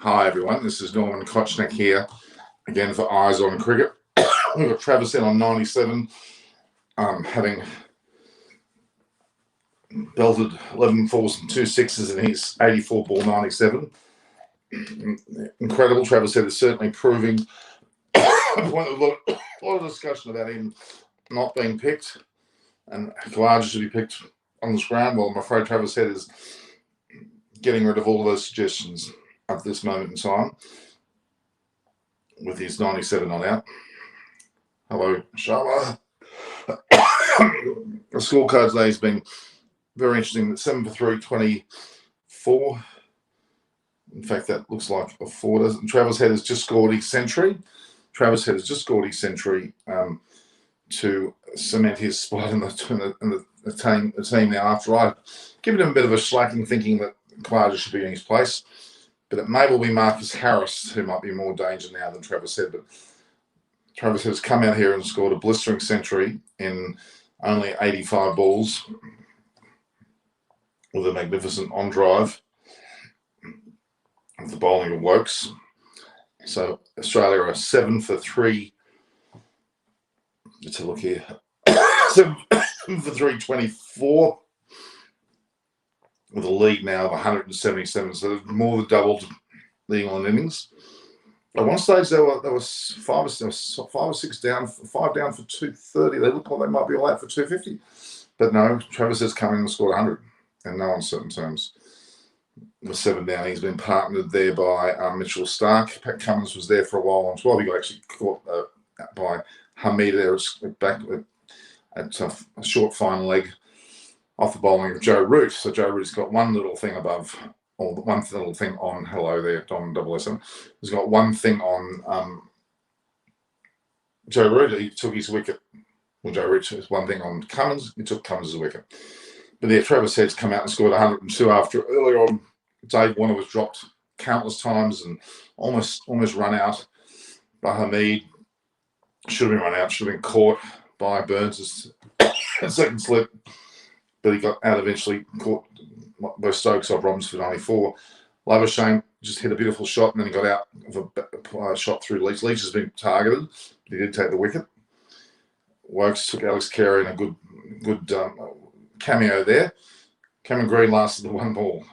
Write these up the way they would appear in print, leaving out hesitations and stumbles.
Hi everyone, this is Norman Kochnick here, again for Eyes on Cricket. We've got Travis in on 97, having belted 11 fours and 2 sixes in his 84 ball 97. Incredible. Travis Head is certainly proving a lot of discussion about him not being picked, and Kawaja should be picked on this ground. Well, I'm afraid Travis Head is getting rid of all of those suggestions at this moment in time with his 97 on out. Hello, Sharma. The scorecard today has been very interesting. 7 for 324. In fact, that looks like a 4, doesn't it? Travis Head has just scored his century. Travis Head has just scored his century to cement his spot in the team now, after I've given him a bit of a slacking, thinking that Kawaja should be in his place. But it may well be Marcus Harris who might be more danger now than Travis Head. But Travis has come out here and scored a blistering century in only 85 balls with a magnificent on drive of the bowling of Wokes. So Australia are 7 for 3. Let's have a look here. 7 for 324 with a lead now of 177. So they've more than doubled the England innings. At one stage, there was 5 or 6 down, 5 down for 230. They look like they might be all out for 250. But no, Travis has come in and scored 100 in no uncertain terms. With 7 down, he's been partnered there by Mitchell Stark. Pat Cummins was there for a while on 12. He got actually caught by Hamid there back at a short fine leg off the bowling of Joe Root. So Joe Root's got one little thing above, or one little thing on. Hello there, Don 007. He's got one thing on Joe Root. He took his wicket. Well, Joe Root has one thing on Cummins. He took Cummins' wicket. But yeah, Travis Head's come out and scored 102 after earlier on. Dave Warner was dropped countless times and almost run out by Hamid. Should have been run out. Should have been caught by Burns' second slip. But he got out eventually, caught by Stokes off Robbins for 94. Labuschagne just hit a beautiful shot, and then he got out of a shot through Leach. Leach has been targeted, but he did take the wicket. Wokes took Alex Carey in a good cameo there. Cameron Green lasted the 1 ball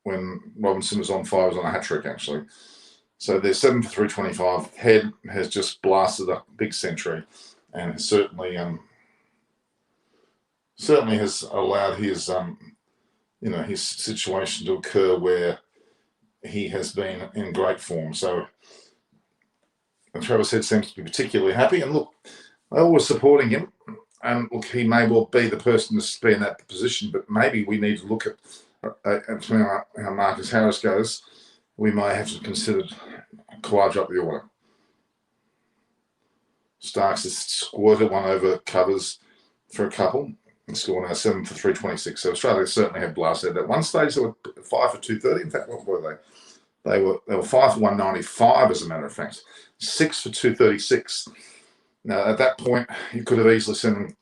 when Robinson was on 5, was on a hat-trick, actually. So they're 7 for 325. Head has just blasted a big century and certainly has allowed his his situation to occur where he has been in great form. So Travis Head seems to be particularly happy, and look, they're always supporting him. And look, he may well be the person to be in that position, but maybe we need to look at how Marcus Harris goes. We may have to consider Kawaja up the order. Starks has squirted one over covers for a couple. Score now 7 for 326. So Australia certainly have blasted. At one stage they were 5 for 230. In fact, what were they? They were 5 for 195, as a matter of fact. 6 for 236. Now at that point, you could have easily seen them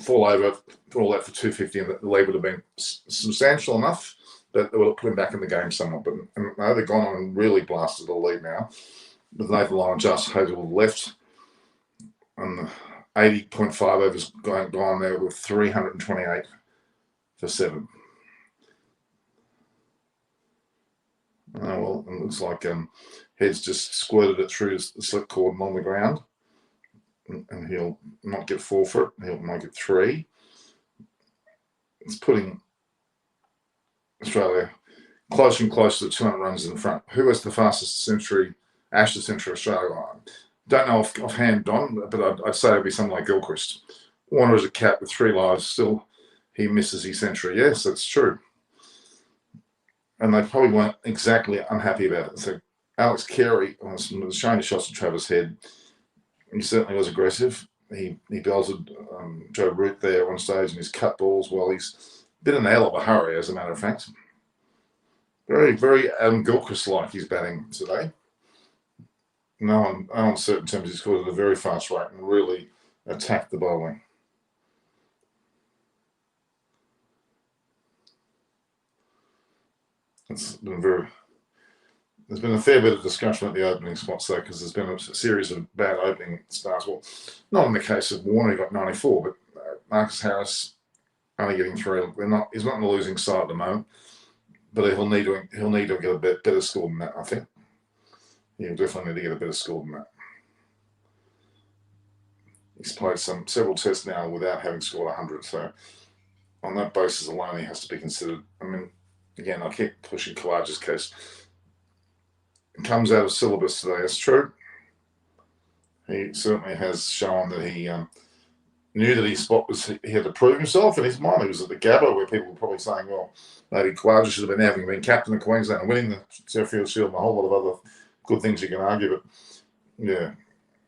fall over for all that for 250, and the lead would have been substantial enough that they would have put him back in the game somewhat. But no, they've gone on and really blasted the lead now. With Nathan Lyon just over to the left, and 80.5 overs gone there with 328 for 7. Oh, well, it looks like Head's just squirted it through the slip cord on the ground, and he'll not get 4 for it. He'll not get 3. It's putting Australia closer and closer to 200 runs in the front. Who has the fastest century, Ashes century, Australia? Don't know offhand, Don, but I'd say it'd be someone like Gilchrist. Warner is a cat with 3 lives. Still, he misses his century. Yes, that's true. And they probably weren't exactly unhappy about it. So Alex Carey was showing the shots of Travis Head. He certainly was aggressive. He belted Joe Root there at one stage in his cut balls. Well, he's been in a hell of a hurry, as a matter of fact. Very, very Gilchrist-like he's batting today. No uncertain terms, he's scored at a very fast rate and really attacked the bowling. It's been very. There's been a fair bit of discussion at the opening spots though, because there's been a series of bad opening starts. Well, not in the case of Warner, he got 94, but Marcus Harris only getting 3. He's not on the losing side at the moment, but he'll need to get a better score than that. I think he'll definitely need to get a better score than that. He's played several tests now without having scored 100, so on that basis alone, he has to be considered. I mean, again, I keep pushing Collage's case. It comes out of syllabus today. It's true. He certainly has shown that he knew that his spot was, he had to prove himself. In his mind, he was at the GABBA, where people were probably saying, well, maybe Collage should have been having been captain of Queensland and winning the Sheffield Shield and a whole lot of other good things you can argue. But yeah,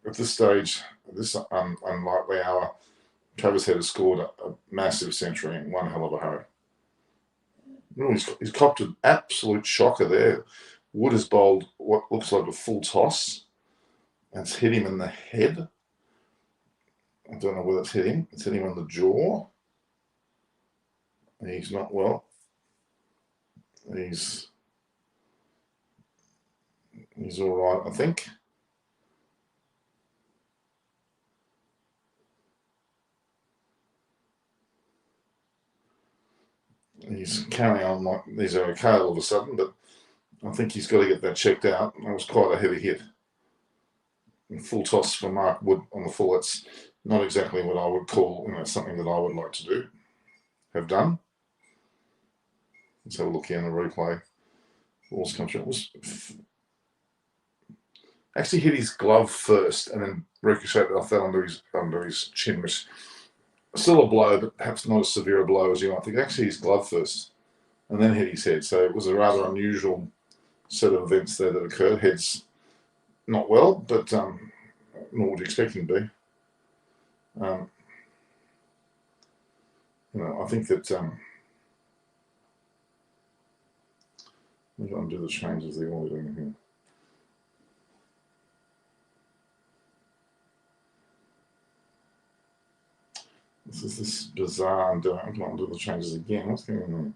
at this stage, this unlikely hour, Travis Head has scored a massive century in one hell of a hurry. He's copped an absolute shocker there. Wood has bowled what looks like a full toss. And it's hit him in the head. I don't know whether it's hit him. It's hit him on the jaw. He's not well. He's all right, I think. He's carrying on like he's okay all of a sudden, but I think he's got to get that checked out. That was quite a heavy hit. Full toss for Mark Wood on the full. That's not exactly what I would call something that I would like to do, have done. Let's have a look here in the replay. Ball's come through. It was actually hit his glove first and then ricocheted off that under his chin, which still a blow, but perhaps not as severe a blow as you might think. Actually, his glove first and then hit his head. So it was a rather unusual set of events there that occurred. Head's not well, but nor would you expect him to be. I think that we're going to do the changes they want to do here. This is this bizarre. I'm going to do the changes again. What's going on?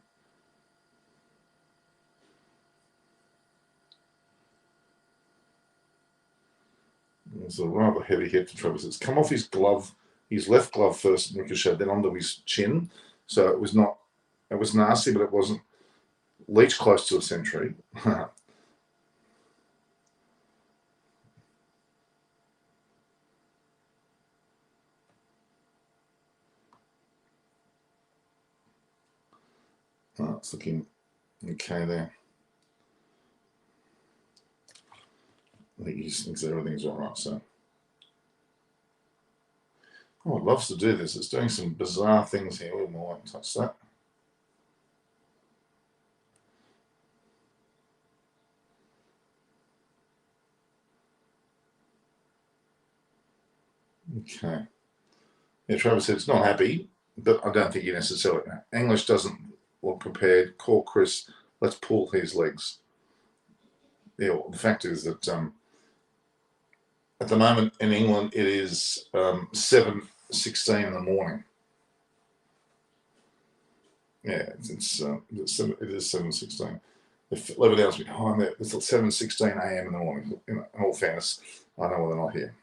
It's a rather heavy hit for Travis. It's come off his glove, his left glove first, ricocheted, then onto his chin. So it was nasty, but it wasn't leached close to a century. It's looking okay there. I think he just thinks everything's all right. So, it loves to do this. It's doing some bizarre things here. We might touch that. Okay. Yeah, Travis said it's not happy, but I don't think he necessarily. English doesn't look prepared. Call Chris. Let's pull his legs. Yeah, well, the fact is that at the moment in England it is 7:16 in the morning. Yeah, it is 7:16. 11 hours behind there. It's 7:16 a.m. in the morning. In all fairness, I know when they're not here.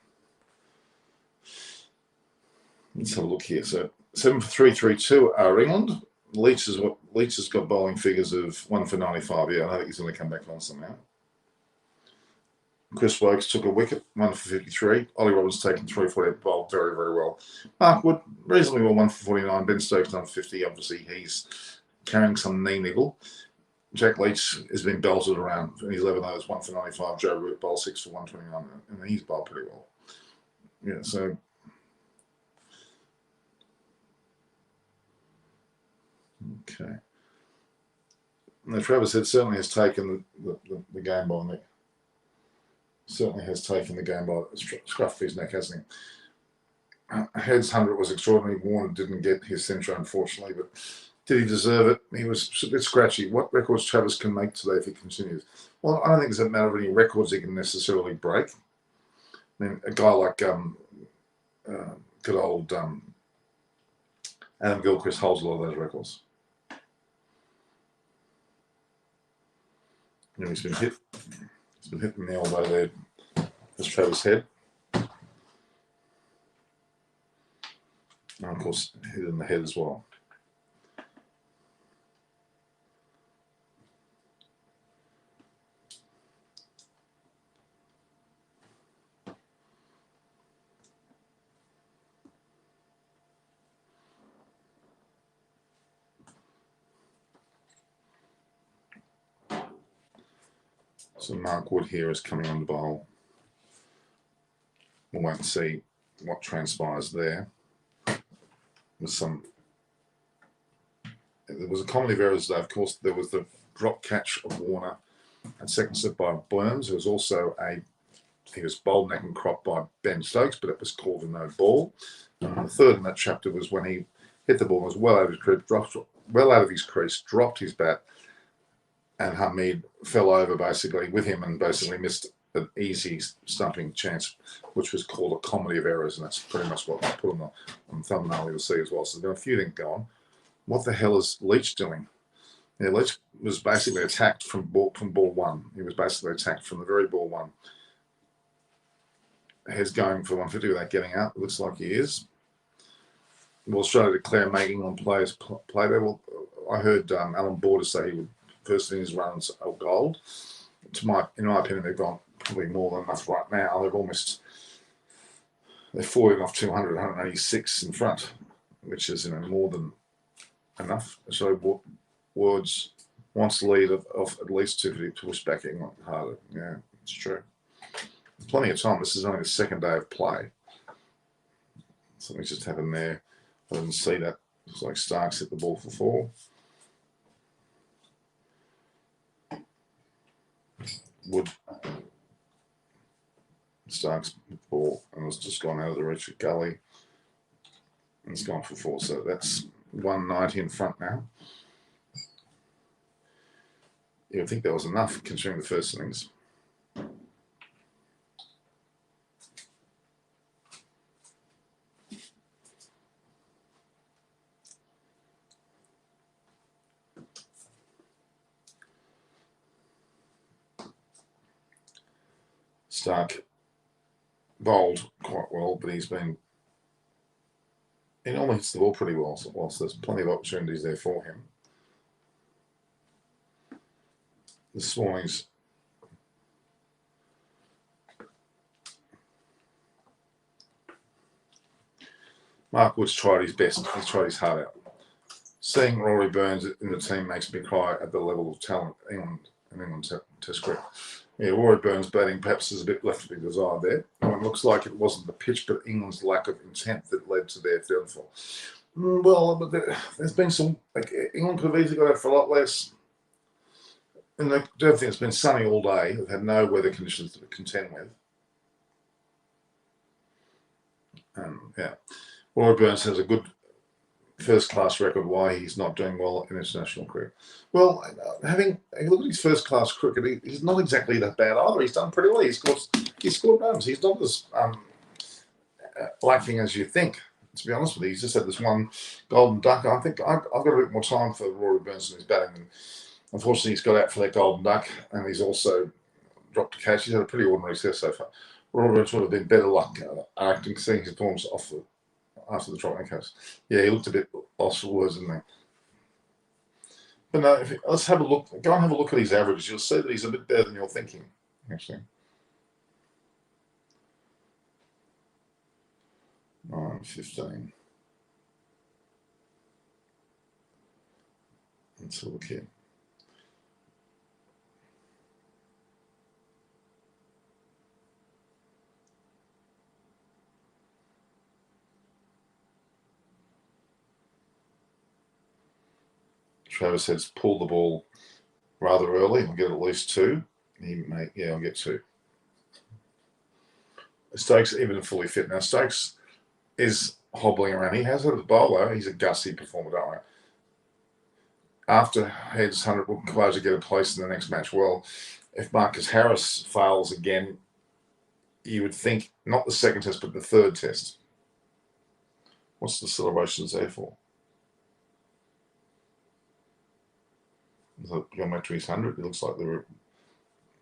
Let's have a look here. So 7 for 332 are England. Leach has got bowling figures of 1 for 95. Yeah, I think he's going to come back on somehow. Chris Stokes took a wicket, 1 for 53. Ollie Roberts taken 348, bowled very, very well. Mark Wood, reasonably well, 1 for 49. Ben Stokes, 1 for 50. Obviously, he's carrying some knee niggle. Jack Leach has been belted around in his 11 overs, 1 for 95. Joe Root bowled 6 for 129. And he's bowled pretty well. Yeah, so. Okay. Now, Travis Head certainly has taken the game by me. Certainly has taken the game by the scruff of his neck, hasn't he? Head's 100 was extraordinary. Warner didn't get his century, unfortunately, but did he deserve it? He was a bit scratchy. What records Travis can make today if he continues? Well, I don't think it's a matter of any records he can necessarily break. I mean, a guy like good old Adam Gilchrist holds a lot of those records. You know, he's been hit. He's been hitting the elbow there. That's Travis' head. And of course, hit in the head as well. So Mark Wood here is coming on the bowl. We'll wait and see what transpires there. There was a comedy of errors though. Of course, there was the drop catch of Warner and second set by Burns. There was also he was bowled neck and crop by Ben Stokes, but it was called a no ball. And the third in that chapter was when he hit the ball, was well out of his crease, dropped his bat, and Hamid fell over basically with him and basically missed an easy stumping chance, which was called a comedy of errors, and that's pretty much what I put on the thumbnail you'll see as well. So there's been a few things going on. What the hell is Leach doing? Yeah, Leach was basically attacked from ball one. He was basically attacked from the very ball one. He's going for 150 without getting out. It looks like he is. We'll try to declare making on players play there. Well, I heard Alan Border say he would first in his runs are gold. In my opinion, they've gone probably more than enough right now. They're 40 off 200, 186 in front, which is more than enough. So Woods wants the lead of at least 250 to push back England harder. Yeah, it's true. Plenty of time. This is only the second day of play. Something just happened there. I didn't see that. Looks like Stokes hit the ball for 4. Wood Stokes ball and was just gone out of the reach of Gully. And it's gone for 4. So that's 190 in front now. You would think that was enough considering the first innings. Stark bowled quite well, but he normally hits the ball pretty well, so whilst there's plenty of opportunities there for him. This morning's Mark Woods tried his best. He's tried his heart out. Seeing Rory Burns in the team makes me cry at the level of talent England Test cricket. Yeah, Rory Burns batting perhaps is a bit left to be desired there. It looks like it wasn't the pitch, but England's lack of intent that led to their downfall. Well, but there's been some. England could have easily got out for a lot less. And I don't think it's been sunny all day. They've had no weather conditions to contend with. Yeah, Rory Burns has a good first-class record. Why he's not doing well in international cricket? Well, having a look at his first-class cricket, he's not exactly that bad either. He's done pretty well. He scored runs. He's not as lacking as you think. To be honest with you, he's just had this one golden duck. I think I've got a bit more time for Rory Burns in his batting. And unfortunately, he's got out for that golden duck, and he's also dropped a catch. He's had a pretty ordinary test so far. Rory Burns would have been better luck acting, seeing his performance after the dropping catch. Yeah, he looked a bit lost for words, didn't he? But no, let's have a look. Go and have a look at his averages. You'll see that he's a bit better than you're thinking, actually. 15. Let's have a look here. Travis says pull the ball rather early. I'll get at least 2. I'll get 2. Stokes even fully fit. Now Stokes is hobbling around. He has had a bowler. He's a gutsy performer, don't worry. After Heads 100 will close to get a place in the next match. Well, if Marcus Harris fails again, you would think not the second test, but the third test. What's the celebrations there for? Going back to his 100, it looks like they were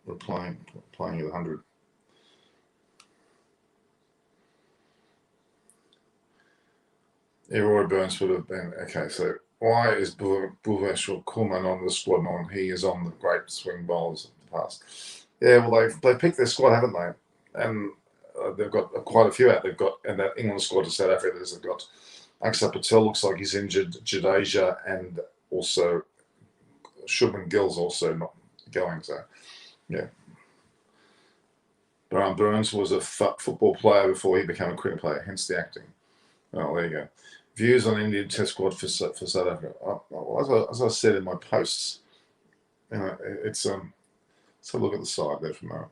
we're playing at 100. Yeah, Roy Burns would have been okay. So why is Bhuvneshwar Kumar on the squad? On he is on the great swing bowlers of the past. Yeah, well they picked their squad, haven't they? And they've got quite a few out. They've got, and that England squad to South Africa, they've got Akshar Patel looks like he's injured, Jadeja, and also Shubman Gill's also not going. So yeah. Brian Burns was a football player before he became a cricket player, hence the acting. Oh, there you go. Views on Indian Test squad for South Africa. As I said in my posts, you know, it's let's have a look at the side there for a moment.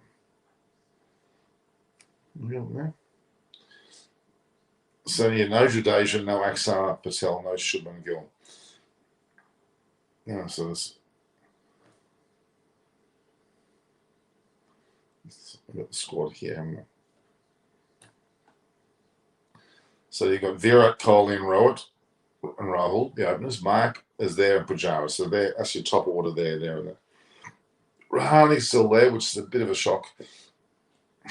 Yeah. So yeah, no Jadeja, no Akshar Patel, no Shubman Gill. Yeah, so I've got the squad here. So you've got Virat Kohli and Rohit and Rahul, the openers. Mark is there and Pujara. So that's your top order there. Rahani's still there, which is a bit of a shock.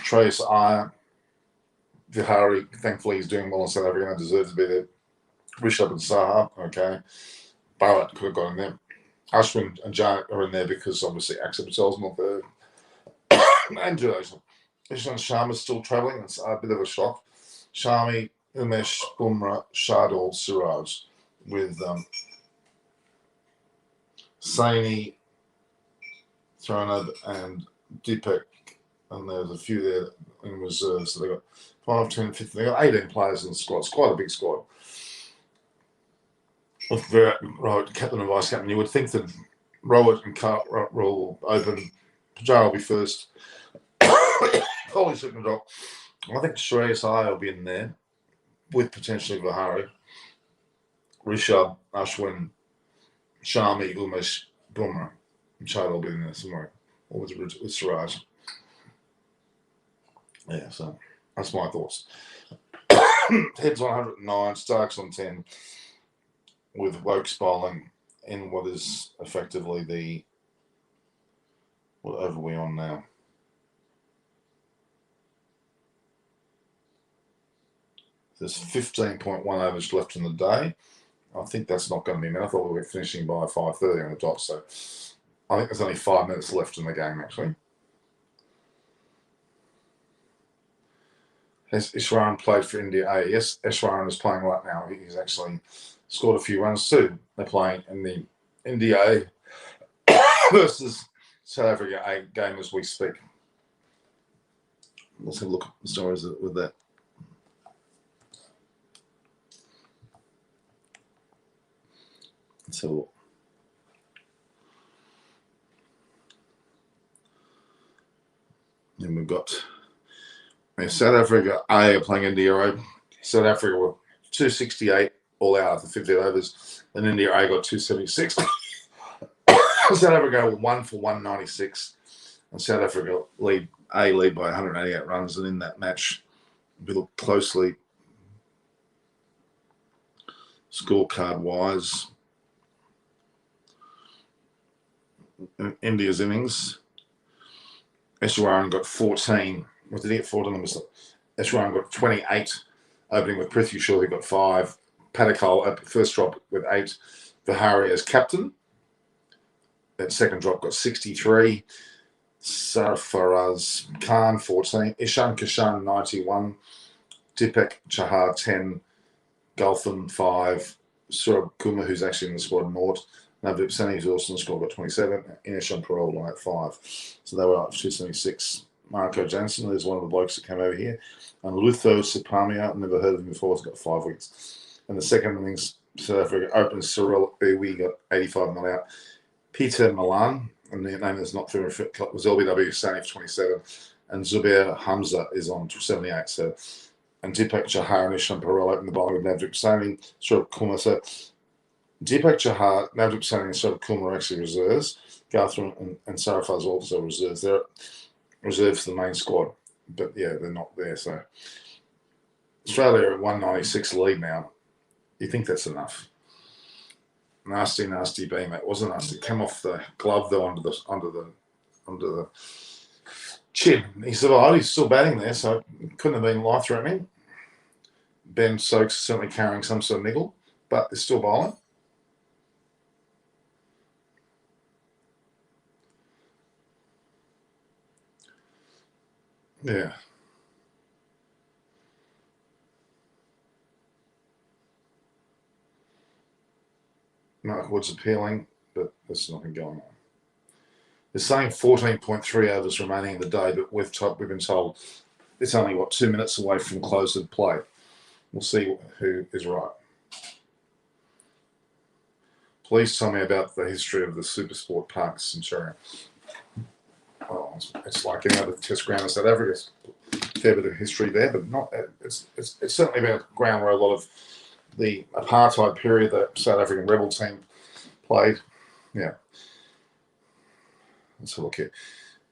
Shreyas Iyer, Vihari, thankfully he's doing well in South Africa and deserves to be there. Rishabh and Saha, okay. Bharat could have got in there. Ashwin and Janet are in there because obviously Akshar Patel's not there. And Jadeja. Ishant Sharma's still travelling. It's a bit of a shock. Shami, Umesh, Bumrah, Shardul, Siraj with Saini, Thronad, and Deepak. And there's a few there in reserve. So they got 5, 10, 15. They got 18 players in the squad. It's quite a big squad. With Virat, Rohit, captain and vice captain, you would think that Rohit and Rahul will open. Pujara will be first. Kohli second drop. I think Shreyas Iyer will be in there with potentially Vihari, Rishabh, Ashwin, Shami, Umesh, Bumrah. And Chad will be in there somewhere. Or with Siraj. Yeah, so that's my thoughts. Heads on 109, Stokes on 10, with Wokes bowling in what is effectively what over we on now? There's 15.1 overs left in the day. I think that's not going to be enough. I thought we were finishing by 5:30 on the dot, so I think there's only 5 minutes left in the game, actually. Has Ishwaran played for India A? Yes, Ishwaran is playing right now. He's actually scored a few runs too. They're playing in the India A versus South Africa A game as we speak. Let's have a look at the stories with that. So, and we've got South Africa A are playing India A. South Africa were 268 all out after 50 overs, and India A got 276. South Africa were 1 for 196, and South Africa lead by 188 runs. And in that match, if we look closely, scorecard wise, in India's innings, Ishwaran got 14. What did he get? 14. Ishwaran got 28, opening with Prithvi Shaw, who got 5. Padakal, first drop with 8. Vihari as captain. That second drop got 63. Sarfaraz Khan, 14. Ishan Kishan, 91. Deepak Chahar, 10. Gulfin, 5. Surab Kumar, who's actually in the squad, 0. Navdeep Sani, who's also in the squad, got 27. Inesh and Parole on at 5. So they were up to 276. Marco Jansen is one of the blokes that came over here. And Lutho Sapamia, never heard of him before, has got 5 wickets. And the second innings, South Africa opened Cyril Iwi, got 85 not out. Peter Milan, and the name is not very fit, was LBW Sani for 27. And Zubair Hamza is on 78. So, and Deepak Chahar and Ishan Parole opened the bowling with Navdeep Sani, Surab Kumar. So Deepak Chahar, Navdeep Sani, and Surab Kumar are actually reserves. Gartham and Sarafaz also reserves. They're reserves for the main squad, but yeah, they're not there. So Australia at 196 lead now. You think that's enough? Nasty beam. It wasn't nasty. It came off the glove though under the under the chin. He survived. He's still batting there, so it couldn't have been life-threatening. Ben Stokes is certainly carrying some sort of niggle, but is still bowling. Yeah. Mark Wood's appealing, but there's nothing going on. They're saying 14.3 overs remaining in the day, but we've been told it's only, 2 minutes away from close of play. We'll see who is right. Please tell me about the history of the Supersport Park Centurion. Well, it's like any other test ground in South Africa. There's a fair bit of history there, but not. It's certainly been a ground where a lot of the apartheid period that South African rebel team played. Yeah. Let's have a look here.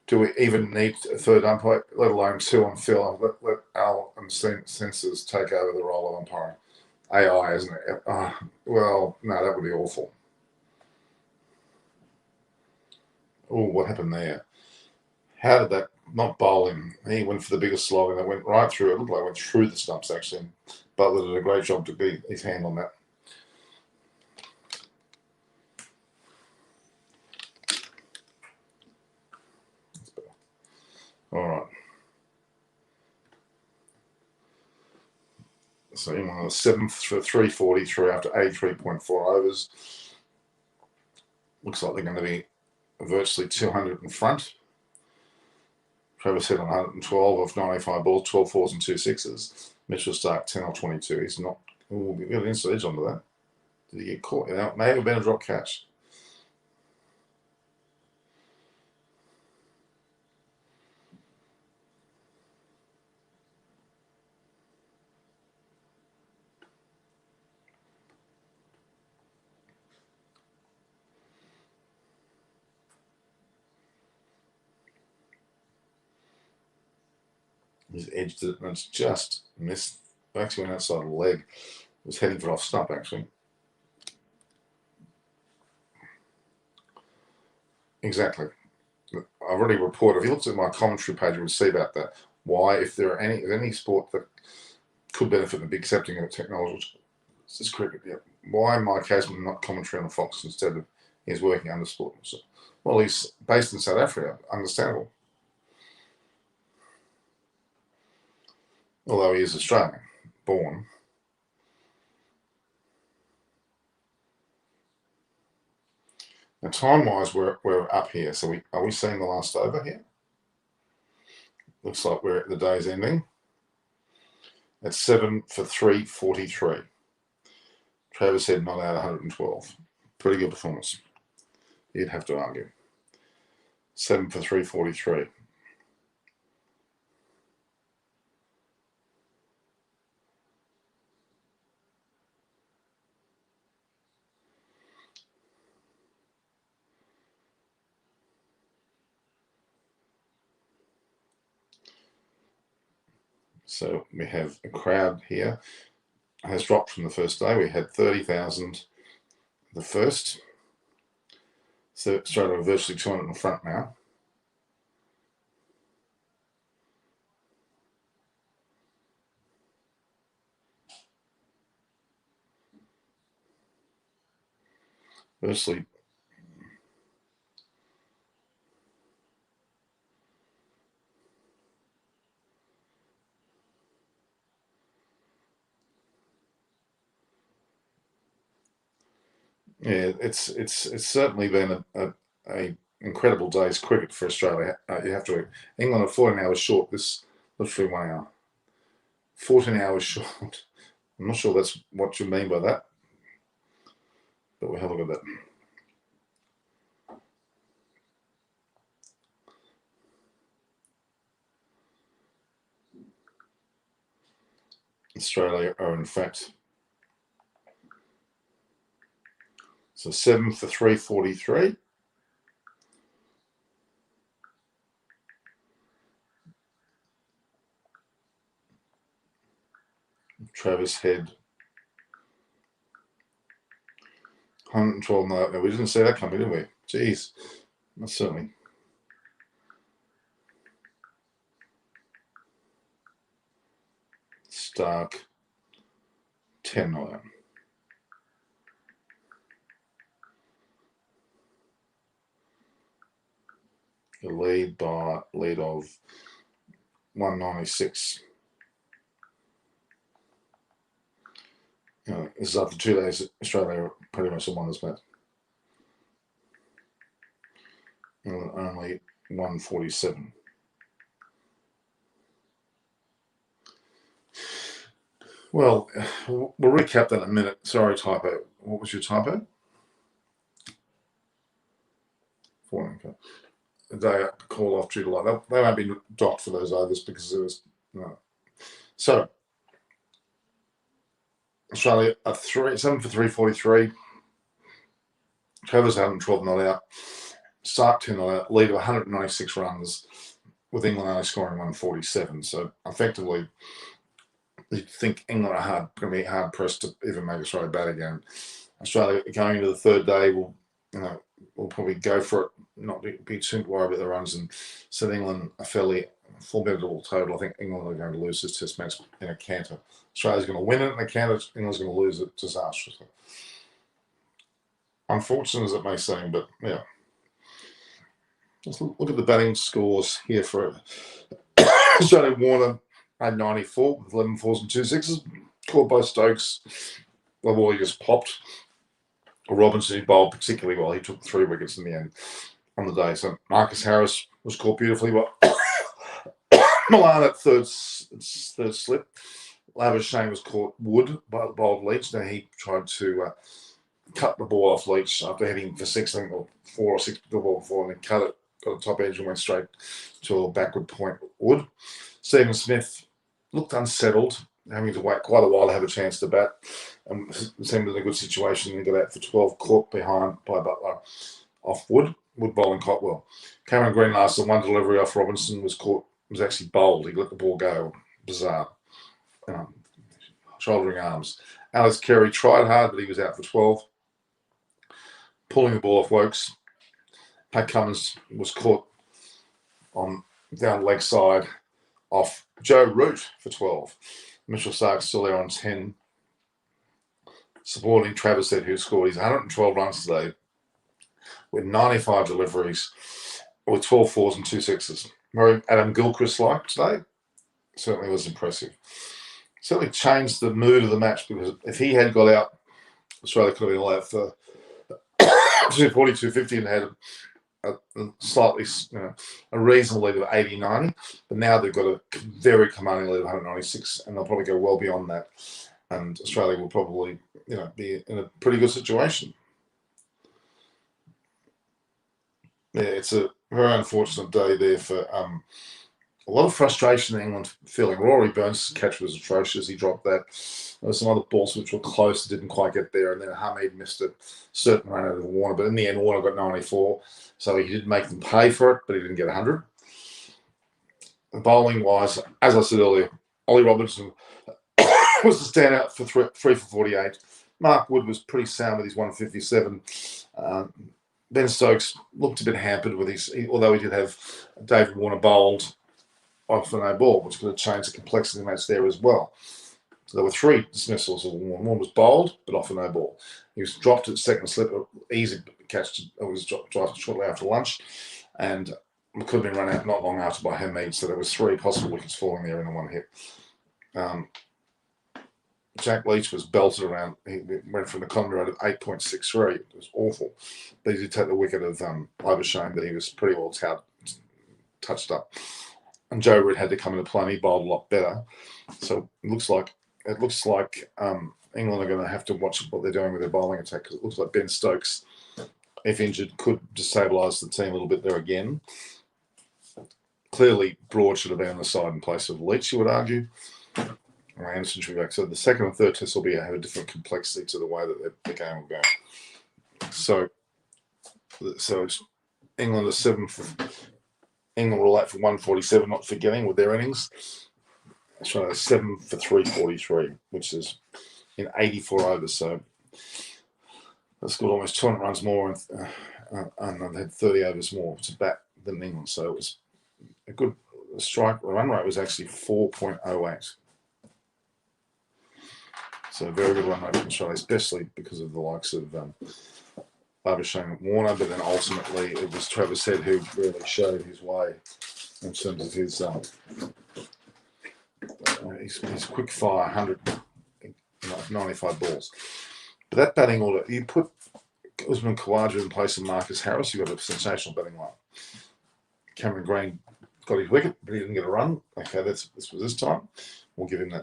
Do we even need a third umpire, let alone two on field? Let Al and Sensors take over the role of umpiring. AI, isn't it? Well, no, that would be awful. Oh, what happened there? How did that not bowl him? He went for the biggest slog and it went right through. It looked like it went through the stumps, actually. Butler did a great job to be his hand on that. All right. So he won the 7th for 343 after 83.4 overs. Looks like they're going to be virtually 200 in front. Travis Head on 112 off 95 balls, 12 fours and 2 sixes. Mitchell Stark 10 or 22. He's not. Oh, we got an inside edge onto that. Did he get caught? It may have been a drop catch. He's edged it and it's just missed. Actually went outside the leg. It was heading for off stump, actually. Exactly. I've already reported. If you looked at my commentary page, you would see about that. Why, if there are any sport that could benefit from the accepting of technology, it's just cricket. Yeah. Why Mike Hasman not commentary on the Fox instead of he's working under sport? So, well, he's based in South Africa. Understandable. Although he is Australian, born. Now, time-wise, we're up here. So are we seeing the last over here? Looks like the day's ending. At 7 for 343. Travis Head not out 112. Pretty good performance. You'd have to argue. 7 for 343. So we have a crowd here. Has dropped from the first day. We had 30,000 the first. So Australia are virtually 200 in front now. Virtually. Yeah, it's certainly been a incredible day's cricket for Australia. You have to. England are 14 hours short. This literally 1 hour. 14 hours short. I'm not sure that's what you mean by that, but we'll have a look at that. Australia are in fact. So 7 for 343. Travis Head. 112. No, we didn't see that coming, did we? Jeez. That's certainly. Stark, 10 not out. The lead of 196. This is after 2 days. Australia pretty much won this match. Only 147. Well, we'll recap that in a minute. Sorry, typo. What was your typo? 4. Okay. They call off due to light. They won't be docked for those overs because it was no. So Australia are 7 for 343. Travers 112 not out. Stark 10 not out. Lead of 196 runs, with England only scoring 147. So effectively, you'd think England are going to be hard pressed to even make Australia bat again. Australia going into the third day will probably go for it, not be too worried about the runs, and set England a fairly formidable total. I think England are going to lose this test match in a canter. Australia's going to win it in a canter. England's going to lose it disastrously. Unfortunate as it may seem, but yeah. Let's look at the batting scores here for Australia. Warner had 94 with 11 fours and 2 sixes, caught by Stokes. The ball he just popped. Robinson, he bowled particularly well. He took 3 wickets in the end on the day. So Marcus Harris was caught beautifully well. Milan at third slip. Labuschagne was caught wood by the bowled Leach. Now he tried to cut the ball off Leach after hitting for 6, I think, or 4 or 6 the ball before, and then cut it, got the top edge and went straight to a backward point wood. Stephen Smith looked unsettled, having to wait quite a while to have a chance to bat, and seemed in a good situation. He got out for 12, caught behind by Butler off wood bowling quite well. Cameron Green lasted 1 delivery off Robinson, was actually bowled. He let the ball go. Bizarre. Shouldering arms. Alex Carey tried hard, but he was out for 12. Pulling the ball off Wokes. Pat Cummins was caught on down leg side off Joe Root for 12. Mitchell Stark still there on 10. Supporting Travis said, who scored his 112 runs today with 95 deliveries with 12 fours and 2 sixes. Adam Gilchrist-like today certainly was impressive. Certainly changed the mood of the match, because if he had got out, Australia could have been allowed for 240, 250 and had a slightly, a reasonable lead of 80, 90. But now they've got a very commanding lead of 196, and they'll probably go well beyond that. And Australia will probably, be in a pretty good situation. Yeah, it's a very unfortunate day there for a lot of frustration in England feeling. Rory Burns' catch was atrocious. He dropped that. There were some other balls which were close, didn't quite get there. And then Hamid missed a certain run out of Warner. But in the end, Warner got 94. So he did make them pay for it, but he didn't get 100. Bowling-wise, as I said earlier, Ollie Robinson was the standout for 3 for 48. Mark Wood was pretty sound with his 157. Ben Stokes looked a bit hampered with although he did have David Warner bowled off for no ball, which could have changed the complexity of the match there as well. So there were 3 dismissals of Warner. One was bowled, but off for no ball. He was dropped at second slip, easy catch. It was dropped shortly after lunch, and it could have been run out not long after by Hamid. So there was 3 possible wickets falling there in the one hit. Jack Leach was belted around. He went from the economy rate of 8.63. It was awful. But he did take the wicket of Labuschagne, but he was pretty well touched up. And Joe Root had to come into play, and he bowled a lot better. So it looks like England are going to have to watch what they're doing with their bowling attack, because it looks like Ben Stokes, if injured, could destabilise the team a little bit there again. Clearly, Broad should have been on the side in place of Leach, you would argue. Anderson should be back. So the second and third test will have a different complexity to the way that the game will go. So England are 7 for. England were late for 147, not forgetting with their innings. Australia 7 for 343, which is in 84 overs. So they scored almost 200 runs more and had 30 overs more to bat than England. So it was a good strike. The run rate was actually 4.08. So a very good run rate from Australia, especially because of the likes of Shane Warner, but then ultimately it was Travis Head who really showed his way in terms of his quick fire 195 balls. But that batting order, you put Usman Khawaja in place of Marcus Harris, you got a sensational batting line. Cameron Green got his wicket, but he didn't get a run. Okay, this was this time. We'll give him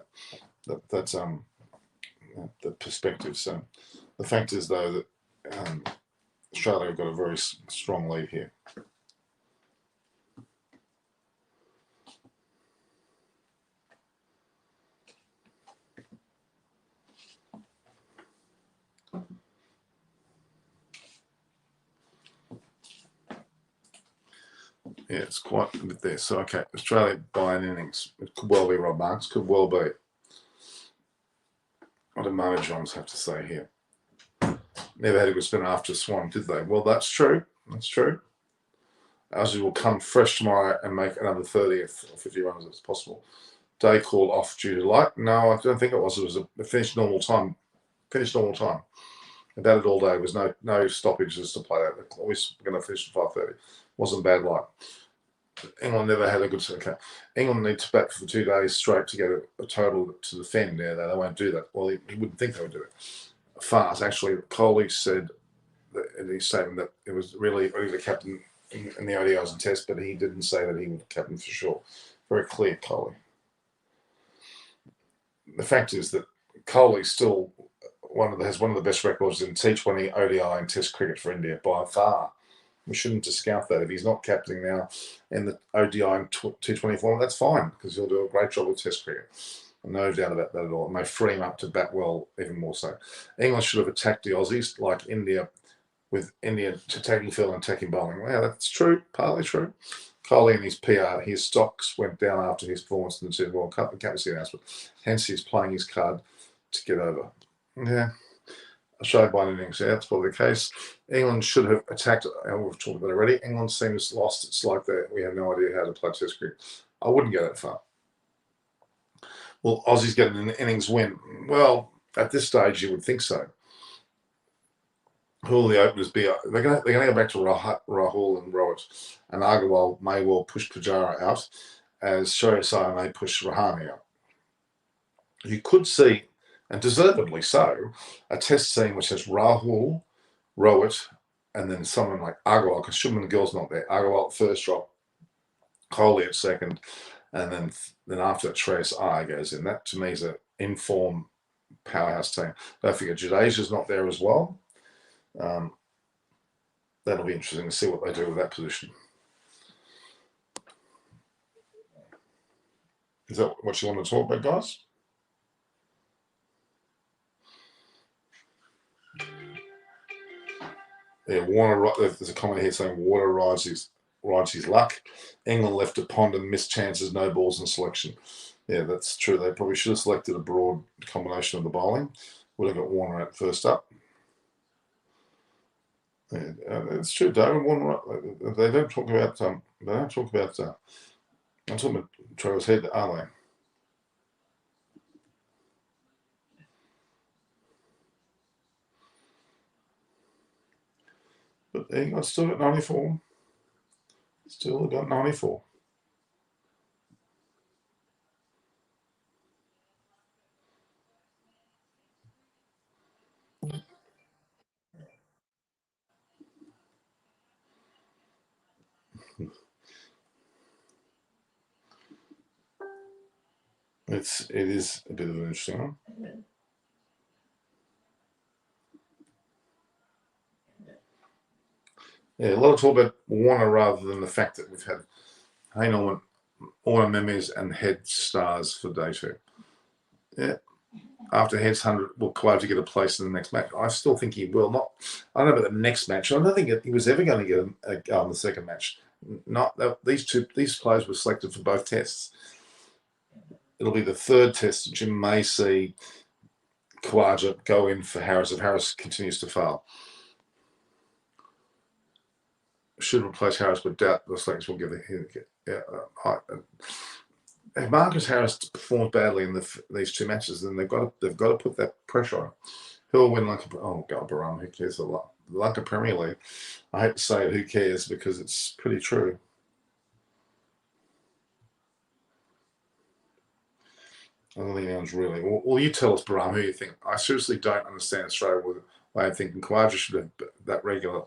that's the perspective. So the fact is, though, that Australia have got a very strong lead here. Yeah, it's quite a bit there. So, okay, Australia by an innings. It could well be Rob Marks, could well be. What did Mona Johns have to say here? Never had a good spin after Swan, did they? Well, that's true. That's true. Aussie will come fresh tomorrow and make another 30 or 50 runs as possible. Day called off due to light. No, I don't think it was. It was a finished normal time. Finished normal time. About it all day. There was no stoppages to play that. Always going to finish at 5:30. Wasn't bad light. England never had a good okay. England need to bat for 2 days straight to get a total to defend. Yeah, they won't do that. Well, you wouldn't think they would do it. Fast. Actually, Coley said in his statement that it was really the captain in the ODIs and Tests, but he didn't say that he would captain for sure. Very clear, Coley. The fact is that Coley still has one of the best records in T20, ODI, and Test cricket for India by far. We shouldn't discount that. If he's not captaining now in the ODI and T20 format, that's fine because he'll do a great job with Test cricket. No doubt about that at all. It may free him up to bat well even more so. England should have attacked the Aussies like India, with India attacking field and attacking bowling. Well, that's true, partly true. Kohli and his PR, his stocks went down after his performance in the Super World Cup. The captaincy announcement. Hence, he's playing his card to get over. Yeah. Australia by an innings. Yeah, that's probably the case. England should have attacked. We've talked about it already. England seems lost. It's like that. We have no idea how to play Test cricket. I wouldn't go that far. Well, Aussies getting an innings win. Well, at this stage, you would think so. Who will the openers be? They're going to go back to Rahul and Rohit, and Agarwal may well push Pujara out, as Shreyas may push Rahane out. You could see, and deservedly so, a Test team which has Rahul, Rohit, and then someone like Agarwal, because Shubman Gill's not there. Agarwal at first drop, Kohli at second, and then after that, Shreyas goes in. That to me is an in-form powerhouse team. Don't forget, Jadeja's not there as well. That'll be interesting to see what they do with that position. Is that what you want to talk about, guys? Yeah, Warner. There's a comment here saying Warner rides his luck. England left a pond and missed chances, no balls in selection. Yeah, that's true. They probably should have selected a broad combination of the bowling. Would have got Warner out first up. Yeah, it's true, David Warner. They don't talk about. I'm talking about Travis Head, are they? But England still got 94. Still got 94. It is a bit of an interesting one. Yeah, a lot of talk about Warner rather than the fact that we've had Haynorman, Warner Memes, and Head stars for day two. Yeah. After Head's 100, will Khawaja get a place in the next match? I still think he will. Not. I don't know about the next match. I don't think he was ever going to get a go in the second match. Not these players were selected for both tests. It'll be the third test. Jim may see Khawaja go in for Harris if Harris continues to fail. Should replace Harris, but doubt the selectors will give it. if Marcus Harris performs badly in these two matches, then they've got to put that pressure on. Who'll win Baram? Who cares a lot? Lanka Premier League. I hate to say it, who cares, because it's pretty true. I don't think anyone's really. Well, you tell us, Baram, who you think. I seriously don't understand Australia with way of thinking. Khawaja should have that regular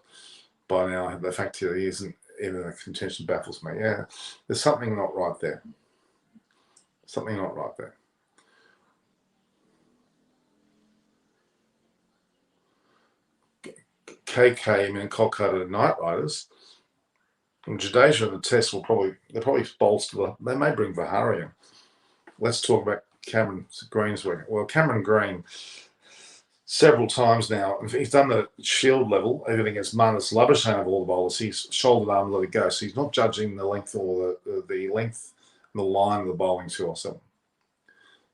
by now. The fact that he isn't in a contention baffles me. Yeah, there's something not right there. Something not right there. KK, I mean, Kolkata Knight Riders. And Jadeja and the Test they'll probably bolster. They may bring Vihari in. Let's talk about Cameron Green's work. Well, Cameron Green, several times now, he's done the shield level, even against Manus Labuschagne of all the bowlers. He's shouldered arm, let it go. So he's not judging the length or the length and the line of the bowling too often.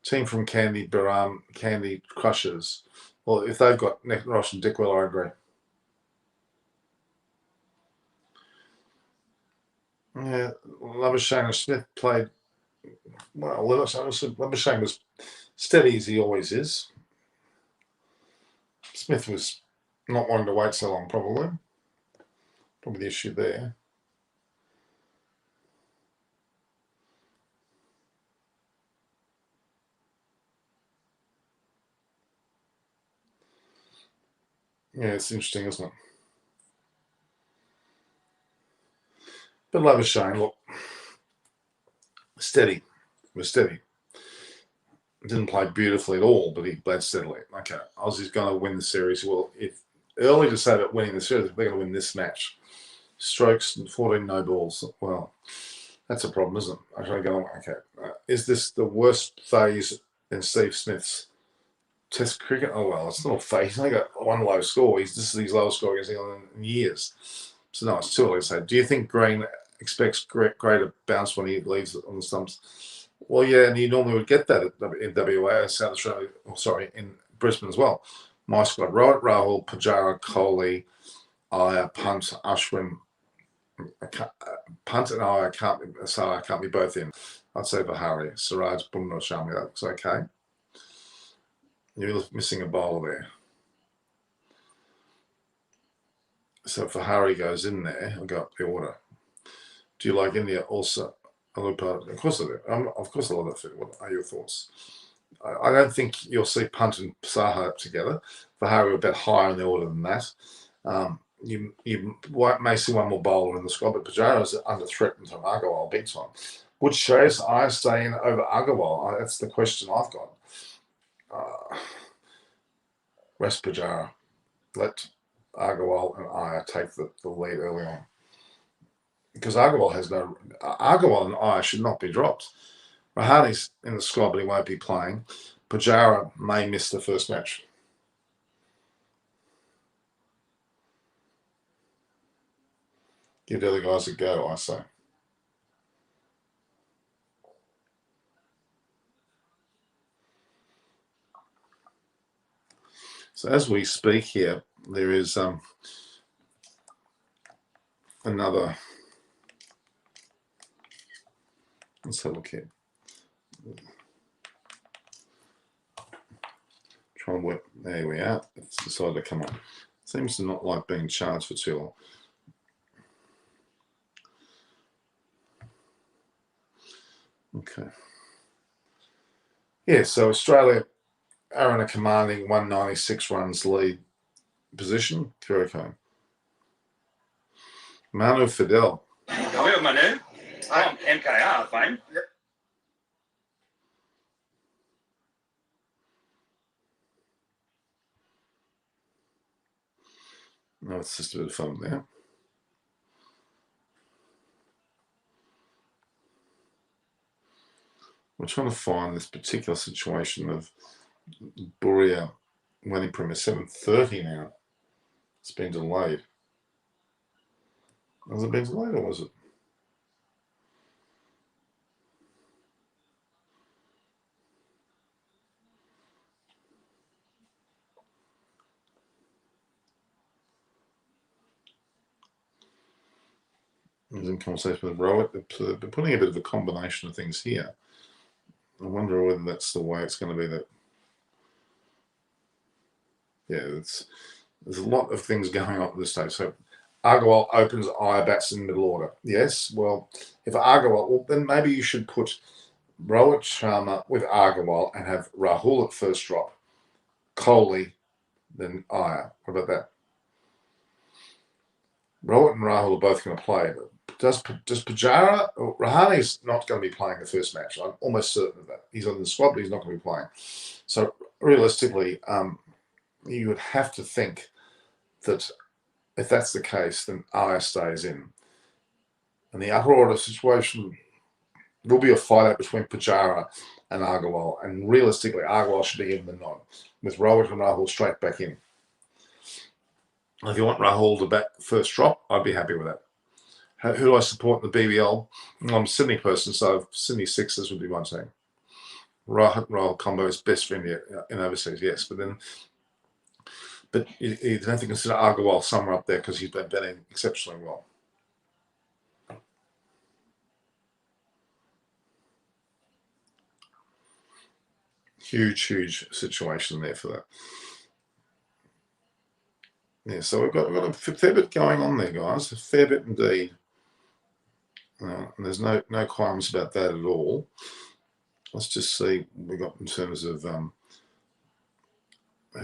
Team from Candy, Baram, Candy Crushers. Well, if they've got Nick Ross and Dickwell, I agree. Yeah, Labuschagne and Smith played well. Labuschagne was steady as he always is. Smith was not wanting to wait so long, probably the issue there. Yeah, it's interesting, isn't it? But Labuschagne, look, steady. Was steady. Didn't play beautifully at all, but he played steadily. Okay, Aussie's going to win the series. Well, if early to say that winning the series, they're going to win this match. Stokes and 14 no balls. Well, that's a problem, isn't it? Okay. Is this the worst phase in Steve Smith's Test cricket? Oh, well, it's not a phase. He only got one low score. This is his lowest score against England in years. So, no, it's too early to say. Do you think Green expects greater bounce when he leaves on the stumps? Well, yeah, and you normally would get that in WA, South Australia, in Brisbane as well. My squad: Rahul, Pujara, Kohli, Iyer, Punt, Ashwin. Punt and I can't be both in. I'd say Vihari, Siraj, Bumrah, Sharmi. That looks okay. You're missing a bowler there. So if Vihari goes in there, I'll go up the order. Do you like India also? Of course I do. Of course I love that. What are your thoughts? I don't think you'll see Punt and Saha together. Vihari a bit higher in the order than that. You may see one more bowler in the squad, but Pujara is under threat into Agarwal big time. Would Shreyas Iyer stay in over Agarwal? That's the question I've got. Rest Pujara. Let Agarwal and Iyer take the lead early on. Because Agarwal and Iyer should not be dropped. Rahani's in the squad, but he won't be playing. Pujara may miss the first match. Give the other guys a go, I say. So as we speak here, there is another. Let's have a look here. Try and work. There we are. It's decided to come on. Seems to not like being charged for too long. Okay. Yeah, so Australia are in a commanding 196 runs lead position. Kiriko. Manu Fidel. Hello, Manu. I'm MKR fame. Yep. No, it's just a bit of fun there. We're trying to find this particular situation of Buria winning Premier 7:30 now. It's been delayed. Has it been delayed or was it? I was in conversation with Rohit. They're putting a bit of a combination of things here. I wonder whether that's the way it's going to be. That, yeah, there's a lot of things going on at this stage. So Agarwal opens, Iyer bats in middle order. Yes, well, if Agarwal, well, then maybe you should put Rohit Sharma with Agarwal and have Rahul at first drop, Kohli, then Iyer. What about that? Rohit and Rahul are both going to play. Does Pujara, Rahane is not going to be playing the first match. I'm almost certain of that. He's on the squad, but he's not going to be playing. So realistically, you would have to think that if that's the case, then Iyer stays in. And the upper order situation will be a fight out between Pujara and Agarwal. And realistically, Agarwal should be given the nod, with Rohit and Rahul straight back in. If you want Rahul to bat first drop, I'd be happy with that. Who do I support in the BBL? I'm a Sydney person, so Sydney Sixers would be my team. Rahul combo is best for India in overseas, yes. But you don't have to consider Agarwal somewhere up there because he's been batting exceptionally well. Huge situation there for that. Yeah, so we've got a fair bit going on there, guys. A fair bit indeed. And there's no qualms about that at all. Let's just see what we got in terms of who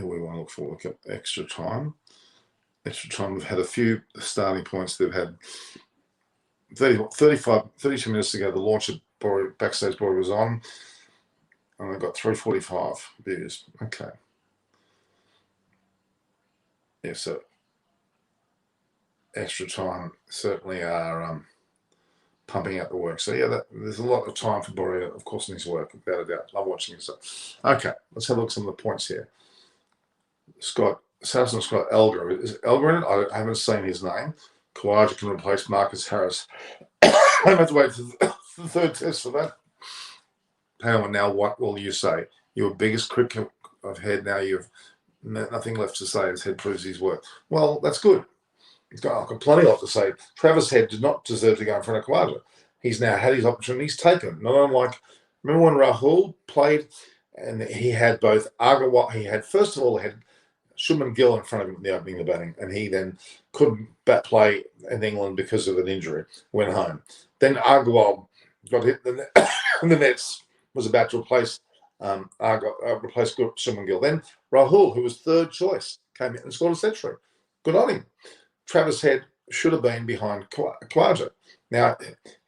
we want to look for. Look at extra time. Extra time, we've had a few starting points. They've had 32 minutes ago, the launch of Backstage Boy was on, and they've got 345 views. Okay. Yeah, so extra time certainly are pumping out the work. So yeah, there's a lot of time for Borja, of course, in his work, without a doubt. Love watching his stuff. Okay, let's have a look at some of the points here. Saracens got Elgar. Is Elgar in it? I haven't seen his name. Khawaja can replace Marcus Harris. I have to wait for the third test for that. Hang on, now what will you say? Your biggest critic I've had now, you've nothing left to say. His head proves his worth. Well, that's good. I've got plenty lot to say. Travis Head did not deserve to go in front of Khawaja. He's now had his opportunities taken. Not unlike, remember when Rahul played and he had both Agarwal, he had Shubman Gill in front of him in the opening of the batting, and he then couldn't play in England because of an injury, went home. Then Agarwal got hit in the nets, was about to replace Shubman Gill. Then Rahul, who was third choice, came in and scored a century. Good on him. Travis Head should have been behind Khawaja. Now,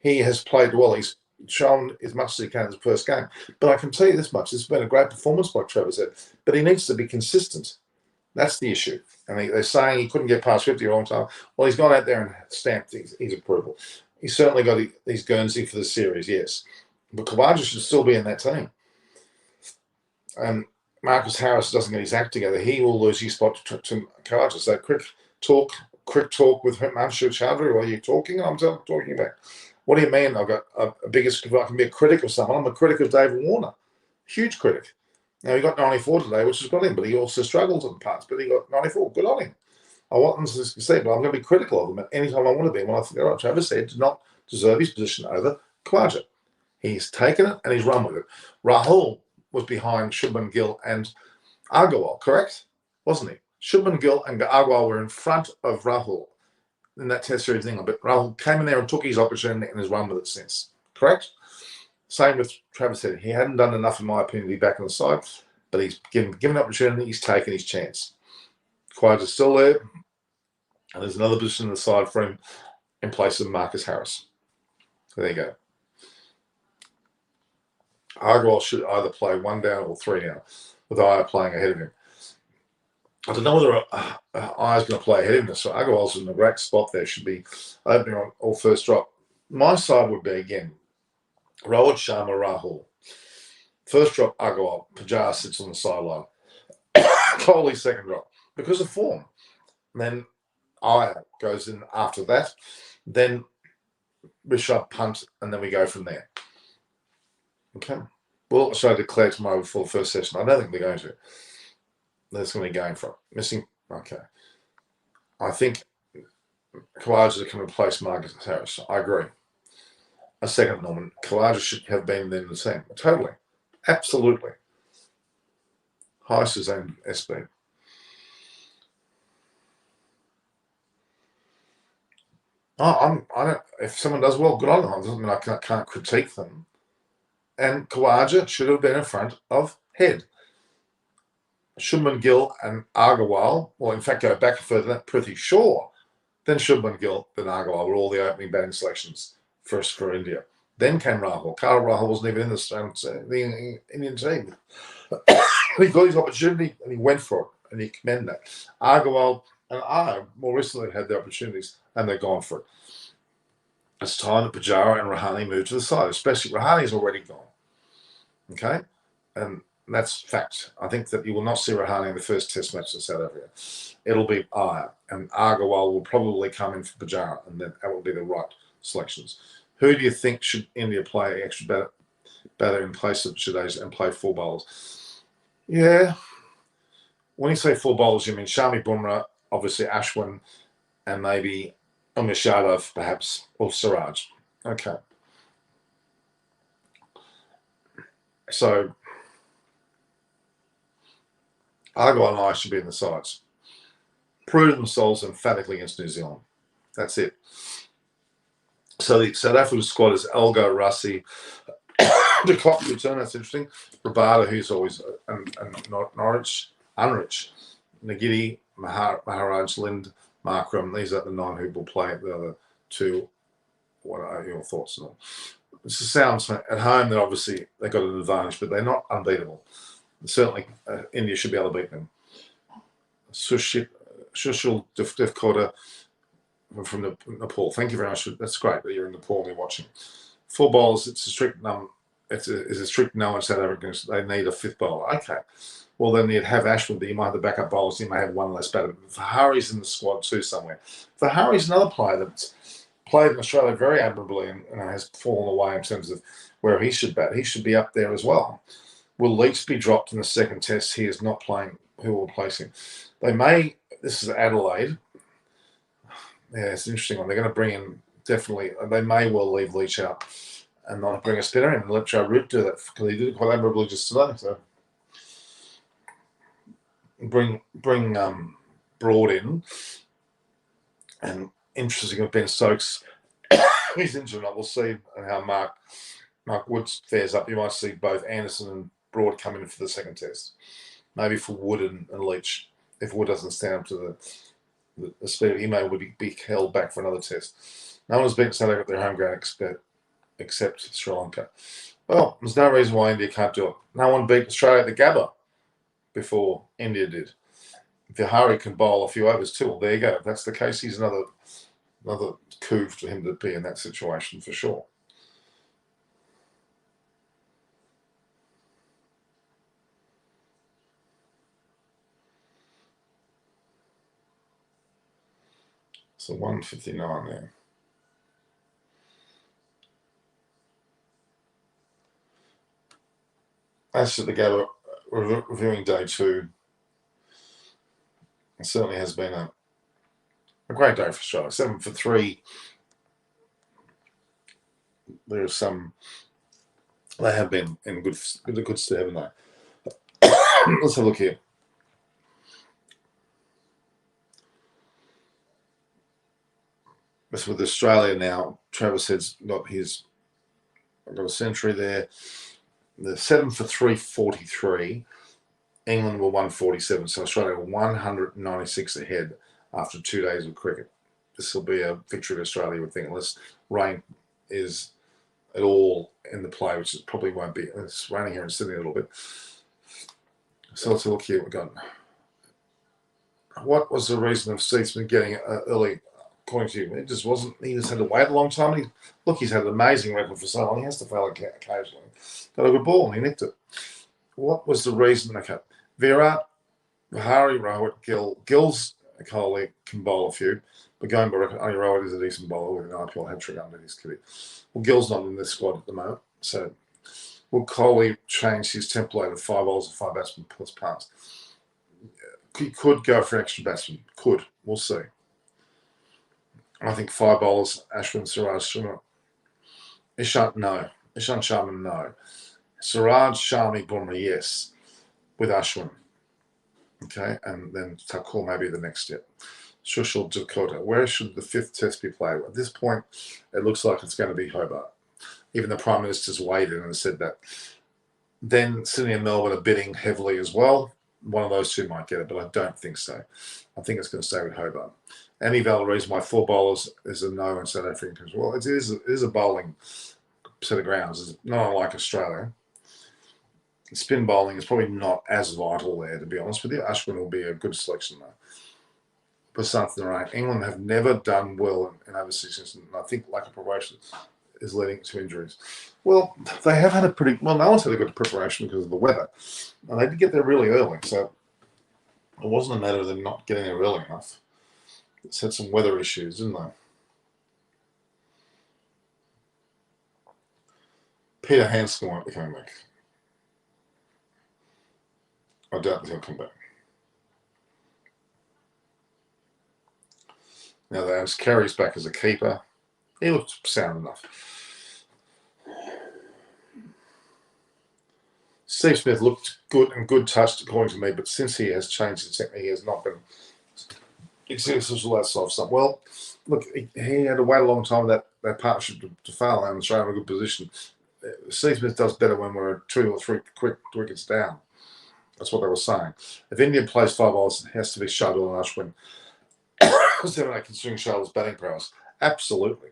he has played well. He's shown as much as he can in his first game. But I can tell you this much. This has been a great performance by Travis Head. But he needs to be consistent. That's the issue. And they're saying he couldn't get past 50 a long time. Well, he's gone out there and stamped his approval. He's certainly got his Guernsey for the series, yes. But Khawaja should still be in that team. And Marcus Harris doesn't get his act together. He will lose his spot to Khawaja. So quick talk with Mansur Chowdhury while you're talking. I'm talking about, what do you mean? I've got if I can be a critic of someone, I'm a critic of David Warner. Huge critic. Now, he got 94 today, which has got him, but he also struggles in parts, but he got 94. Good on him. I want them to see, but I'm going to be critical of him at any time I want to be. When I think, all right, Travis Head did not deserve his position over Khawaja. He's taken it and he's run with it. Rahul was behind Shubman Gill and Agarwal, correct? Wasn't he? Shubman Gill and Agarwal were in front of Rahul in that test series in England, but Rahul came in there and took his opportunity and has run with it since. Correct? Same with Travis Head. He hadn't done enough, in my opinion, to be back on the side, but he's given opportunity, he's taken his chance. Khawaja's still there, and there's another position on the side for him in place of Marcus Harris. So there you go. Agarwal should either play one down or three down, with Iyer playing ahead of him. I don't know whether Iyer's going to play ahead of him, so Agarwal's in a great spot there, should be opening on all first drop. My side would be, again, Rohit Sharma, Rahul. First drop, Agarwal. Pujara sits on the sideline. Kohli second drop because of form. And then Iyer goes in after that. Then Rishabh punt, and then we go from there. Okay. We'll also declare tomorrow before the first session. I don't think they're going to. That's going to be going for it. Missing. Okay. I think Khawaja can replace Marcus Harris. I agree. A second, Norman. Khawaja should have been in the team. Totally. Absolutely. Hi, Suzanne SB. Oh, I don't. If someone does well, good on them. It doesn't mean I can't critique them. And Kawaja should have been in front of Head. Shubman Gill and Agarwal, well, in fact, go back further than that, Prithvi Shaw, then Shubman Gill, then Agarwal were all the opening batting selections first for India. Then came Rahul. Karl Rahul wasn't even in the Indian team. He got his opportunity and he went for it, and he commended that. Agarwal and I more recently had the opportunities and they're gone for it. It's time that Pujara and Rahane move to the side, especially Rahane's already gone. Okay? And that's fact. I think that you will not see Rahane in the first test match in South Africa. It'll be Iyer, and Agarwal will probably come in for Pujara, and that will be the right selections. Who do you think should India play extra batter in place of Jadeja and play full bowlers? Yeah. When you say full bowlers, you mean Shami Bumrah, obviously Ashwin, and maybe Umesh Yadav, perhaps, or Siraj. Okay. So Agarwal and I should be in the sides. Prove themselves emphatically against New Zealand. That's it. So the South African squad is Elgar, Rassi, De Kock return. That's interesting. Rabada, who's always and Norwich, Unrich, Nagidi, Maharaj, Lind, Markram. These are the 9 who will play the other 2. What are your thoughts on them? It sounds at home that obviously they've got an advantage, but they're not unbeatable. Certainly, India should be able to beat them. Sushil Devkota from Nepal. Thank you very much. That's great that you're in Nepal and you're watching. Full bowlers, it's a strict no. It's a strict no in South Africans. They need a 5th bowler. Okay. Well, then you'd have Ashwin, but you might have the backup bowlers. You may have one less batter. Vihari's in the squad too somewhere. Vihari's another player that's played in Australia very admirably and has fallen away in terms of where he should bat. He should be up there as well. Will Leach be dropped in the second test? He is not playing. Who will replace him? They may. This is Adelaide. Yeah, it's an interesting one. They're going to bring in definitely. They may well leave Leach out and not bring a spinner in and let Joe Root do that because he did it quite admirably just today. So bring Broad in, and interesting with Ben Stokes. He's injured. We'll see how Mark Woods fares up. You might see both Anderson and Broad come in for the second test. Maybe for Wood and Leach. If Wood doesn't stand up to the speed, he may be held back for another test. No one's beaten South Africa at their home ground except Sri Lanka. Well, there's no reason why India can't do it. No one beat Australia at the GABBA before India did. Vihari can bowl a few overs too. Well, there you go. If that's the case, he's another coup for him to be in that situation for sure. So 159 there. As to the GABBA reviewing day 2, it certainly has been a great day for Australia. 7 for 3. There's some. They have been in good state, haven't they? Let's have a look here. This with Australia now. Travis Head's got a century there. The 7 for 343. England were 147, so Australia were 196 ahead after 2 days of cricket. This will be a victory to Australia, you would think, unless rain is at all in the play, which it probably won't be. It's raining here in Sydney a little bit. So let's look here. We've got. What was the reason of Seatsman getting early? According to you, it just wasn't. He just had to wait a long time. He's had an amazing record for so long. He has to fail occasionally. Got a good ball and he nicked it. What was the reason? Okay, Virat, Vihari, Rohit, Gill's a colleague can bowl a few, but going by record, only Rohit is a decent bowler with an IPL hat-trick under his kitty. Well, Gill's not in this squad at the moment, so will Kohli change his template of 5 bowls and 5 batsmen plus pass? He could go for an extra batsman. Could. We'll see. I think 5 bowlers, Ashwin, Siraj, Ishant, no. Ishant Sharma, no. Siraj, Shami, Bumrah, yes, with Ashwin. Okay, and then Thakur maybe the next step. Shushil, Dakota. Where should the 5th test be played? At this point, it looks like it's going to be Hobart. Even the Prime Minister's weighed in and said that. Then Sydney and Melbourne are bidding heavily as well. One of those two might get it, but I don't think so. I think it's going to stay with Hobart. Amy Valeries, my 4 bowlers, is a no in South Africa as well. It is a bowling set of grounds. It's not unlike Australia. Spin bowling is probably not as vital there, to be honest with you. Ashwin will be a good selection, though. Prasanth Narayan. England have never done well in overseas, and I think lack of preparation is leading to injuries. Well, they have had a pretty well. No one's had a good preparation because of the weather, and they did get there really early, so it wasn't a matter of them not getting there early enough. It's had some weather issues, didn't they? Peter Hansen won't be coming back. I doubt that he'll come back. Now there's Carey's back as a keeper. He looked sound enough. Steve Smith looked good and good touched according to me, but since he has changed his technique, he has not been successful that soft stuff. Well, look, he had to wait a long time for that partnership to fail and show him a good position. Steve Smith does better when we're 2 or 3 quick wickets down. That's what they were saying. If India plays 5 balls, it has to be Shardul and Ashwin. Because they're not considering Shardul's batting prowess. Absolutely.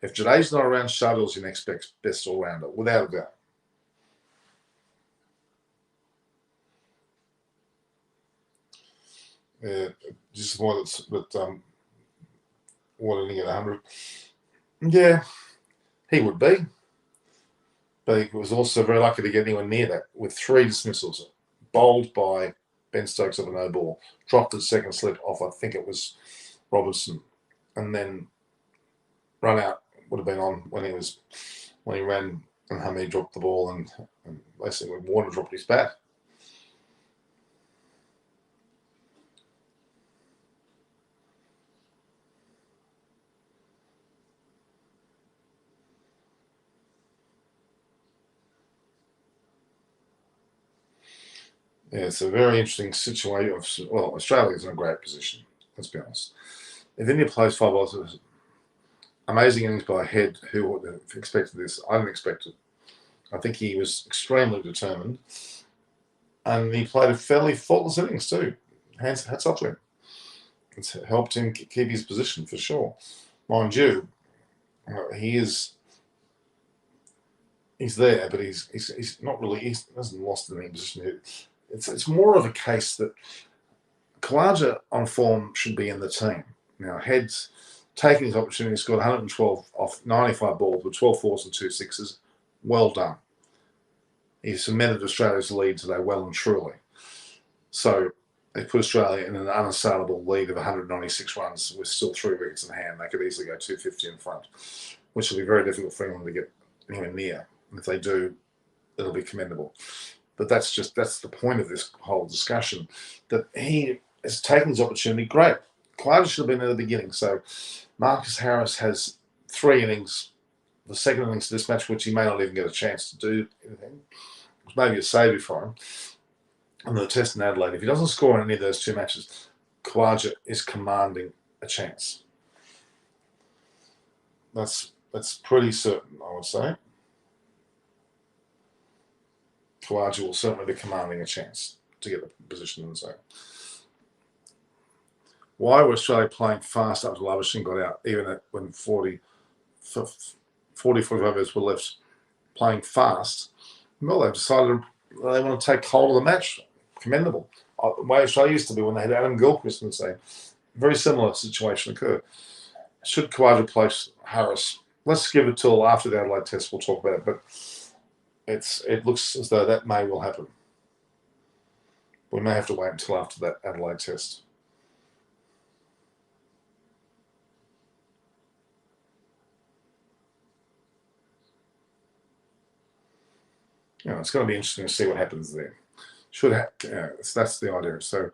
If Jadei's not around, Shardul's your next best all-rounder, without a doubt. Disappointed that Warner didn't get 100. Yeah, he would be. But he was also very lucky to get anywhere near that with 3 dismissals. Bowled by Ben Stokes of a no ball. Dropped his second slip off, I think it was Robertson. And then run out would have been on when he ran and Hamid dropped the ball and basically Warner dropped his bat. Yeah, it's a very interesting situation. Well, Australia's in a great position, let's be honest. If India plays 5 balls, amazing innings by Head, who would have expected this? I didn't expect it. I think he was extremely determined. And he played a fairly faultless innings too. Hats off to him. It's helped him keep his position for sure. Mind you, he's there, but he's not really. He hasn't lost any position. It's more of a case that Khawaja on form should be in the team. Now, Head's taking his opportunity, scored 112 off 95 balls with 12 fours and 2 sixes. Well done. He cemented Australia's lead today well and truly. So they put Australia in an unassailable lead of 196 runs with still 3 wickets in hand. They could easily go 250 in front, which will be very difficult for England to get anywhere near. And if they do, it'll be commendable. But that's the point of this whole discussion, that he has taken his opportunity. Great. Khawaja should have been in the beginning. So Marcus Harris has 3 innings, the second innings of this match, which he may not even get a chance to do anything. It was maybe a saviour for him. And the test in Adelaide, if he doesn't score in any of those 2 matches, Khawaja is commanding a chance. That's pretty certain, I would say. Khawaja will certainly be commanding a chance to get the position in the zone. Why were Australia playing fast after Labuschagne got out, even when 45 overs were left, playing fast? Well, they've decided they want to take hold of the match. Commendable. The way Australia used to be when they had Adam Gilchrist in the same. Very similar situation occurred. Should Khawaja place Harris? Let's give it till after the Adelaide test. We'll talk about it. But it looks as though that may well happen. We may have to wait until after that Adelaide test. It's going to be interesting to see what happens there. That's the idea. So,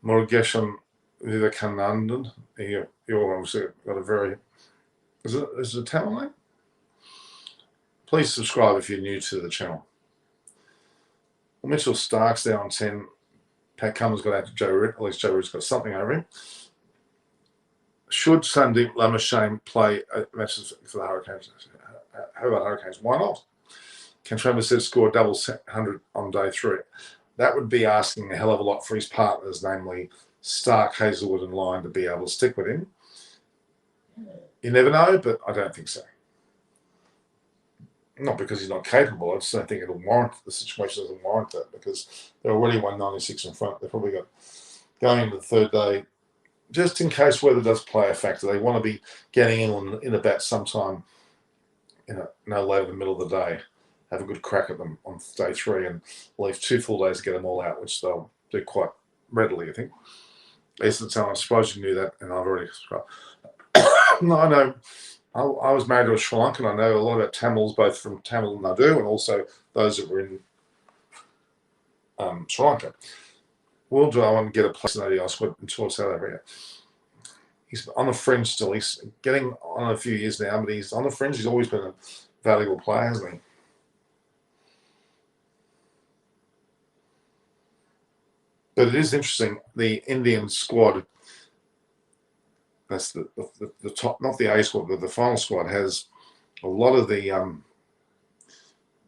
Murugesan Vivekanandan, you're obviously got a very. Is it a Tamil name? Please subscribe if you're new to the channel. Mitchell Stark's there on 10. Pat Cummins got out to Joe Root. At least Joe Root's got something over him. Should Sandeep Lamashane play matches for the Hurricanes? How about Hurricanes? Why not? Can Travis said score double 100 on day 3? That would be asking a hell of a lot for his partners, namely Stark, Hazelwood, and Lyon, to be able to stick with him. You never know, but I don't think so. Not because he's not capable. I just don't think it'll warrant, the situation doesn't warrant that, because they're already 196 in front. They've probably got, going into the third day, just in case weather does play a factor, they want to be getting in the bat sometime, no later than the middle of the day. Have a good crack at them on day 3 and leave 2 full days to get them all out, which they'll do quite readily, I think. I suppose you knew that, and I've already subscribed. No, I know. I was married to a Sri Lankan. I know a lot about Tamils, both from Tamil Nadu and also those that were in Sri Lanka. Will do I want to get a place in ODI squad until South Africa? He's on the fringe still. He's getting on a few years now, but he's on the fringe. He's always been a valuable player, hasn't he? But it is interesting. The Indian squad, that's the top, not the A squad, but the final squad has a lot of the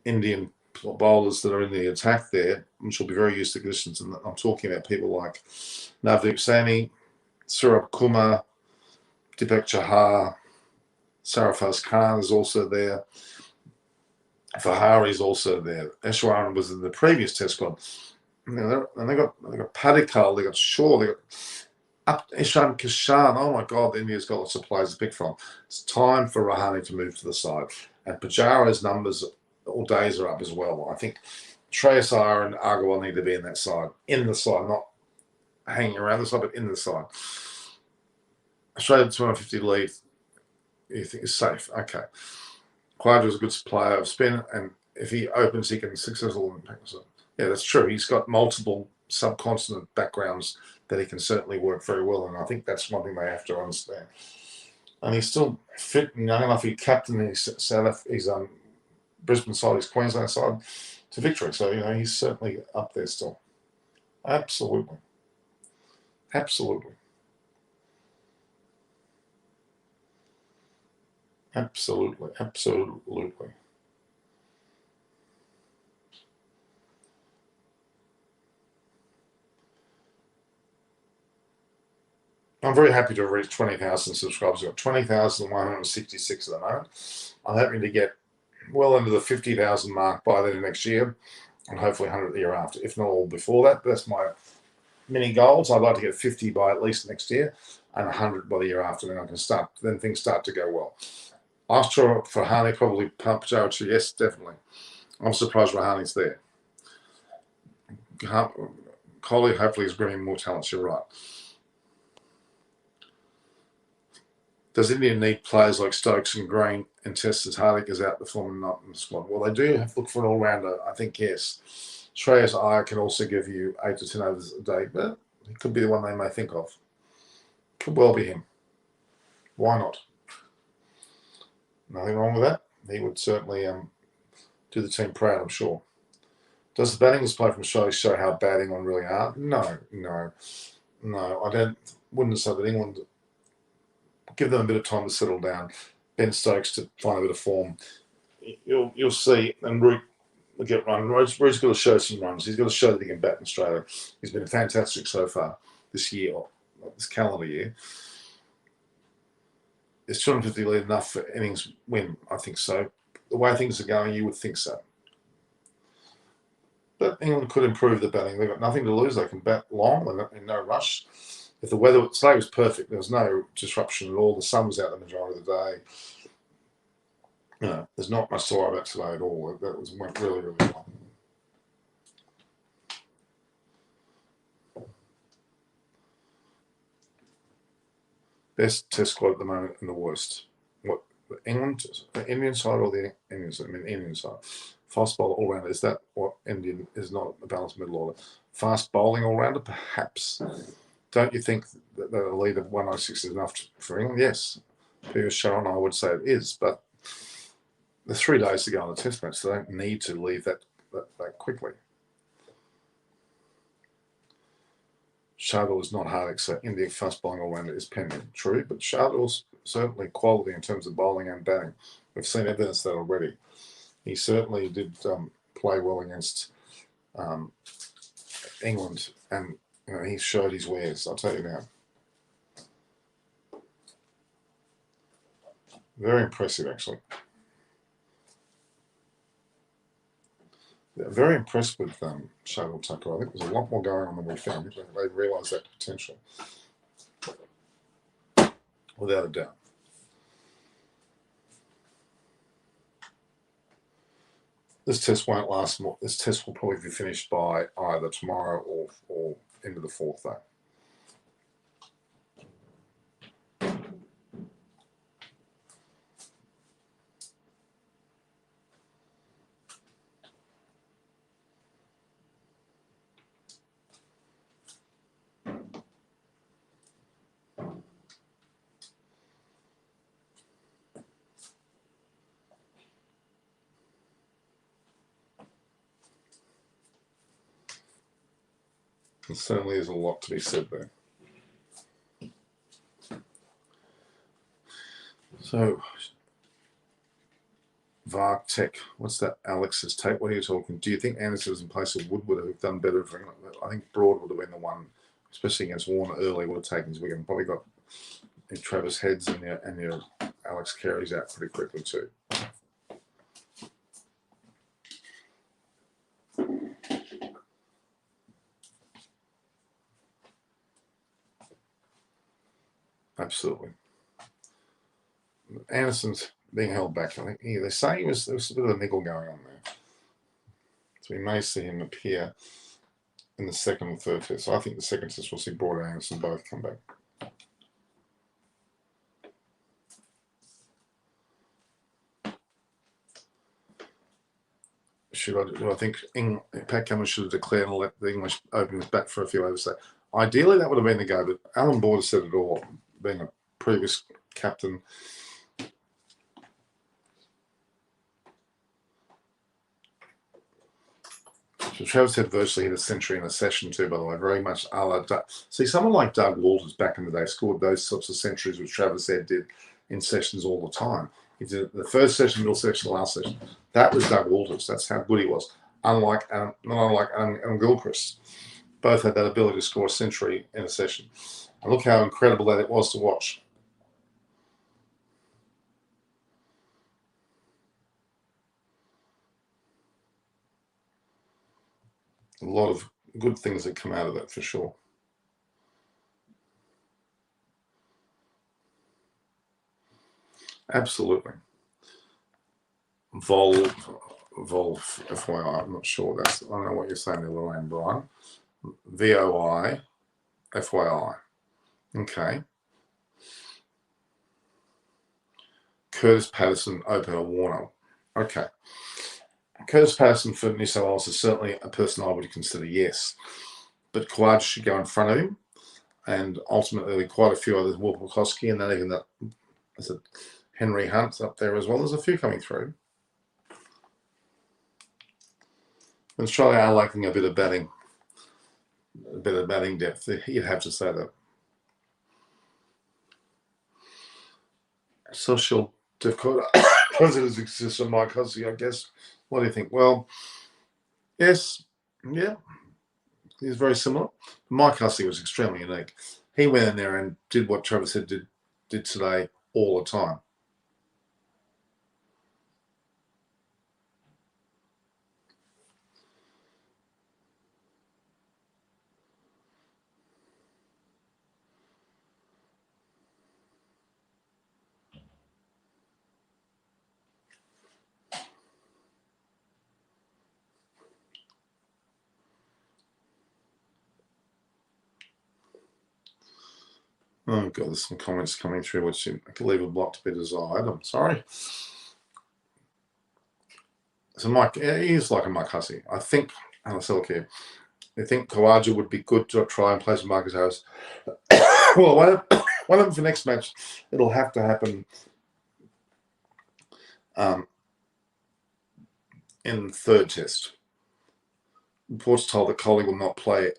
Indian bowlers that are in the attack there, which will be very used to conditions. And I'm talking about people like Navdeep Sani, Surab Kumar, Deepak Chahar, Sarfraz Khan is also there. Fahari is also there. Ashwaran was in the previous test squad. And they got Padikal, they got Shaw, they got Ishan Kishan. Oh my God, India's got lots of players to pick from. It's time for Rahane to move to the side. And Pujara's numbers all days are up as well. I think Shreyas Iyer and Agarwal need to be in that side. In the side, not hanging around the side, but in the side. Australia 250 lead, you think is safe. Okay. Quadra's a good player of spin, and if he opens, he can successful impact. So, yeah, that's true. He's got multiple subcontinent backgrounds that he can certainly work very well, and I think that's one thing they have to understand. And he's still fit and young enough. He captained his Brisbane side, his Queensland side, to victory. So he's certainly up there still. Absolutely, absolutely, absolutely, absolutely. I'm very happy to have reached 20,000 subscribers. I've got 20,166 at the moment. I'm hoping to get well into the 50,000 mark by the next year, and hopefully 100 the year after, if not all before that. That's my mini goals. I'd like to get 50 by at least next year and 100 by the year after. Then I can start. Then things start to go well. I'm sure for Rahane, probably Pujara too. Yes, definitely. I'm surprised Rahane's there. Kohli hopefully is bringing more talents. You're right. Does India need players like Stokes and Green and Test as Hardik is out performing not in the squad? Well, they do have to look for an all-rounder. I think, yes. Shreyas Iyer can also give you 8 to 10 overs a day, but he could be the one they may think of. Could well be him. Why not? Nothing wrong with that. He would certainly do the team proud, I'm sure. Does the batting display from Australia show how bad England really are? No. I wouldn't say that England. Give them a bit of time to settle down. Ben Stokes to find a bit of form. You'll see, and Root will get run. Root's got to show some runs. He's got to show that he can bat in Australia. He's been fantastic so far this year, or this calendar year. Is 250 lead enough for innings win? I think so. The way things are going, you would think so. But England could improve the batting. They've got nothing to lose. They can bat long and in no rush. If the weather today was perfect, there was no disruption at all. The sun was out the majority of the day. There's not much to worry about today at all. That went really, really well. Best test squad at the moment and the worst. What, England, the Indian side or the Indians? I mean, Indian side. Fast bowler all rounder. Is that what Indian is? Not a balanced middle order. Fast bowling all rounder, perhaps. Don't you think that the lead of 106 is enough for England? Yes. Piyush Sharon, I would say it is, but there's 3 days to go on the test match, so they don't need to leave that quickly. Shardul is not hard, except India fast bowling all-rounder is pending. True, but Shardul's certainly quality in terms of bowling and batting. We've seen evidence of that already. He certainly did play well against England, and he showed his wares. I'll tell you now. Very impressive, actually. Very impressed with Shardul Tucker. I think there's a lot more going on than we found. They realised that potential, without a doubt. This test won't last more. This test will probably be finished by either tomorrow or into the fourth day. There certainly is a lot to be said there. So, Vark Tech, what's that? Alex's take. What are you talking? Do you think Anderson was in place of Wood would have done better for England? I think Broad would have been the one, especially against Warner early, would have taken his wicket. Probably got Travis Heads and your Alex Carey's out pretty quickly too. Absolutely. Anderson's being held back. I think they're saying there was a bit of a niggle going on there. So we may see him appear in the second and third test. So I think the second test we'll see Broad and Anderson both come back. Do I think Pat Cummins should have declared and let the English openers bat for a few overs? So ideally, that would have been the go, but Alan Border said it all, being a previous captain. So Travis had virtually hit a century in a session too, by the way, very much a la Doug. See, someone like Doug Walters back in the day scored those sorts of centuries, which Travis Head did in sessions all the time. He did the first session, middle session, last session. That was Doug Walters. That's how good he was. Not unlike Adam Gilchrist. Both had that ability to score a century in a session. And look how incredible that it was to watch. A lot of good things that come out of that for sure. Absolutely. Vol, FYI, I'm not sure. I don't know what you're saying there, Lorraine Brian. VOI, FYI. Okay. Curtis Patterson, opener Warner. Okay. Curtis Patterson for New South Wales is certainly a person I would consider, yes. But Khawaja should go in front of him. And ultimately, quite a few others, Wolf Koski, and then even that, is it Henry Hunt's up there as well. There's a few coming through. Australia are lacking a bit of batting depth. You'd have to say that. Social difficulty positives exist on Mike Hussey, I guess. What do you think? Well, yes, yeah, he's very similar. Mike Hussey was extremely unique. He went in there and did what Travis Head did today all the time. Oh, God, there's some comments coming through which I can leave a lot to be desired. I'm sorry. So Mike, he is like a Mike Hussey. I think, I think Khawaja would be good to try and play some Marcus Harris. Well, one of them for next match, it'll have to happen in the third test. Reports told that Coley will not play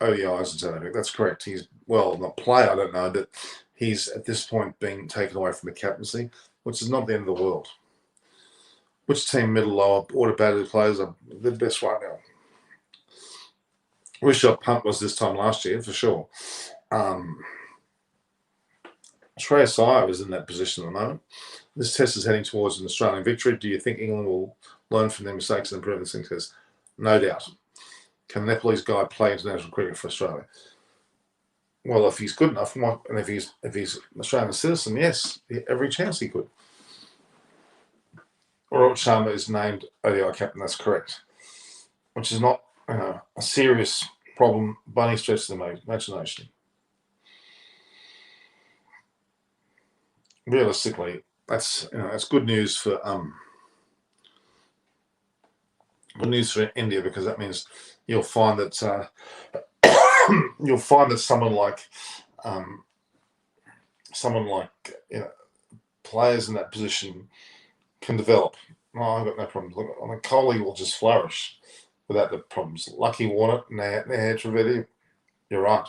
ODIs in South Africa. That's correct. He's, well, not play, I don't know, but he's at this point being taken away from the captaincy, which is not the end of the world. Which team, middle, lower, order battery players are the best right now? Wish our punt was this time last year, for sure. Shreyas Iyer is in that position at the moment. This test is heading towards an Australian victory. Do you think England will learn from their mistakes and improve this test? No doubt. Can the Nepalese guy play international cricket for Australia? Well, if he's good enough, and if he's an Australian citizen, yes, every chance he could. Robert Sharma is named ODI captain. That's correct, which is not a serious problem by any stretch of the imagination. Realistically, that's good news for India, because that means you'll find that someone like players in that position can develop. No, I've got no problems. Look, I mean, Kohli will just flourish without the problems. Lucky Warner, Nair Trivedi, you're right.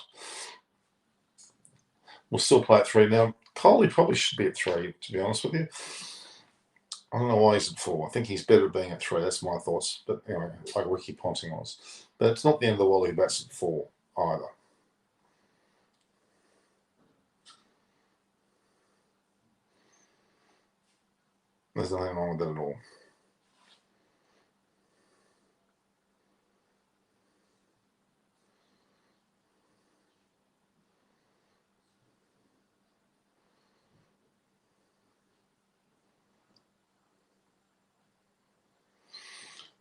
We'll still play at 3 now. Kohli probably should be at 3, to be honest with you. I don't know why he's at 4. I think he's better at being at 3. That's my thoughts. But anyway, like Ricky Ponting was. But it's not the end of the world if he bats at 4 either. There's nothing wrong with that at all.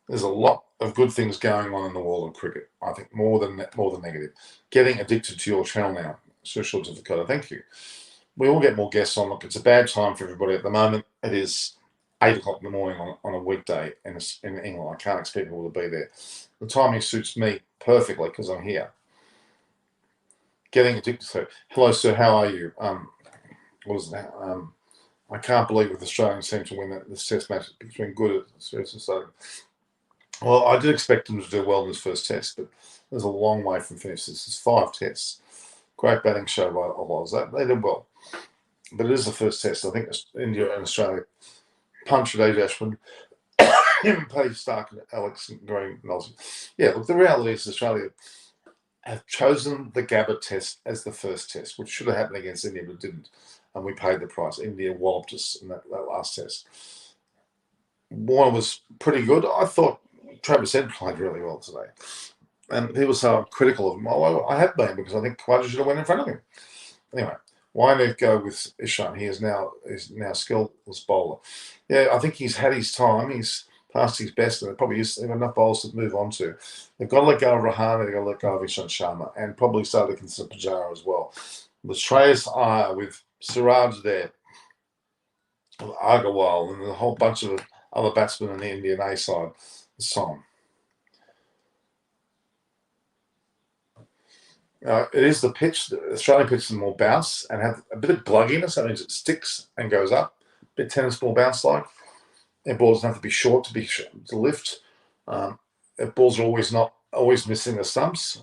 There's a lot of good things going on in the world of cricket. I think more than negative. Getting addicted to your channel now. Social Dakota, thank you. We will get more guests on. Look, it's a bad time for everybody at the moment. It is 8 o'clock in the morning on a weekday in England. I can't expect people to be there. The timing suits me perfectly because I'm here. Getting addicted to it. Hello, sir. How are you? What is that? I can't believe the Australians seem to win this test match between good at. Well, I did expect them to do well in this first test, but there's a long way from finish. This is 5 tests. Great batting show by Oz. They did well. But it is the first test. I think India and Australia punched at Ashwin, Paddy Stark and Alex Green. Yeah, look, the reality is Australia have chosen the GABBA test as the first test, which should have happened against India, but didn't. And we paid the price. India walloped us in that last test. Warner was pretty good. I thought Travis Head played really well today. And people say I'm critical of him. Well, I have been, because I think Khawaja should have went in front of him. Anyway, why not go with Ishan? He is now skillless bowler. Yeah, I think he's had his time. He's past his best, and it probably is enough bowlers to move on to. They've got to let go of Rahane, they've got to let go of Ishan Sharma, and probably start to consider Pujara as well. With Shreyas Iyer, with Siraj there, with Agarwal, and a whole bunch of other batsmen in the Indian A side. Song. It is the pitch. The Australian pitch is more bounce and have a bit of glugginess. That means it sticks and goes up. A bit tennis ball bounce like. Their balls don't have to be short to lift. Their balls are not always missing the stumps,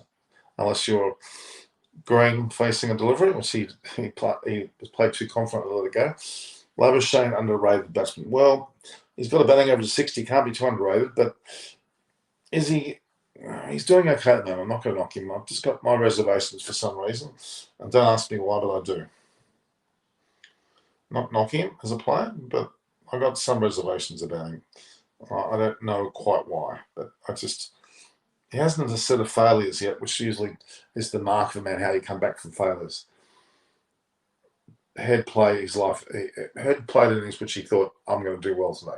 unless you're Green facing a delivery, which he was played too confident to let it go. Labuschagne, underrated batsman. Well, he's got a batting average of 60. Can't be too underrated, but is he? He's doing okay at the moment. I'm not going to knock him. I've just got my reservations for some reason. And don't ask me why, but I do. Not knocking him as a player, but I've got some reservations about him. I don't know quite why, but he hasn't had a set of failures yet, which usually is the mark of a man, how you come back from failures. Head played innings which he thought, I'm going to do well today.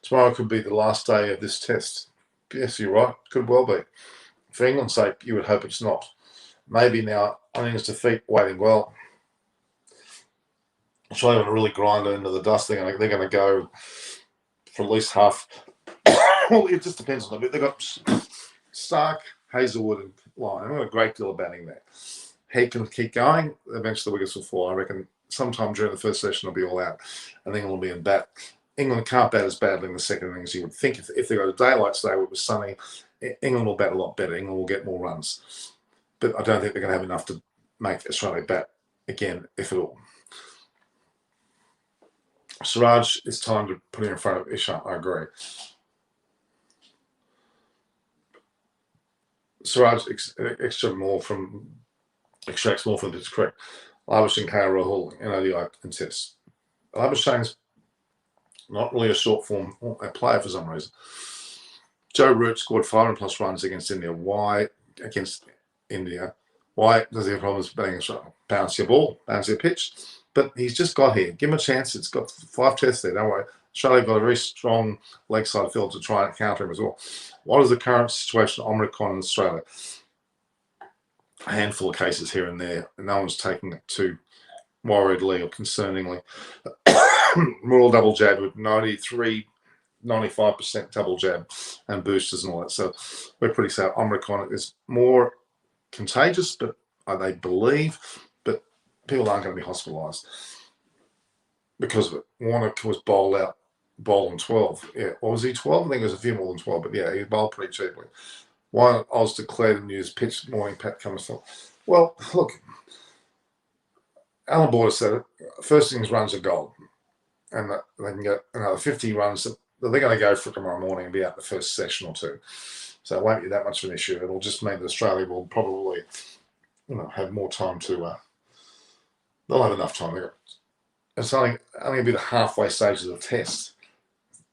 Tomorrow could be the last day of this test. Yes, you're right. Could well be. For England's sake, you would hope it's not. Maybe now, innings defeat waiting well. Australia going to really grind it into the dust. They're going to go for at least half. Well, it just depends on them. They've got Stark, Hazelwood, and Lyon. They've got a great deal of batting there. He can keep going. Eventually, the wickets will fall. I reckon sometime during the first session, they'll be all out, and England will be in bat. England can't bat as badly in the second innings. You would think if they got a daylight today, it was sunny, England will bat a lot better. England will get more runs. but I don't think they're going to have enough to make Australia bat again, if at all. Siraj, it's time to put him in front of Ishant. I agree. Siraj extracts more from it's correct. Labuschagne, Rahul, and ODI and Test. Labuschagne's not really a short form player for some reason. Joe Root scored 500 plus runs against India. Why against India? Why does he have problems batting a bouncy ball, bouncy pitch? But he's just got here. Give him a chance. It's got 5 tests there. Don't worry. Australia got a very strong leg side field to try and counter him as well. What is the current situation of Omicron in Australia? A handful of cases here and there, and no one's taking it too worriedly or concerningly. We're all double jabbed with 95% double jab and boosters and all that. So we're pretty safe. Omicron is more contagious, but they believe, but people aren't going to be hospitalised because of it. Warner was bowled on 12. Yeah, or was he 12? I think it was a few more than 12, but yeah, he bowled pretty cheaply. Why Oz declared the news pitch morning Pat Cummins thought. Well, look, Alan Border said it. First innings runs are gold, and they can get another 50 runs. They're going to go for tomorrow morning and be out the first session or two. So it won't be that much of an issue. It'll just mean that Australia will probably, have more time to. They'll have enough time. It's only going to be the halfway stage of the test,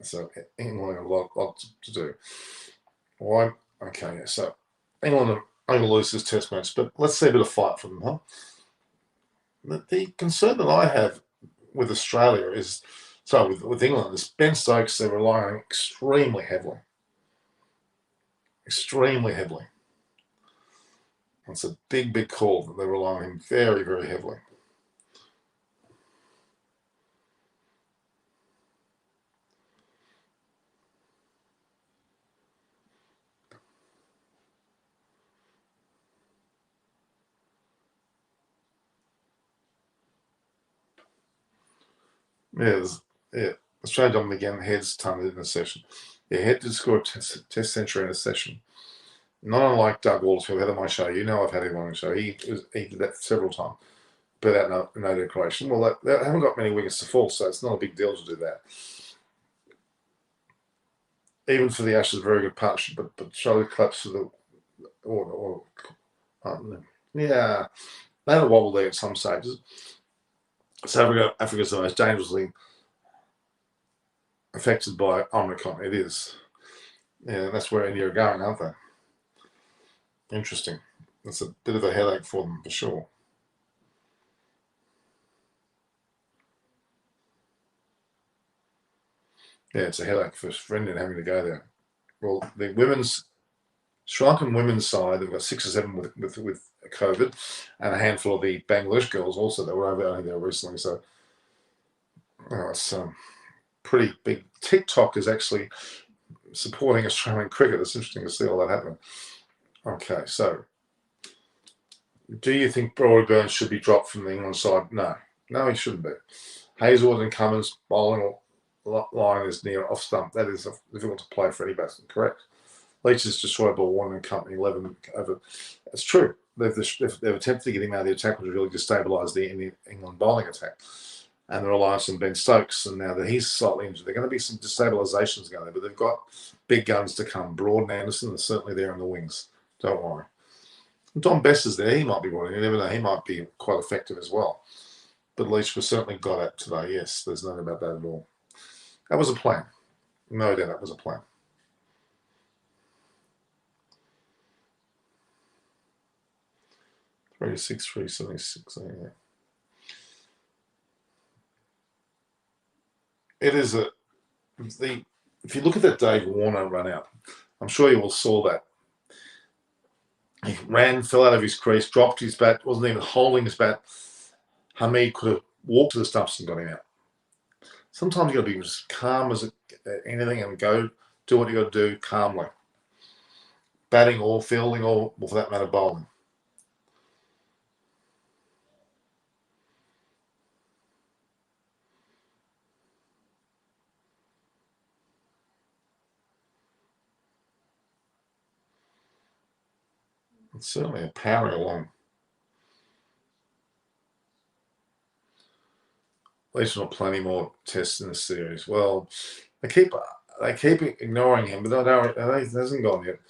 so England have a lot to do. Why? Okay, yeah. So England are going to lose this test match, but let's see a bit of fight from them, huh? The concern that I have with Australia is, with England, is Ben Stokes. They're relying on extremely heavily. It's a big call that they're relying on him very, very heavily. Yeah, Australia dominant again. Head's ton in a session. Yeah, Head did score a test century in a session. Not unlike Doug Wallace, who I've had on my show. I've had him on the show. He did that several times. But that no declaration. Well, they haven't got many wickets to fall, so it's not a big deal to do that. Even for the Ashes, very good partnership. But Charlie claps for the yeah, they had a wobble there at some stages. So Africa's the most dangerously affected by Omicron. It is. Yeah, that's where India are going, aren't they? Interesting. It's a bit of a headache for them, for sure. Yeah, it's a headache for India having to go there. Well, the Sri Lankan women's side, they've got 6 or 7 with COVID, and a handful of the Bangladesh girls also that were over there recently. So, it's pretty big. TikTok is actually supporting Australian cricket. It's interesting to see all that happen. Okay, so do you think Broadburn should be dropped from the England side? No, he shouldn't be. Hazelwood and Cummins bowling line is near off stump. That is difficult to play for any batsman, correct? Leach has destroyed ball 1 and company 11 over. It's true. They've attempted to get him out of the attack, which really destabilised the England bowling attack. And the reliance on Ben Stokes, and now that he's slightly injured, there are going to be some destabilisations going there, but they've got big guns to come. Broad and Anderson are certainly there in the wings. Don't worry. And Don Best is there. He might be running. You never know. He might be quite effective as well. But Leach was certainly got at today. Yes, there's nothing about that at all. That was a plan. No doubt that was a plan. Three 376. Yeah. It is if you look at that Dave Warner run out, I'm sure you all saw that. He ran, fell out of his crease, dropped his bat, wasn't even holding his bat. Hamid could have walked to the stumps and got him out. Sometimes you've got to be as calm as anything and go do what you got to do calmly. Batting or fielding or for that matter, bowling. It's certainly a powering along. At least not plenty more tests in the series. Well, they keep ignoring him, but he hasn't gone yet.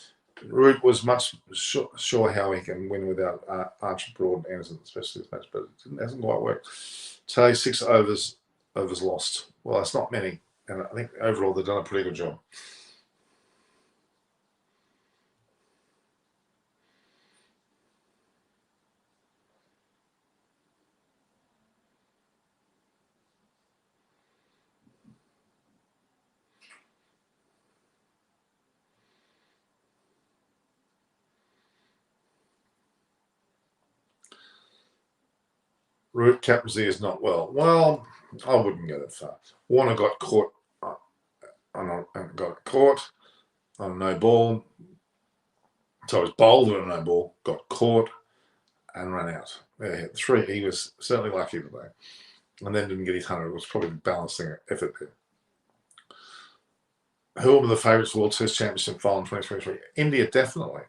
Root was much sure how he can win without Archer, Broad, and Anderson, especially this match, but it hasn't quite worked. Today, 6 overs lost. Well, that's not many, and I think overall they've done a pretty good job. Root captaincy is not well. Well, I wouldn't go that far. Warner got caught on a no ball. So I was bowled on a no ball, got caught, and ran out. Yeah, he had 3. He was certainly lucky today. And then didn't get his 100. It was probably the balancing effort there. Who will be the favourites for World Test Championship final in 2023? India, definitely.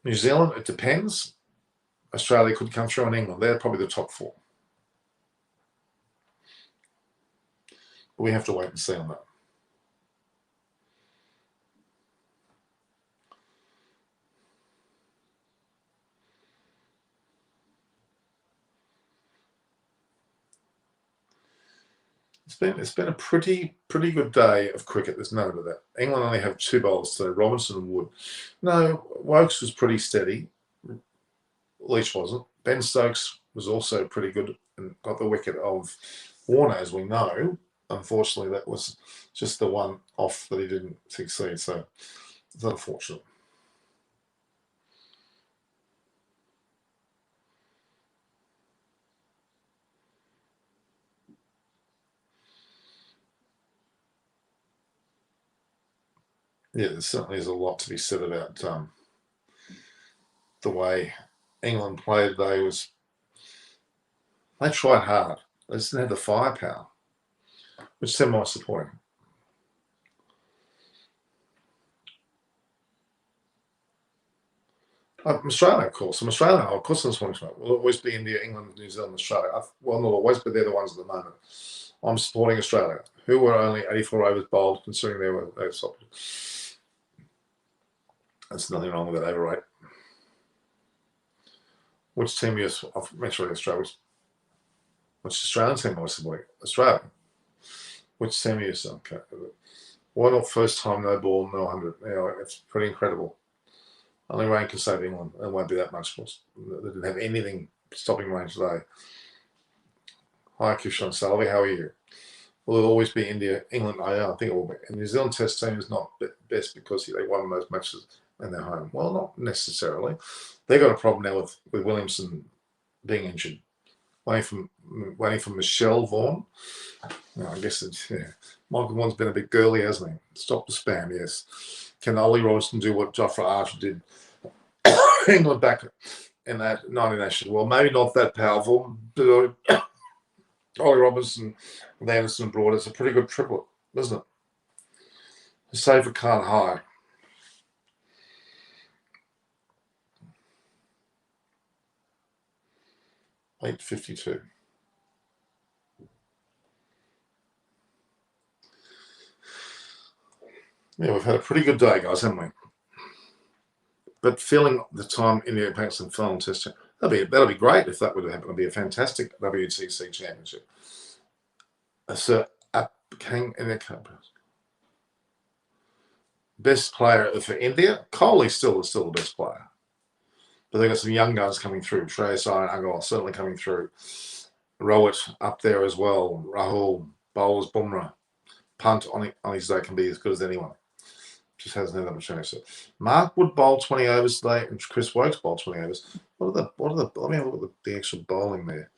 New Zealand, it depends. Australia could come through, and England. They're probably the top 4. But we have to wait and see on that. It's been a pretty good day of cricket. There's no doubt of that. England only have 2 bowlers today, Robinson and Wood. No, Wokes was pretty steady. Leach wasn't. Ben Stokes was also pretty good and got the wicket of Warner, as we know. Unfortunately, that was just the one off that he didn't succeed. So it's unfortunate. Yeah, there certainly is a lot to be said about the way England played today. They tried hard. They just didn't have the firepower, which is semi-disappointing. Australia, of course. Of course, this one will always be India, England, New Zealand, Australia. Well, not always, but they're the ones at the moment. I'm supporting Australia, who were only 84 overs bowled, considering they were stopped. There's nothing wrong with that over rate. Which team is? I've mentioned Australia. Which Australian team am I supporting? Australia. Which team is? Okay. Why not first time no ball, no 100? You know, it's pretty incredible. Only rain can save England. It won't be that much. They didn't have anything stopping rain today. Hi, Kishan Salvi. How are you? Will it always be India, England? I think it will be. And New Zealand Test team is not best because they won most matches in their home. Well, not necessarily. They've got a problem now with Williamson being injured. Waiting for Michelle Vaughan. No, I guess Michael Vaughan's been a bit girly, hasn't he? Stop the spam, yes. Can Ollie Robinson do what Jofra Archer did England back in that 1980? Well, maybe not that powerful, but Ollie Robinson with Anderson and Broad, it's a pretty good triplet, isn't it? The safer can't hide. $8.52. Yeah, we've had a pretty good day, guys, haven't we? But feeling the time India Pakistan final test, that'll be great if that would happen. It'd be a fantastic WTC championship. So King in the best player for India. Kohli's still the best player, but they've got some young guys coming through. Shreyas Iyer and Agarwal certainly coming through. Rowett up there as well. Rahul, bowlers, Bumrah, punt on his day can be as good as anyone. Just hasn't had that much chance. So Mark Wood bowled 20 overs today, and Chris Wokes bowled 20 overs. Let me have a look at the actual bowling there.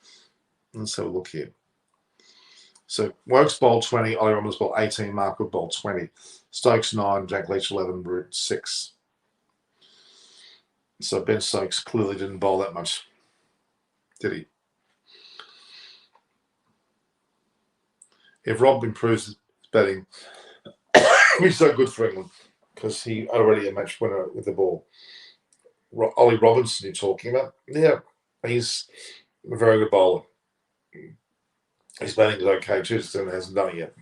Let's have a look here. So Wokes bowled 20, Ollie Robinson bowled 18, Mark Wood bowled 20, Stokes 9, Jack Leach 11, Root 6. So Ben Stokes clearly didn't bowl that much, did he? If Rob improves his batting, he's so good for England because he already a match winner with the ball. Ollie Robinson you're talking about. Yeah, he's a very good bowler. His batting is okay too, just hasn't done it yet.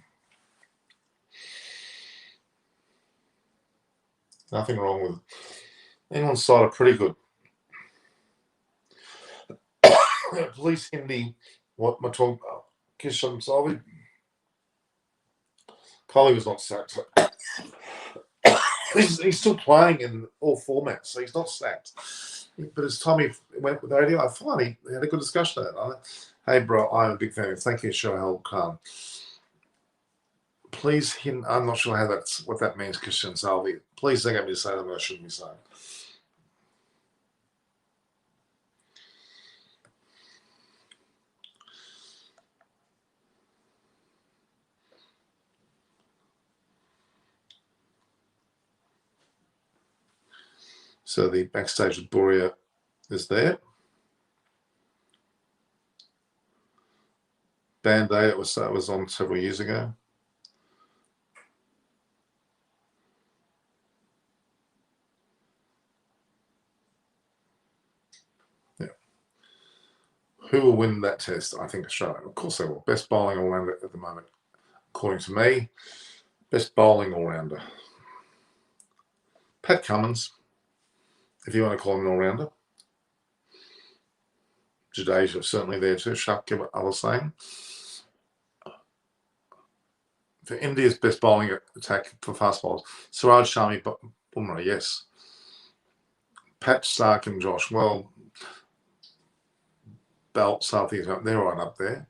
Nothing wrong with anyone's side are pretty good. Police Hindi, what am I talking about? Kishan Salvi. Coley was not sacked. He's still playing in all formats, so he's not sacked. But as Tommy went with ODI, finally, we had a good discussion about it. Hey, bro, I'm a big fan of thank you, Shohel Khan. Please, I'm not sure what that means, Kishan Salvi. Please don't get me to say that I shouldn't be saying. So the backstage with Boria is there. Band-Aid, it was on several years ago. Yeah. Who will win that test? I think Australia. Of course they will. Best bowling all-rounder at the moment, according to me. Best bowling all-rounder. Pat Cummins, if you want to call him an all-rounder. Jadeja certainly there too. Shakib, what I was saying. For India's best bowling attack for fast bowlers, Siraj Shami Bumrah, yes. Pat Stark and Josh, well, Belt, Southeast, they're right up there.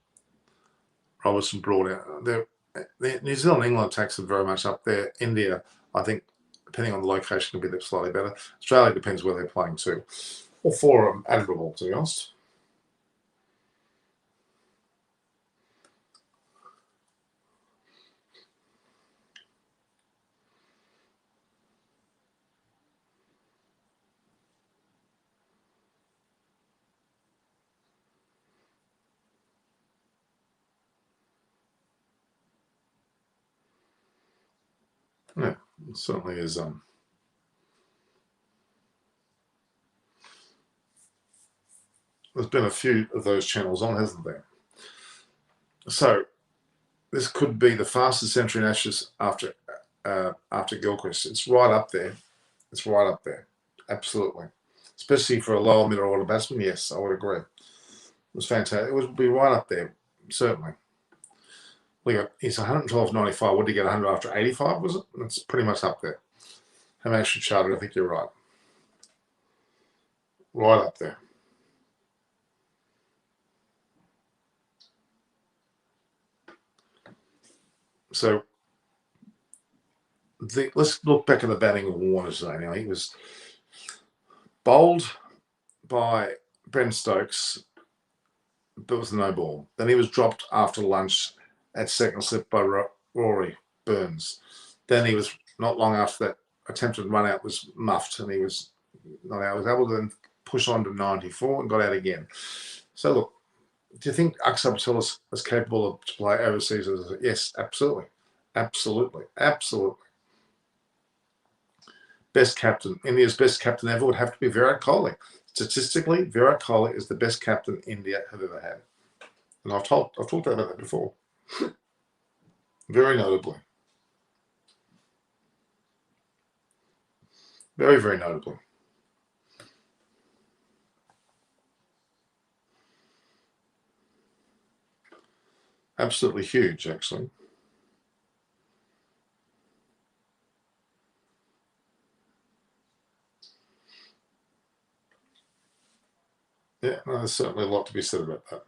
Robertson brought out. The New Zealand England attacks are very much up there. India, I think, depending on the location, can be slightly better. Australia depends where they're playing too. All four are admirable, to be honest. Yeah, it certainly is. There's been a few of those channels on, hasn't there? So this could be the fastest century in Ashes after Gilchrist. It's right up there. It's right up there. Absolutely. Especially for a lower middle order batsman, yes, I would agree. It was fantastic. It would be right up there, certainly. He's 112.95. What did he get 100 after 85, was it? That's pretty much up there. Hamish Chartered, I think you're right. Right up there. So let's look back at the batting of Warner today. Now, he was bowled by Ben Stokes, but was no ball. Then he was dropped after lunch at second slip by Rory Burns. Then he was, not long after that, attempted run out was muffed and he was not out. He was able to then push on to 94 and got out again. So look, do you think Akshar Patel is capable of to play overseas? Yes, absolutely. Absolutely. Absolutely. Best captain. India's best captain ever would have to be Virat Kohli. Statistically, Virat Kohli is the best captain India have ever had. And I've talked about that before. Very notably. Very, very notably. Absolutely huge, actually. Yeah, no, there's certainly a lot to be said about that.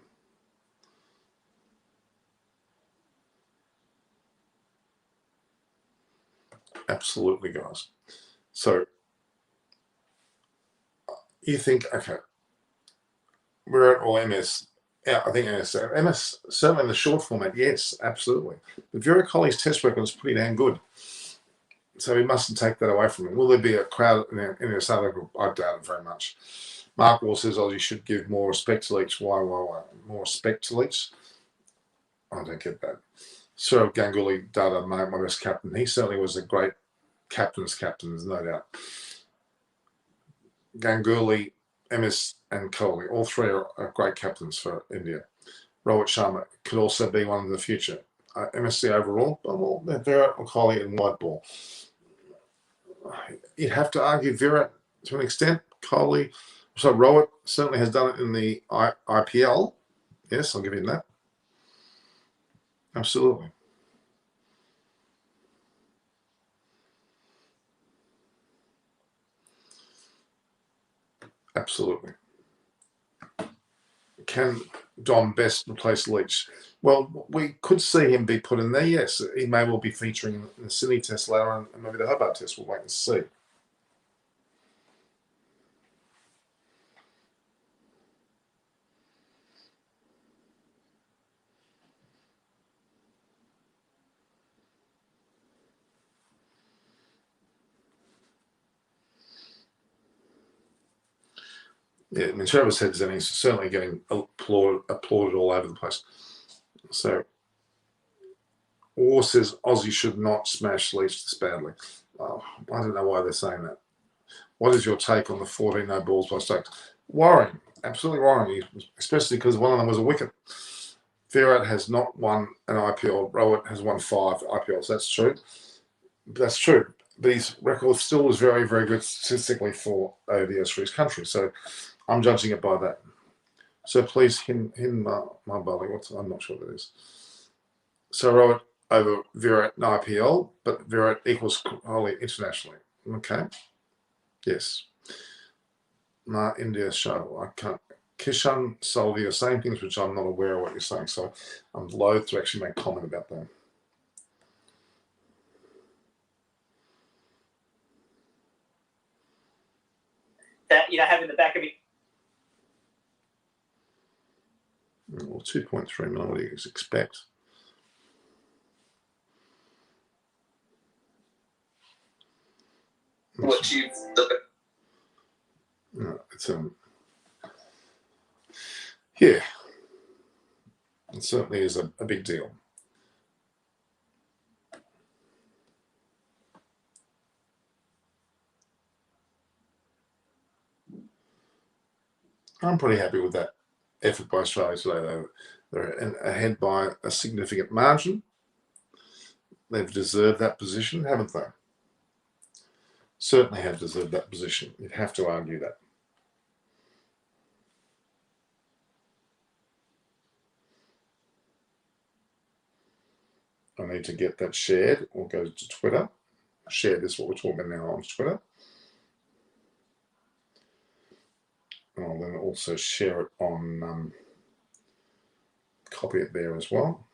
Absolutely, guys. So you think, okay, we're at all MS. Yeah, I think MS certainly in the short format, yes, absolutely. But Virat Kohli's test record is pretty damn good. So we mustn't take that away from him. Will there be a crowd in a Southern group? I doubt it very much. Mark Wall says, oh, you should give more respect to Leach. Why? More respect to Leach? I don't get that. Sir Ganguly Dada, my best captain. He certainly was a great captain's captain, there's no doubt. Ganguly, MS, and Kohli. All three are great captains for India. Rohit Sharma could also be one in the future. MSC overall, well, Virat or Kohli in white ball. You'd have to argue Virat to an extent. Kohli, so Rohit certainly has done it in the IPL. Yes, I'll give him that. Absolutely. Absolutely. Can Dom Best replace Leach? Well, we could see him be put in there, yes. He may well be featuring in the Sydney Test later and maybe the Hobart Test. We'll wait and see. Yeah, I mean, Trevor said that he's certainly getting applauded all over the place. So, War says Aussie should not smash Leach this badly. Oh, I don't know why they're saying that. What is your take on the 14 no balls by Stokes? Worrying, absolutely worrying, especially because one of them was a wicket. Virat has not won an IPL. Rohit has won 5 IPLs. That's true. That's true. But his record still was very, very good statistically for ODIs for his country. So I'm judging it by that. So please, my bowling. I'm not sure what that is. So Rohit over Virat in IPL, but Virat equals Kohli internationally. Okay. Yes. India show. I can't. Kishan Salvi are saying things which I'm not aware of what you're saying, so I'm loath to actually make comment about that. That have in the back of it. Well, 2.3 million, what do you expect? What you No, it's yeah, it certainly is a big deal. I'm pretty happy with that effort by Australia today, though. They're ahead by a significant margin. They've deserved that position, haven't they? Certainly have deserved that position. You'd have to argue that. I need to get that shared or go to Twitter. Share this, what we're talking about now, on Twitter. And I'll then also share it on, copy it there as well.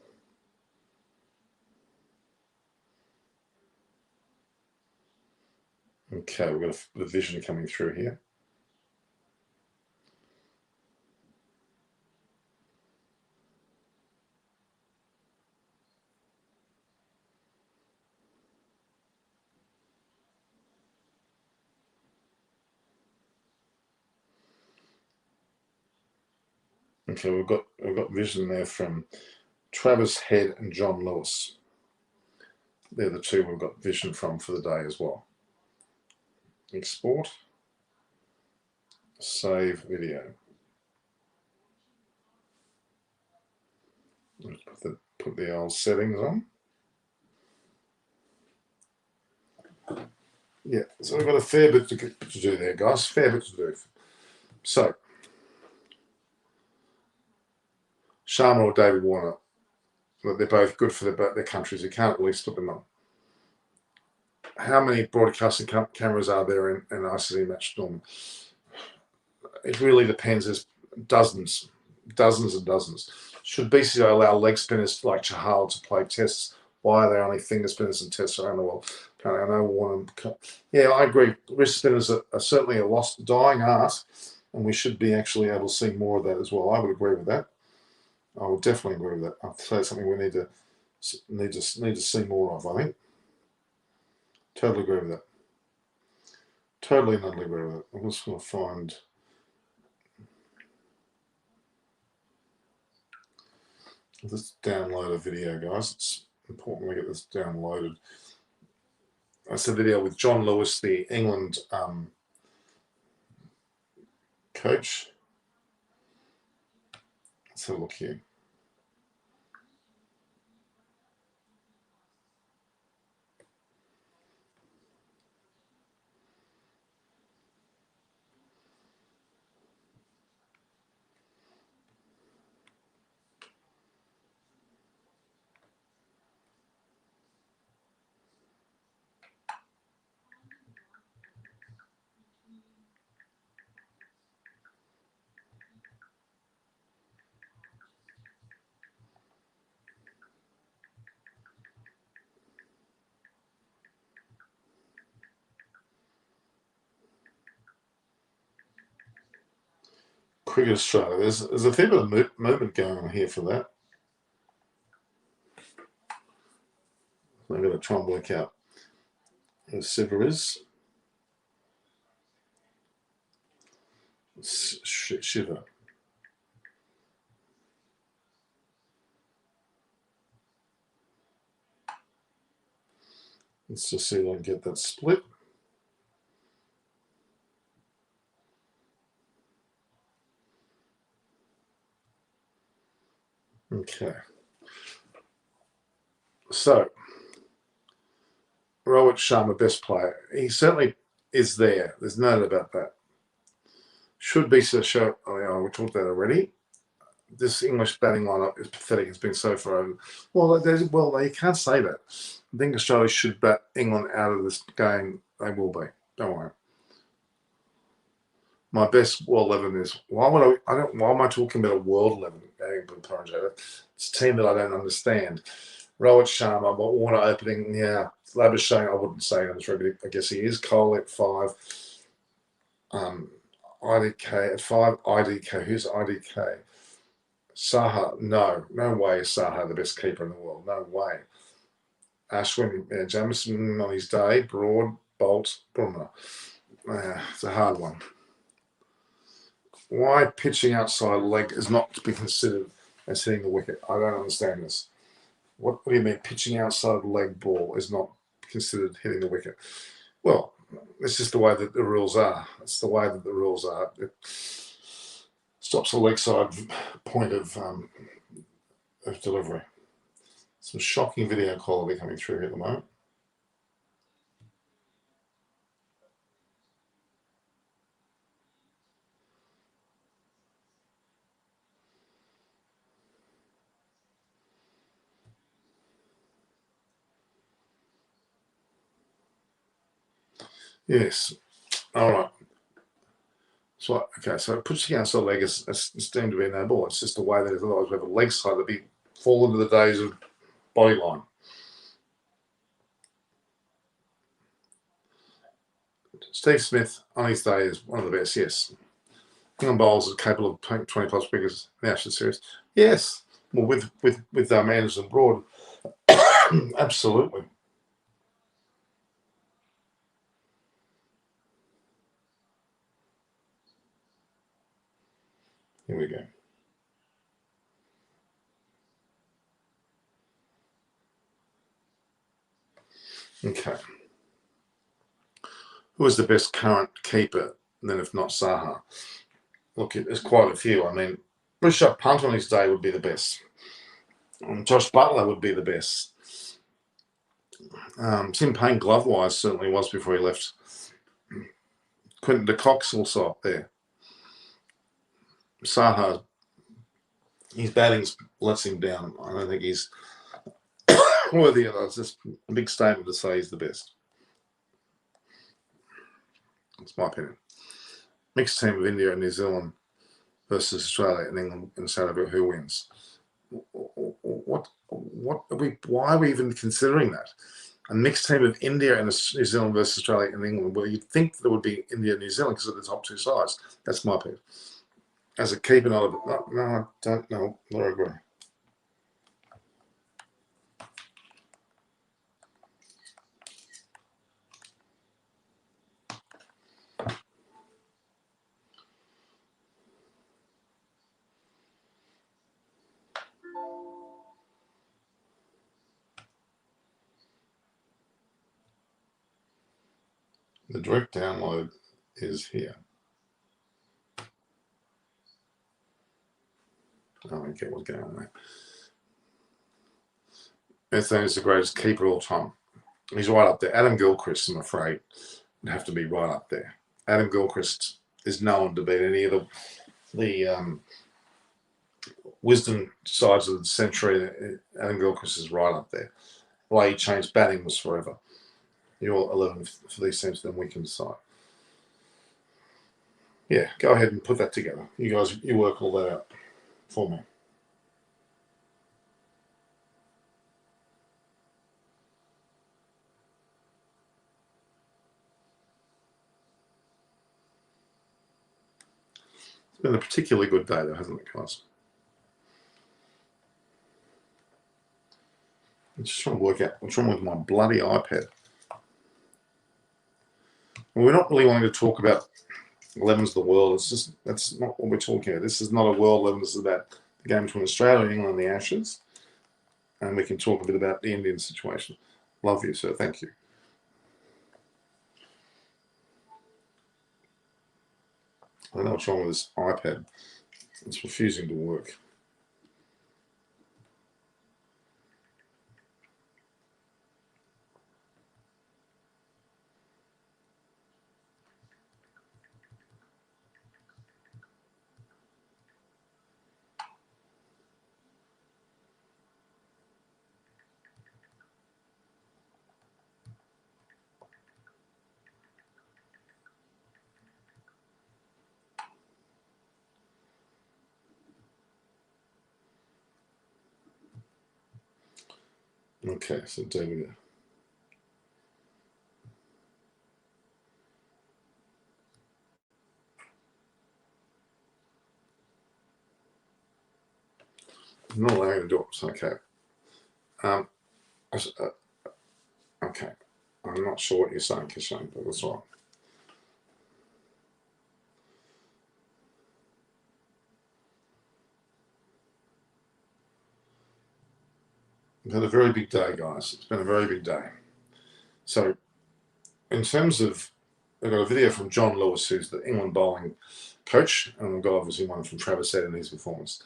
Okay, we've got the vision coming through here. Okay, we've got vision there from Travis Head and John Lewis. They're the two we've got vision from for the day as well. Export. Save video. Let's put the old settings on. Yeah, so we've got a fair bit to do there, guys. Fair bit to do. So, Sharma or David Warner, they're both good for their countries. You can't really split them up. How many broadcasting cameras are there in an ICC match, Norman? It really depends. There's dozens and dozens. Should BCO allow leg spinners like Chahal to play tests? Why are there only finger spinners and tests around the world? Apparently, I know Warner. Yeah, I agree. Wrist spinners are certainly a lost, dying art, and we should be actually able to see more of that as well. I would agree with that. I would definitely agree with that. I'd say it's something we need to see more of. I think. Totally agree with that. Totally and utterly agree with it. I'm just going to find. Let's download a video, guys. It's important we get this downloaded. That's a video with John Lewis, the England coach. Let's have a look here. Cricket Australia. There's a fair bit of movement going on here for that. I'm going to try and work out who Siver is. Shiver. Let's just see if I can get that split. Okay. So, Rohit Sharma, best player. He certainly is there. There's no doubt about that. Should be so show. Oh, yeah, we talked about that already. This English batting lineup is pathetic. It's been so far. Well, you can't say that. I think Australia should bat England out of this game. They will be. Don't worry. My best world 11 is why am I talking about a world 11? It's a team that I don't understand. Rohit Sharma, but Warner opening, yeah. Labuschagne, I wouldn't say on the three, but I guess he is. Cole at 5. IDK at 5. IDK. Who's IDK? Saha. No way is Saha the best keeper in the world. No way. Ashwin, Jamieson on his day. Broad, Bolt, Brummer. It's a hard one. Why pitching outside leg is not to be considered as hitting the wicket? I don't understand this. What do you mean pitching outside leg ball is not considered hitting the wicket? Well, it's just the way that the rules are. It's the way that the rules are. It stops the leg side point of delivery. Some shocking video quality coming through here at the moment. Yes. All right. So pushing outside leg is deemed to be no ball. It's just the way that otherwise we have a leg side that be fall into the days of body line. Steve Smith on his day is one of the best. Yes. England bowlers are capable of playing 20 plus wickets in the Ashes series. Yes. Well, with Anderson Broad, absolutely. Here we go. Okay. Who is the best current keeper, then if not Saha? Look, there's quite a few. I mean, Rishabh Pant on his day would be the best. Josh Butler would be the best. Tim Payne glove-wise certainly was before he left. Quinton de Kock's also up there. Saha, his batting lets him down. I don't think he's worthy of that. It's just a big statement to say he's the best. That's my opinion. Mixed team of India and New Zealand versus Australia and England and South Africa. Who wins? What are we? Why are we even considering that? A mixed team of India and New Zealand versus Australia and England. Well, you'd think there would be India and New Zealand because of the top two sides. That's my opinion. As a keeper, no, I don't know. I agree. The direct download is here. I don't get what's going on there. Anthony is the greatest keeper of all time. He's right up there. Adam Gilchrist, I'm afraid, would have to be right up there. Adam Gilchrist is known to beat any of the wisdom sides of the century. Adam Gilchrist is right up there. The way he changed batting was forever. You're 11 for these teams, then we can decide. Yeah, go ahead and put that together. You guys, you work all that out for me. It's been a particularly good day, though, hasn't it, guys? I'm just trying to work out what's wrong with my bloody iPad. Well, we're not really wanting to talk about 11s of the world. It's just, that's not what we're talking about. This is not a world 11. This is about the game between Australia and England and the Ashes. And we can talk a bit about the Indian situation. Love you, sir. Thank you. I don't know what's wrong with this iPad. It's refusing to work. Okay, so David. I'm not allowing to do it. Okay. Okay. I'm not sure what you're saying, Kishane, but that's all right. We've had a very big day, guys. It's been a very big day. So, in terms of, I've got a video from John Lewis, who's the England bowling coach, and we've got obviously one from Travis Head in his performance.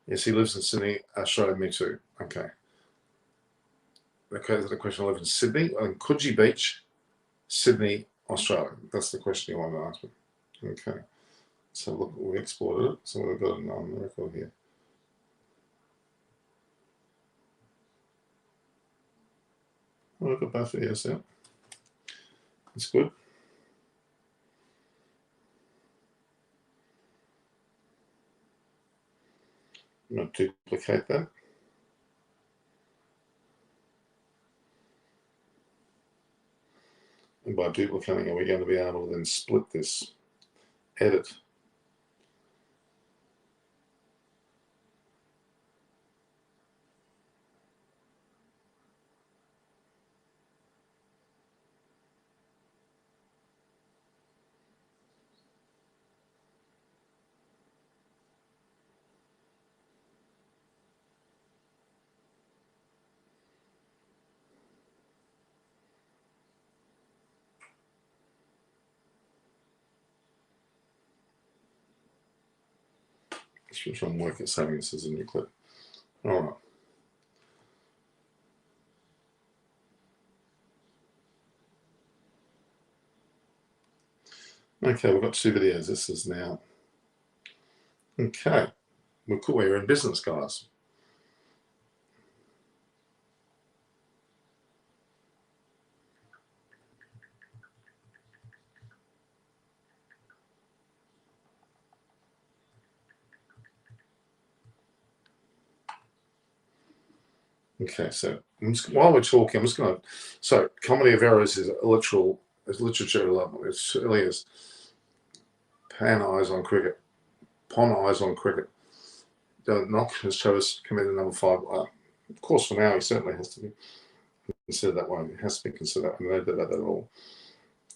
Yes, he lives in Sydney, Australia. Me too. Okay. Okay, the question I live in Sydney, in Coogee Beach, Sydney, Australia. That's the question you want to ask me. Okay. So look, we exported it. So we've got it on the record here. Oh, we've got both videos out. That's good. I'm going to duplicate that. And by duplicating it, we're going to be able to then split this, edit. Let's try and work at saving this as a new clip. All right. Okay, we've got two videos. This is now. Okay. We're cool. We're in business, guys. Okay, so while we're talking, I'm just going to. So, comedy of errors is a literal, it's literature level. It really is. Pan eyes on cricket. Pon eyes on cricket. Don't knock has Travis committed number 5. Of course, for now, he certainly has to be considered that way. It has to be considered. I don't know about that at all.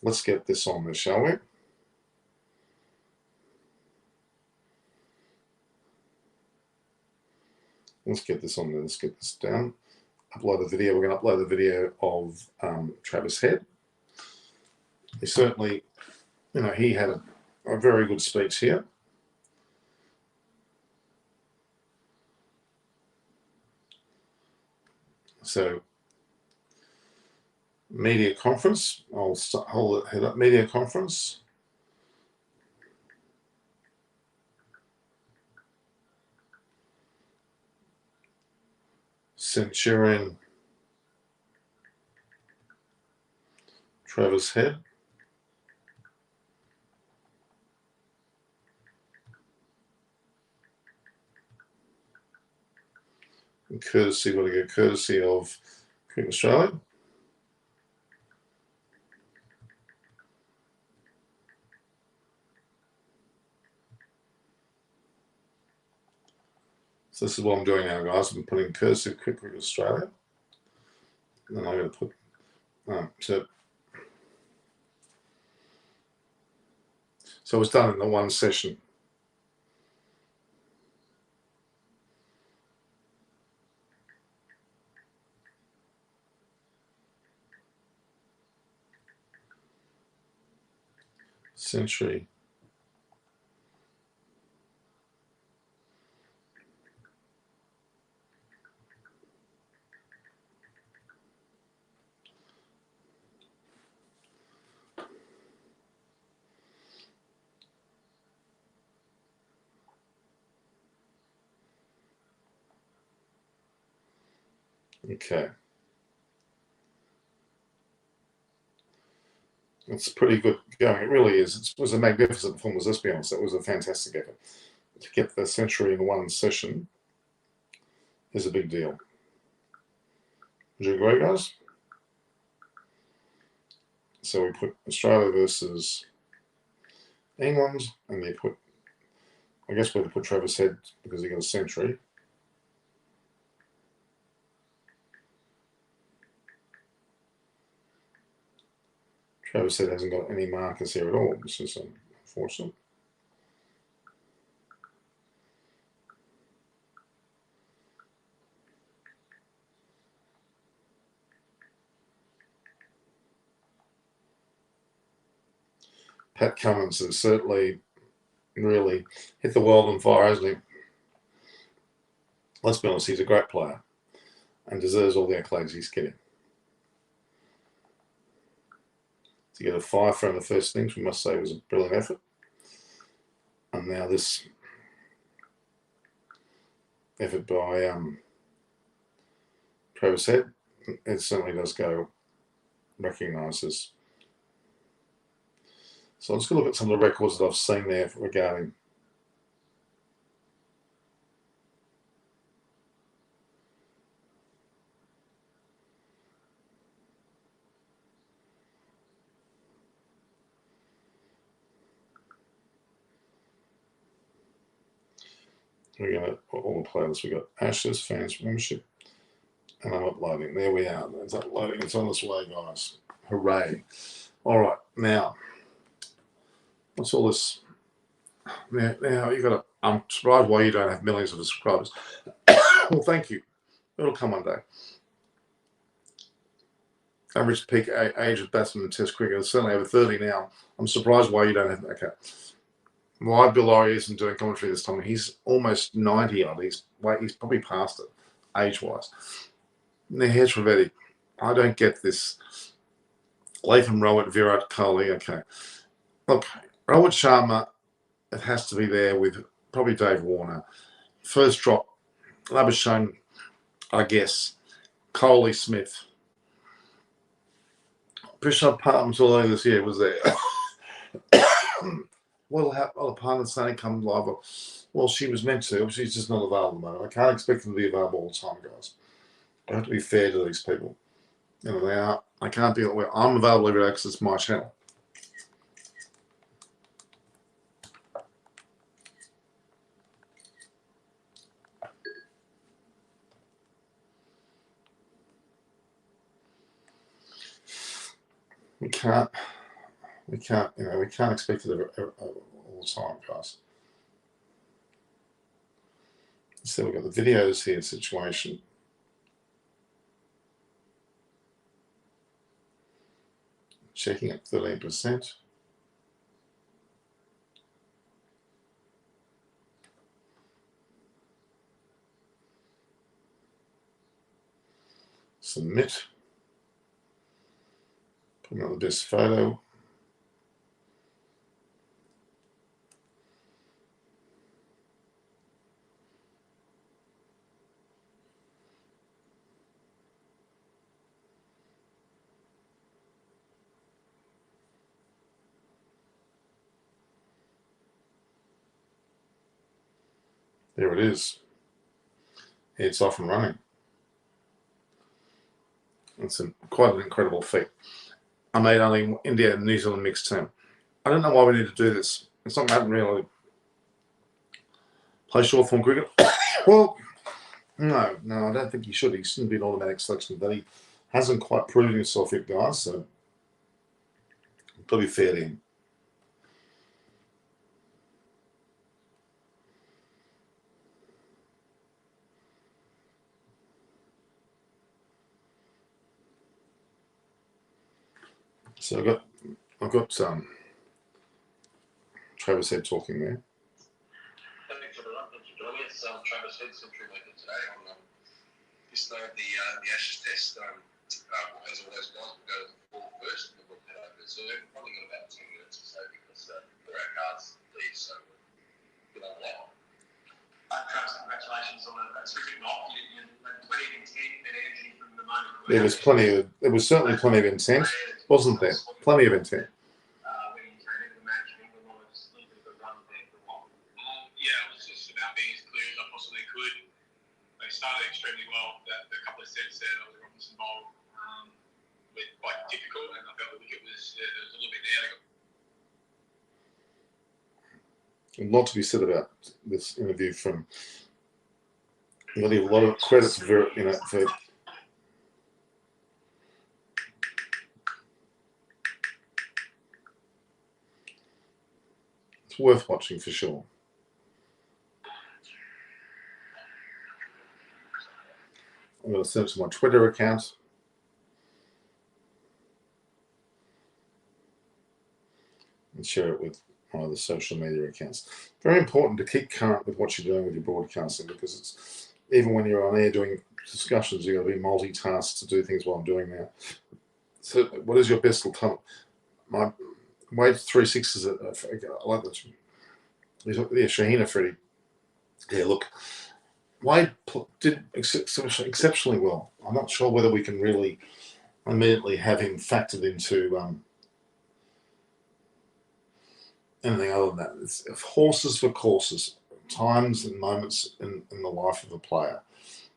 Let's get this on there, shall we? Let's get this on there. Let's get this down. Upload a video. We're going to upload the video of Travis Head. He certainly, he had a very good speech here. So media conference, I'll hold it head up, media conference. Centurion Travis Head. And courtesy, got to get courtesy of Cricket Australia. So this is what I'm doing now, guys. I'm putting courtesy of Cricket Australia. And then I'm going to put, so it was done in the one session. Century. Okay. It's pretty good going. It really is. It was a magnificent performance, let's be honest. It was a fantastic effort. To get the century in one session is a big deal. Would you agree, guys? So we put Australia versus England, and they put, I guess we'd put Travis Head because he got a century. Travis Head hasn't got any markers here at all, which is unfortunate. Pat Cummins has certainly really hit the world on fire, hasn't he? Let's be honest, he's a great player and deserves all the accolades he's getting. To get a 5 from the first innings, we must say, was a brilliant effort. And now this effort by Travis Head, it certainly does go recognised. So let's go look at some of the records that I've seen there regarding we're going to all the players. We've got Ashes, fans, membership, and I'm uploading. There we are. It's uploading. It's on its way, guys. Hooray. All right. Now, what's all this? Now you got to, I'm surprised why you don't have millions of subscribers. Well, thank you. It'll come one day. Average peak age of batsman in Test cricket is certainly over 30 now. I'm surprised why you don't have, okay. Why Bill Laurie isn't doing commentary this time? He's almost 90 odd. He's probably past it, age-wise. Here's Ravetti. I don't get this. Latham Rowett, Virat Kohli. Okay. Look, Rohit Sharma, it has to be there with probably Dave Warner. First drop, Labuschagne, I guess. Kohli, Smith. Prashad Palms all over this year was there. Well, the partner's only come live. Well, she was meant to. She's just not available at the moment. I can't expect them to be available all the time, guys. I have to be fair to these people. You know, they are. I can't be. I'm available every day because it's my channel. We can't. You know, we can't expect it all the time, guys. So we've got the videos here situation. Checking at 13%. Submit. Put another best photo. There it is. It's off and running. It's quite an incredible feat. I made only India and New Zealand mixed team. I don't know why we need to do this. It's not going to really play short form cricket. Well, no, I don't think he should. He shouldn't be an automatic selection, but he hasn't quite proven himself yet, guys. So, got to be fair to him. So I've got Travis Head talking there. Thanks for joining us. Travis Head, Century Maker today on this day of the Ashes Test. As always, guys, we'll go to the floor first and then we'll head over to Zoom. Probably got about 10 minutes or so because there are cards to leave, so good on that. Travis, congratulations on a terrific knock. You had plenty of intent and energy from the moment. There was certainly plenty of intent, wasn't there? Plenty of intent. When you came into the match, England was a little bit of a run there for a while. Yeah, it was just about being as clear as I possibly could. They started extremely well. The couple of sets there that was Robinson bowled were quite difficult, and I felt the wicket was there was a little bit there. A lot to be said about this interview from. You got to give a lot of credit for it's worth watching for sure. I'm going to send it to my Twitter account. And share it with my other social media accounts. Very important to keep current with what you're doing with your broadcasting, because it's even when you're on air doing discussions, you've got to be multitasked to do things while I'm doing now. So what is your best talent? My Wade 3 6s. I like that. Yeah, Shaheen Afridi. Yeah, look, Wade did exceptionally well. I'm not sure whether we can really immediately have him factored into anything other than that. It's horses for courses, times and moments in the life of a player.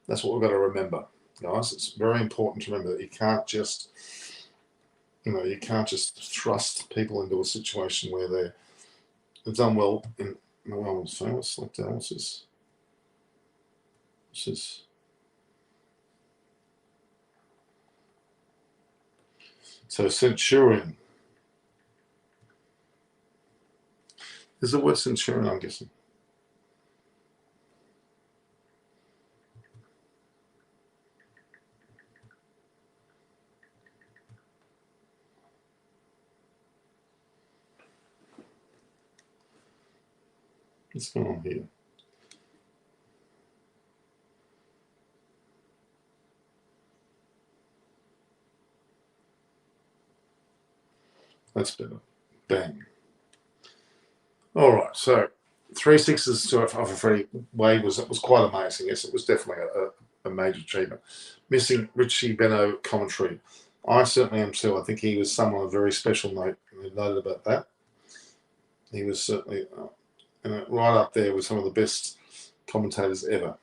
That's what we've got to remember, guys. It's very important to remember that you can't just thrust people into a situation where they've done well in. No one was famous. Like that. What's this? So Centurion. Is the word Centurion, I'm guessing. What's going on here? That's better. Bang. All right, so 3 6s to Freddie Wade was quite amazing. Yes, it was definitely a major achievement. Missing Richie Beno commentary. I certainly am too. I think he was someone of very special note. Noted about that. He was certainly right up there with some of the best commentators ever.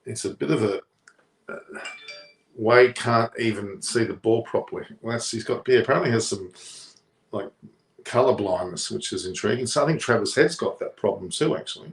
It's a bit of a Wade can't even see the ball properly. Well, apparently has some like colour blindness, which is intriguing. So I think Travis Head's got that problem too, actually.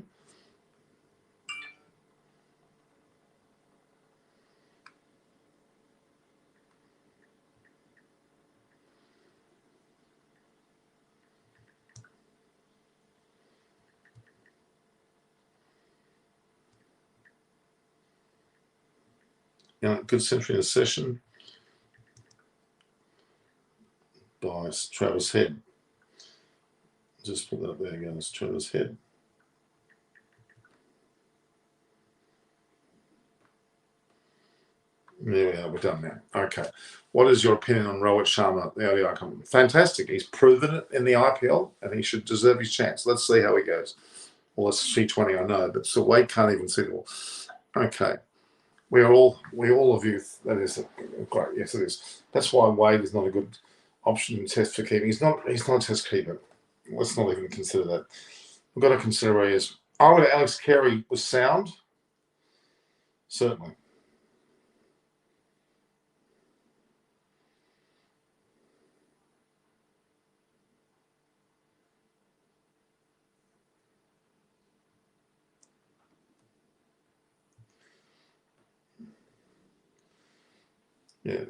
Good century in a session by Travis Head. Just put that up there again. It's Travis Head. There we are. We're done now. Okay. What is your opinion on Rohit Sharma, the ODI company? Fantastic. He's proven it in the IPL, and he should deserve his chance. Let's see how he goes. Well, it's T20, I know, but so Wade can't even see it all. Okay. We all of you. That is great. Yes, it is. That's why Wade is not a good option in test for keeping. He's not a test keeper. Let's not even consider that. We've got to consider where he is. I would. Alex Carey was sound. Certainly. Yeah,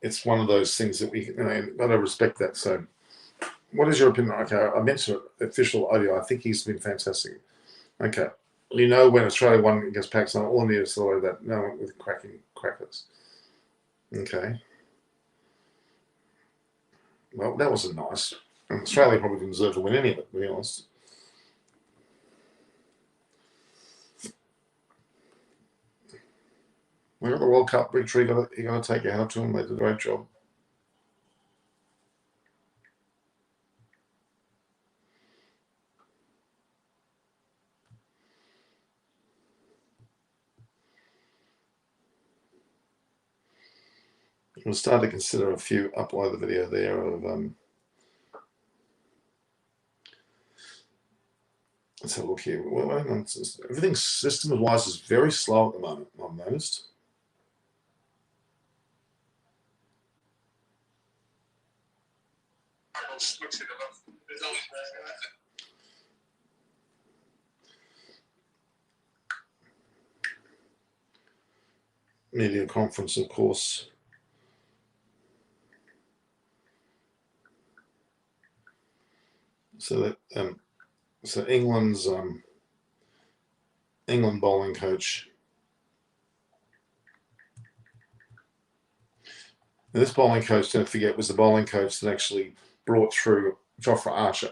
it's one of those things that we got to respect that. So, what is your opinion? Okay, I mentioned it, official audio. I think he's been fantastic. Okay, when Australia won against Pakistan, all I needed to say that no one with cracking crackers. Okay, well that wasn't nice. And Australia probably didn't deserve to win any of it, to be honest. We got the World Cup victory. You got to take your hat to them. They did a great job. We'll start to consider a few. Upload the video there of let's have a look here. Well, everything system-wise is very slow at the moment, I've noticed. Media conference, of course. So that England's England bowling coach. Now, this bowling coach, don't forget, was the bowling coach that actually brought through Jofra Archer.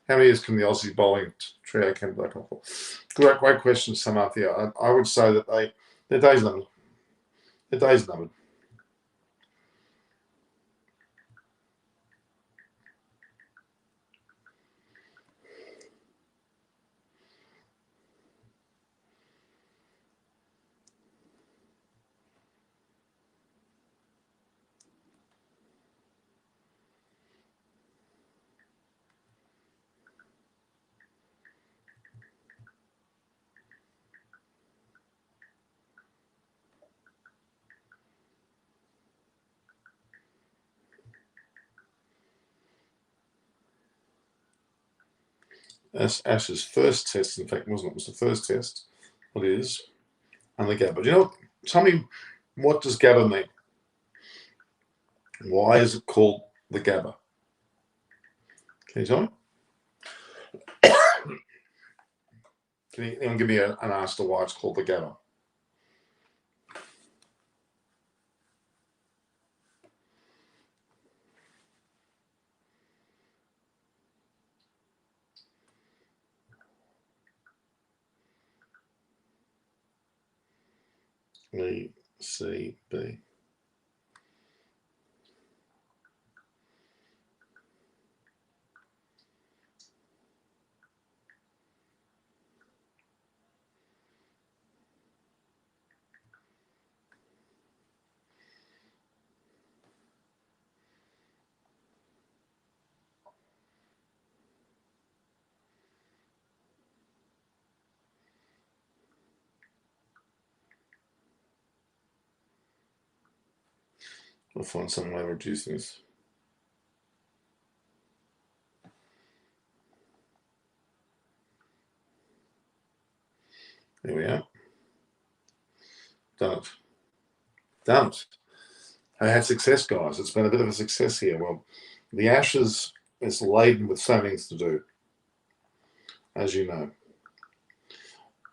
How many years can the Aussie bowling trio come back off? Great question, Samathia. I would say that their days numbered. Their days numbered. Ash's first test, in fact, wasn't it? It was the first test. What it is? And the GABBA. Do you know? Tell me, what does GABBA mean? Why is it called the GABBA? Can you tell me? Can anyone give me an answer to why it's called the GABBA? E, C, B. We'll find some way of reducing this. There we are. Done it. Done it. I had success, guys. It's been a bit of a success here. Well, the Ashes is laden with so many things to do, as you know.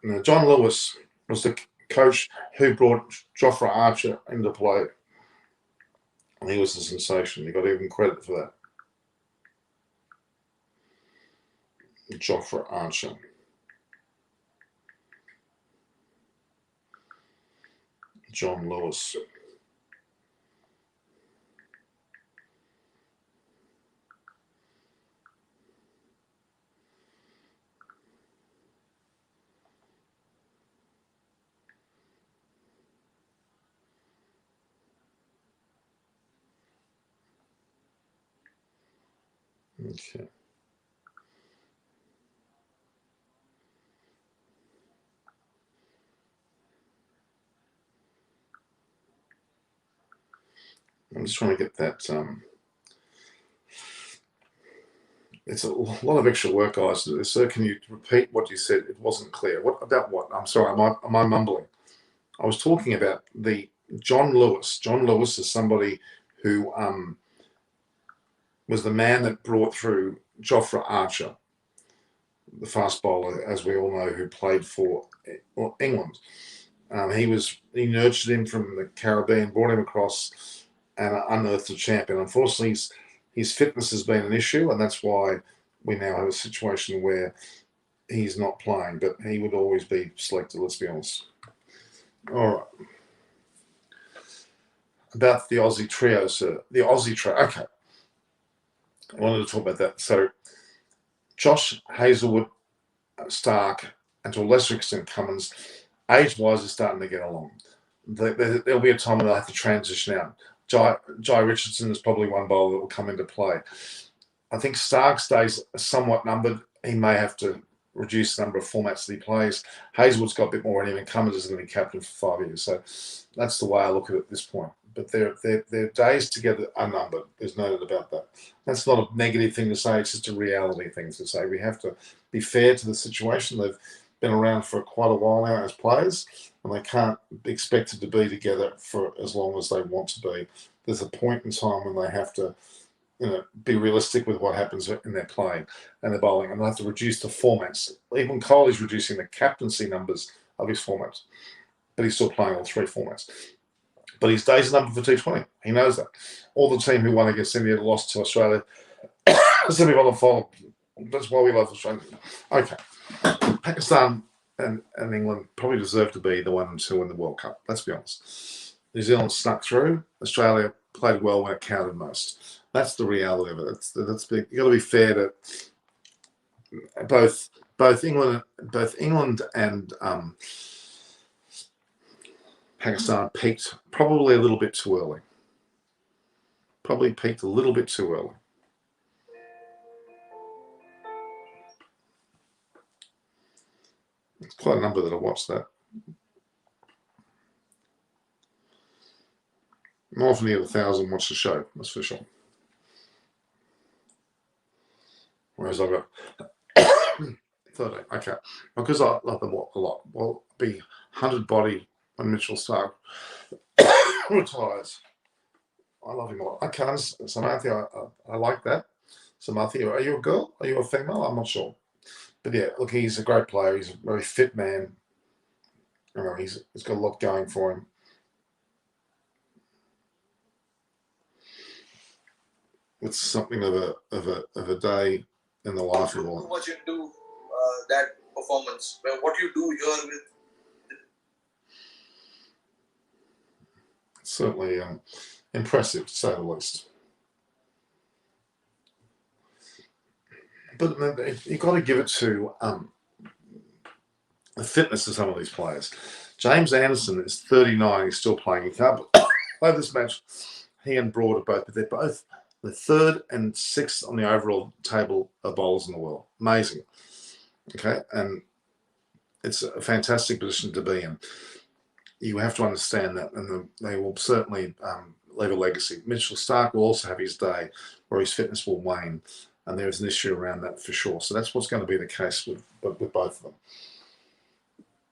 Now, John Lewis was the coach who brought Jofra Archer into play. And he was a sensation. He got even credit for that. Jofra Archer. John Lewis. Okay. I'm just trying to get that. It's a lot of extra work, guys. Sir, can you repeat what you said? It wasn't clear. What about what? I'm sorry. Am I mumbling? I was talking about the John Lewis. John Lewis is somebody who was the man that brought through Jofra Archer, the fast bowler, as we all know, who played for England. He nurtured him from the Caribbean, brought him across, and unearthed a champion. Unfortunately, his fitness has been an issue, and that's why we now have a situation where he's not playing. But he would always be selected. Let's be honest. All right. About the Aussie trio, sir. The Aussie trio. Okay. I wanted to talk about that. So, Josh, Hazelwood, Stark, and to a lesser extent Cummins, age-wise, are starting to get along. There'll be a time when they'll have to transition out. Jai Richardson is probably one bowler that will come into play. I think Stark's days are somewhat numbered. He may have to reduce the number of formats that he plays. Hazelwood's got a bit more in him, and Cummins is going to be captain for 5 years. So that's the way I look at it at this point. But their days together are numbered. There's no doubt about that. That's not a negative thing to say. It's just a reality thing to say. We have to be fair to the situation. They've been around for quite a while now as players, and they can't be expected to be together for as long as they want to be. There's a point in time when they have to, be realistic with what happens in their playing and their bowling, and they have to reduce the formats. Even Kohli's reducing the captaincy numbers of his formats, but he's still playing all three formats. But his days are numbered for T20. He knows that. All the team who won against India lost to Australia. Semi-final final. That's why we love Australia. Okay. Pakistan and England probably deserve to be the 1 and 2 in the World Cup. Let's be honest. New Zealand snuck through. Australia played well when it counted most. That's the reality of it. You've got to be fair to both England and Pakistan peaked probably a little bit too early. Probably peaked a little bit too early. It's quite a number that I watched that. More often you get 1,000 watch the show, that's for sure. Whereas I've got 30. Okay. Because I love them a lot. Well, be 100 body when Mitchell Stark retires. I love him a lot. Okay, Samantha, I like that. Samantha, are you a girl? Are you a female? I'm not sure. But yeah, look, he's a great player. He's a very fit man. He's got a lot going for him. It's something of a day in the life of all. Much into that performance. What you do here with certainly impressive, to say the least. But you've got to give it to the fitness of some of these players. James Anderson is 39. He's still playing. He can't play this match. He and Broad are both, but they're both the 3rd and 6th on the overall table of bowlers in the world. Amazing. Okay, and it's a fantastic position to be in. You have to understand that, and they will certainly leave a legacy. Mitchell Stark will also have his day where his fitness will wane, and there is an issue around that for sure. So that's what's going to be the case with both of them.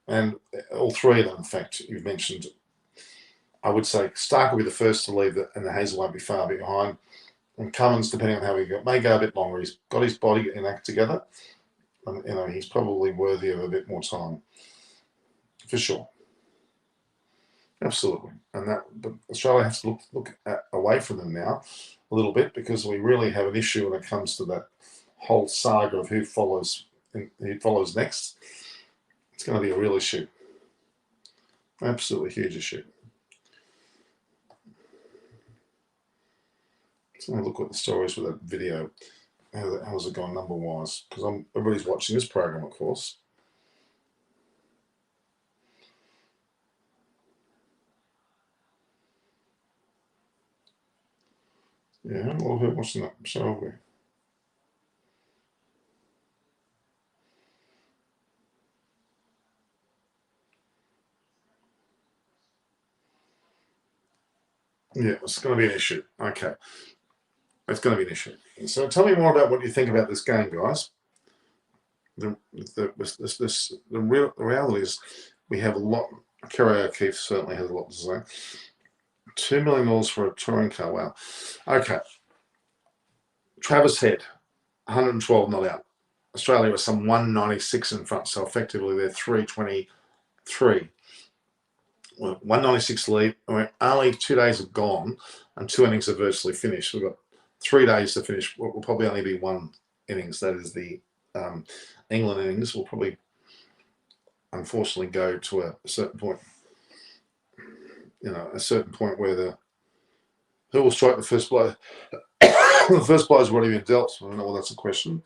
And all three of them, in fact, you've mentioned, I would say Stark will be the first to leave, and the Hazel won't be far behind. And Cummins, depending on how he goes, may go a bit longer. He's got his body in act together. And, he's probably worthy of a bit more time, for sure. Absolutely. But Australia has to look away from them now a little bit, because we really have an issue when it comes to that whole saga of who follows next. It's going to be a real issue. Absolutely huge issue. So look what the stories with that video. How's it going number wise? Because everybody's watching this program, of course. Yeah, well, who watching that? So are we. Yeah, it's going to be an issue. Okay. It's going to be an issue. So tell me more about what you think about this game, guys. The reality is we have a lot. Kerry O'Keefe certainly has a lot to say. $2 million for a touring car. Wow. Okay. Travis Head, 112 not out. Australia was some 196 in front, so effectively they're 323. Well, 196 lead. Only 2 days have gone and 2 innings are virtually finished. We've got 3 days to finish. Will probably only be 1 innings. That is the England innings. Will probably, unfortunately, go to a certain point. A certain point where who will strike the first blow. The first blow has already been dealt. So I don't know whether that's a question.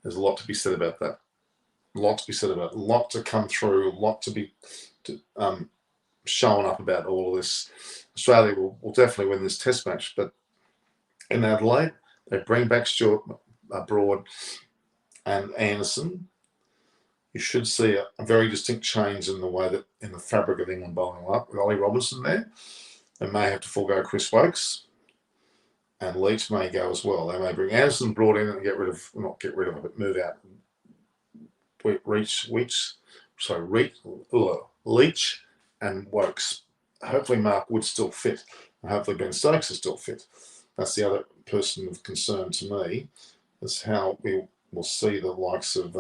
There's a lot to be said about that. A lot to come through. A lot to be showing up about all of this. Australia will definitely win this test match. But in Adelaide, they bring back Stuart Broad and Anderson. You should see a very distinct change in the way that in the fabric of England bowling up with Ollie Robinson there. They may have to forego Chris Stokes, and Leach may go as well. They may bring Anderson Broad in and move out Leach and Wokes. Hopefully Mark Wood's still fit, and hopefully Ben Stokes is still fit. That's the other person of concern to me, is how we will see the likes of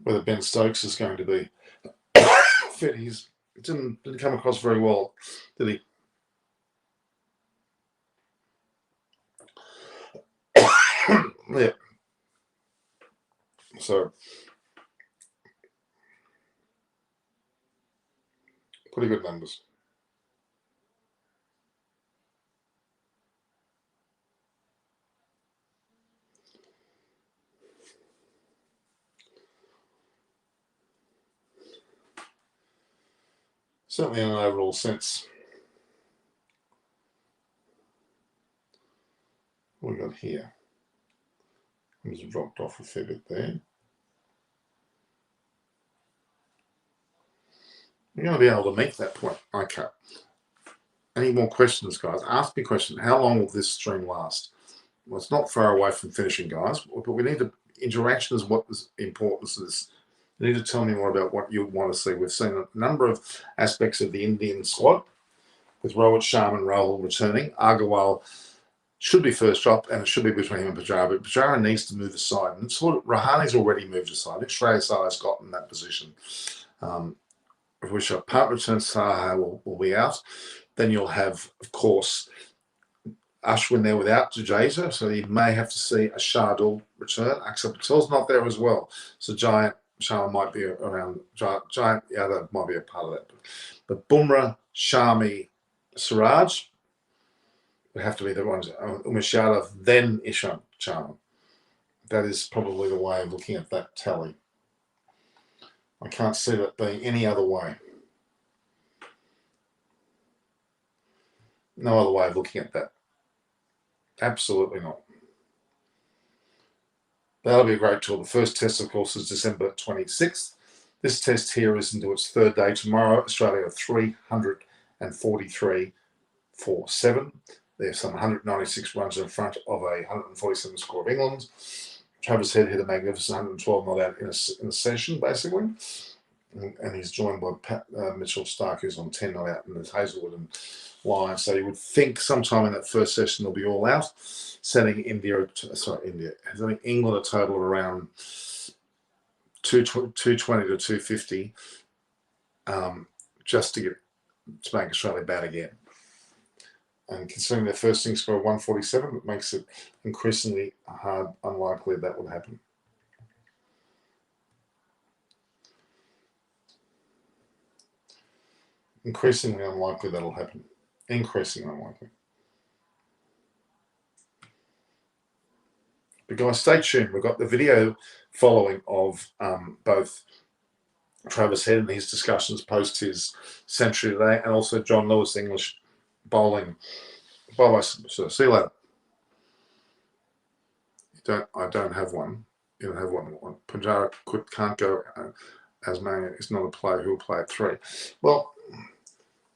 whether Ben Stokes is going to be fit. He didn't come across very well, did he? Yeah. So pretty good numbers. Certainly in an overall sense. What we got here? It's dropped off a fair bit there. You're going to be able to make that point. Okay. Any more questions, guys? Ask me a question. How long will this stream last? Well, it's not far away from finishing, guys, but we need interaction is what is important to this. You need to tell me more about what you want to see. We've seen a number of aspects of the Indian squad with Rohit Sharma and Rahul returning. Agarwal should be first drop, and it should be between him and Pujara, but Pujara needs to move aside. And Rahani's already moved aside. Shreyas Iyer's got in that position. If we show part return, Saha will be out. Then you'll have, of course, Ashwin there without Jadeja, so you may have to see a Shardul return. Axar Patel's not there as well, so Giant Sharma might be around. Giant Yadav might be a part of that. But Bumrah, Shami, Siraj would have to be the ones. Umesh Yadav, then Ishant Sharma. That is probably the way of looking at that tally. I can't see that being any other way. No other way of looking at that. Absolutely not. That'll be a great tour. The first test, of course, is December 26th. This test here is into its third day tomorrow. Australia are 343 for 7. There's some 196 runs in front of a 147 score of England. Travis Head hit a magnificent 112 not out in a session, basically. and he's joined by Mitchell Stark, who's on 10 not out, and there's Hazelwood and Lyon. So you would think sometime in that first session they'll be all out, setting England a total of around 220 to 250, just to make Australia bad again. And considering their first innings score of 147, it makes it increasingly unlikely that would happen. Increasingly unlikely that'll happen. Increasingly unlikely. But guys, stay tuned. We've got the video following of both Travis Head and his discussions post his century today, and also John Lewis English bowling. Bye-bye, sir. See you later. I don't have one. You don't have one. Pujara can't go as man. It's not a player who will play at 3. Well,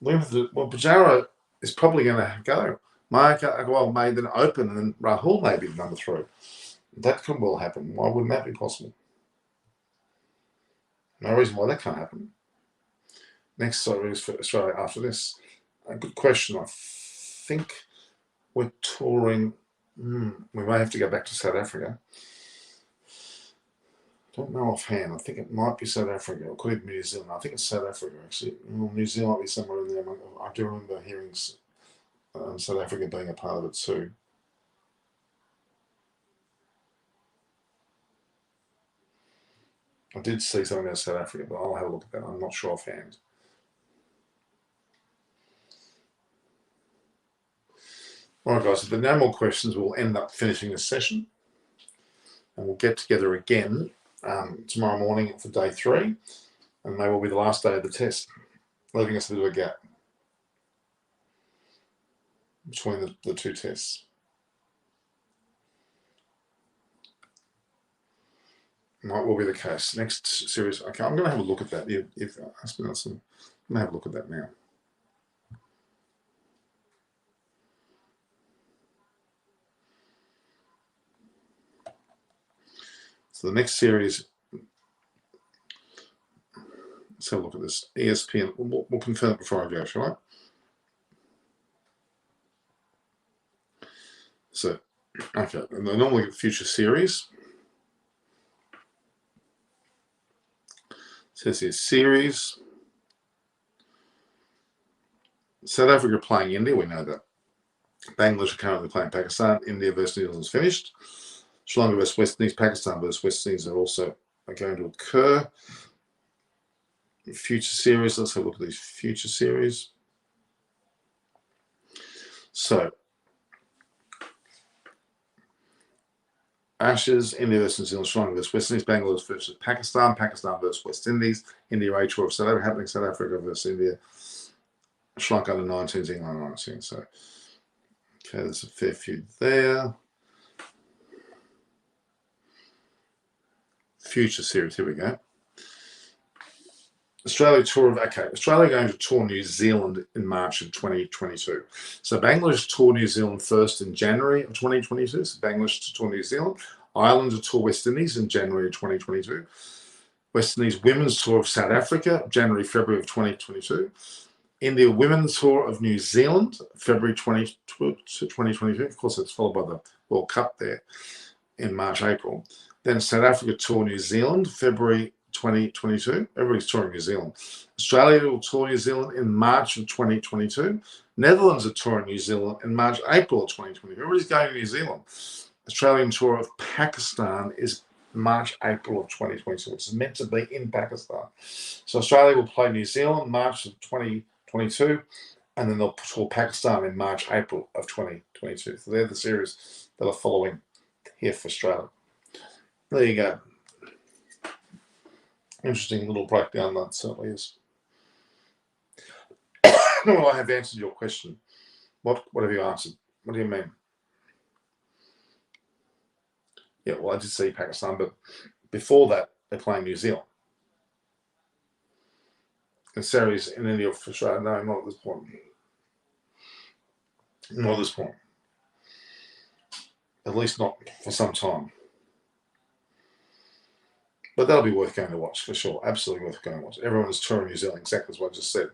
Pujara is probably going to go. Mark Agarwal may then open, and then Rahul may be number 3. That could well happen. Why wouldn't that be possible? No reason why that can't happen. Next story is for Australia after this. A good question. I think we're touring. We may have to go back to South Africa. Don't know offhand. I think it might be South Africa. Or could it be New Zealand? I think it's South Africa, actually. New Zealand might be somewhere in there. I do remember hearing South Africa being a part of it too. I did see something about South Africa, but I'll have a look at that. I'm not sure offhand. All right, guys, if there are no more questions, we'll end up finishing this session. And we'll get together again tomorrow morning for day 3. And maybe will be the last day of the test, leaving us a bit of a gap between the 2 tests. Might well be the case. Next series. Okay, I'm going to have a look at that. I'm going to have a look at that now. So the next series, let's have a look at this. ESPN, we'll confirm it before I go, shall I? So, okay, and they normally get future series. It says here, series. South Africa playing India, we know that. Bangladesh are currently playing Pakistan. India versus New Zealand is finished. Sri Lanka versus West Indies, Pakistan versus West Indies are also going to occur. Future series, let's have a look at these future series. So, Ashes, India versus New Zealand, Sri Lanka versus West Indies, Bangladesh versus Pakistan, Pakistan versus West Indies, India A tour of South Africa happening, South Africa versus India, Sri Lanka under 19s, England under 19. So, okay, there's a fair few there. Future series, here we go. Australia going to tour New Zealand in March of 2022. So Bangladesh tour New Zealand first in January of 2022. So Bangladesh to tour New Zealand. Ireland to tour West Indies in January of 2022. West Indies women's tour of South Africa, January, February of 2022. India women's tour of New Zealand, February 2022. Of course, it's followed by the World Cup there in March, April. Then South Africa tour New Zealand, February 2022. Everybody's touring New Zealand. Australia will tour New Zealand in March of 2022. Netherlands are touring New Zealand in March, April of 2022. Everybody's going to New Zealand. Australian tour of Pakistan is March, April of 2022, which is meant to be in Pakistan. So Australia will play New Zealand March of 2022, and then they'll tour Pakistan in March, April of 2022. So they're the series that are following here for Australia. There you go. Interesting little breakdown, that certainly is. Well, I have answered your question. What have you answered? What do you mean? Yeah, well, I did say Pakistan, but before that, they're playing New Zealand. And series in India for Australia, no, not at this point. Not at this point. At least not for some time. But that'll be worth going to watch for sure. Absolutely worth going to watch. Everyone is touring New Zealand, exactly as what I just said.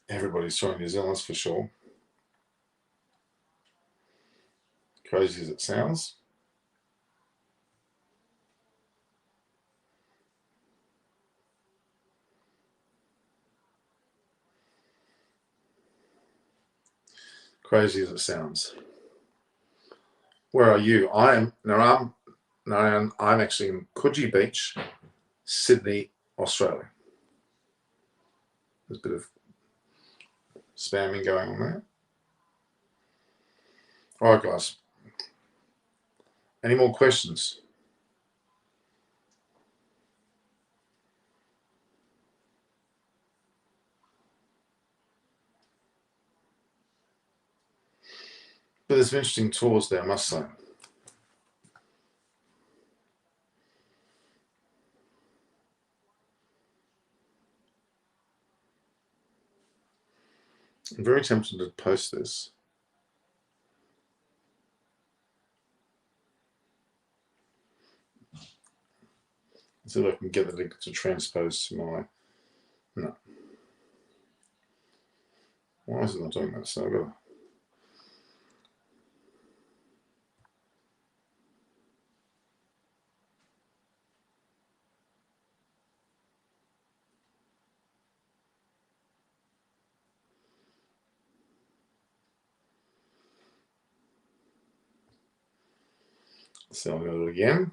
Everybody's touring New Zealand, that's for sure. Crazy as it sounds. Crazy as it sounds. Where are you? I'm actually in Coogee Beach, Sydney, Australia. There's a bit of spamming going on there. All right, guys. Any more questions? But there's some interesting tours there, I must say. I'm very tempted to post this. See if I can get the link to transpose to my... No. Why is it not doing that? So I've got to... So I'm going to do it again.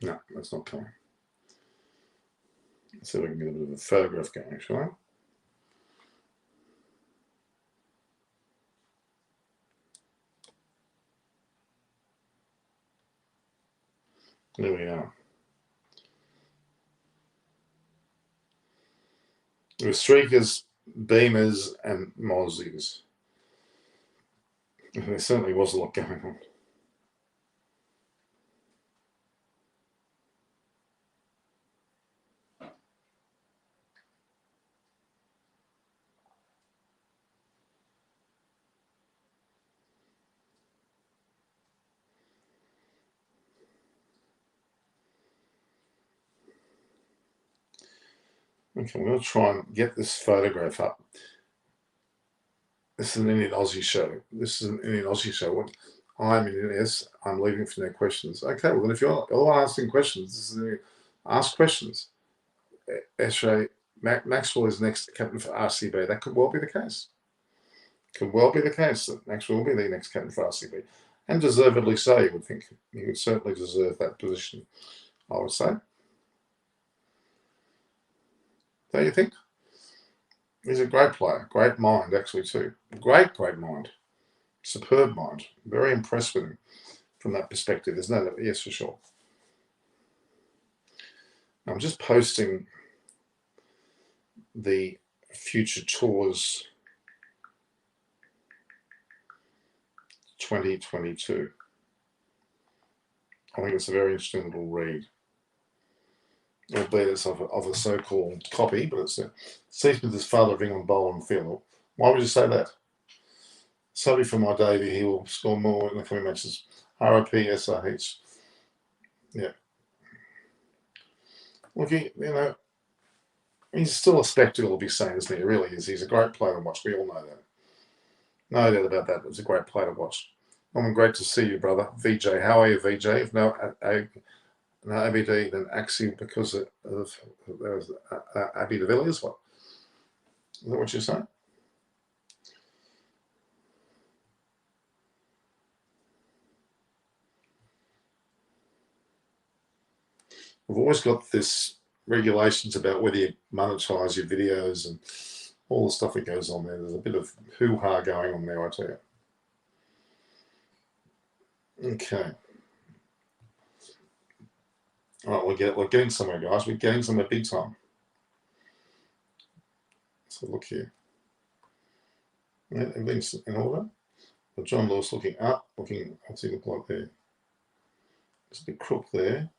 No, that's not coming. Let's see if I can get a bit of a photograph going, actually. There we are. There were streakers, beamers, and mozzies. There certainly was a lot going on. Okay, I'm going to try and get this photograph up. This is an Indian Aussie show. This is an Indian Aussie show. What I'm in, yes, I'm leaving for no questions. Okay, well, then if you're all asking questions, this is ask questions. Eshe, Maxwell is next captain for RCB. That could well be the case. Could well be the case that Maxwell will be the next captain for RCB. And deservedly so, you would think. He would certainly deserve that position, I would say. Don't you think? He's a great player, great mind, actually, too. Great mind. Superb mind. Very impressed with him from that perspective. There's no, yes, for sure. I'm just posting the future tours 2022. I think it's a very interesting little read. Albeit it's of a so-called copy, but it's Seasmith is father of England bowler and fielder. Why would you say that? Sorry for my Davey, he will score more in the coming matches. ROPSRH. Yeah. Look, he's still a spectacle to be seen, isn't he? He really is. He's a great player to watch. We all know that. No doubt about that. It's a great player to watch. Norman, great to see you, brother. VJ, how are you, VJ? If no ABD, then Axie because of Abby de Villiers. What? Is that what you're saying? We've always got this regulations about whether you monetize your videos and all the stuff that goes on there. There's a bit of hoo-ha going on there, I tell you. Okay. All right, we're getting somewhere, guys. We're getting somewhere big time. So look here. Everything's in order. But John Lewis looking up, what's he look like there? There's a bit crook there.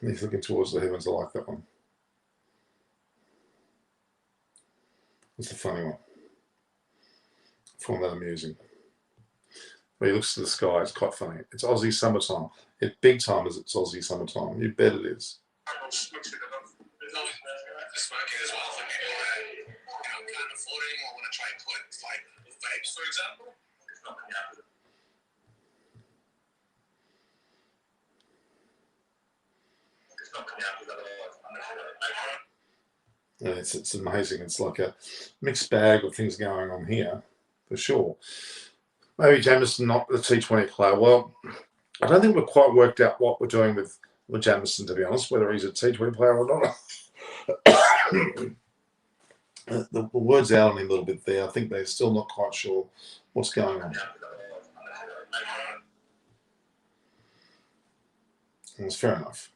He's looking towards the heavens. I like that one. It's a funny one. I find that amusing. When he looks to the sky, it's quite funny. It's Aussie summertime. It's big time as it's Aussie summertime. You bet it is. Smoking as well for people that can't afford it anymore, want to try and quit, like vapes, for example. It's not coming out. It's not coming out with other. It's amazing. It's like a mixed bag of things going on here, for sure. Maybe Jamison not the T20 player. Well, I don't think we've quite worked out what we're doing with Jamison, to be honest, whether he's a T20 player or not. The word's out on him a little bit there. I think they're still not quite sure what's going on. That's fair enough.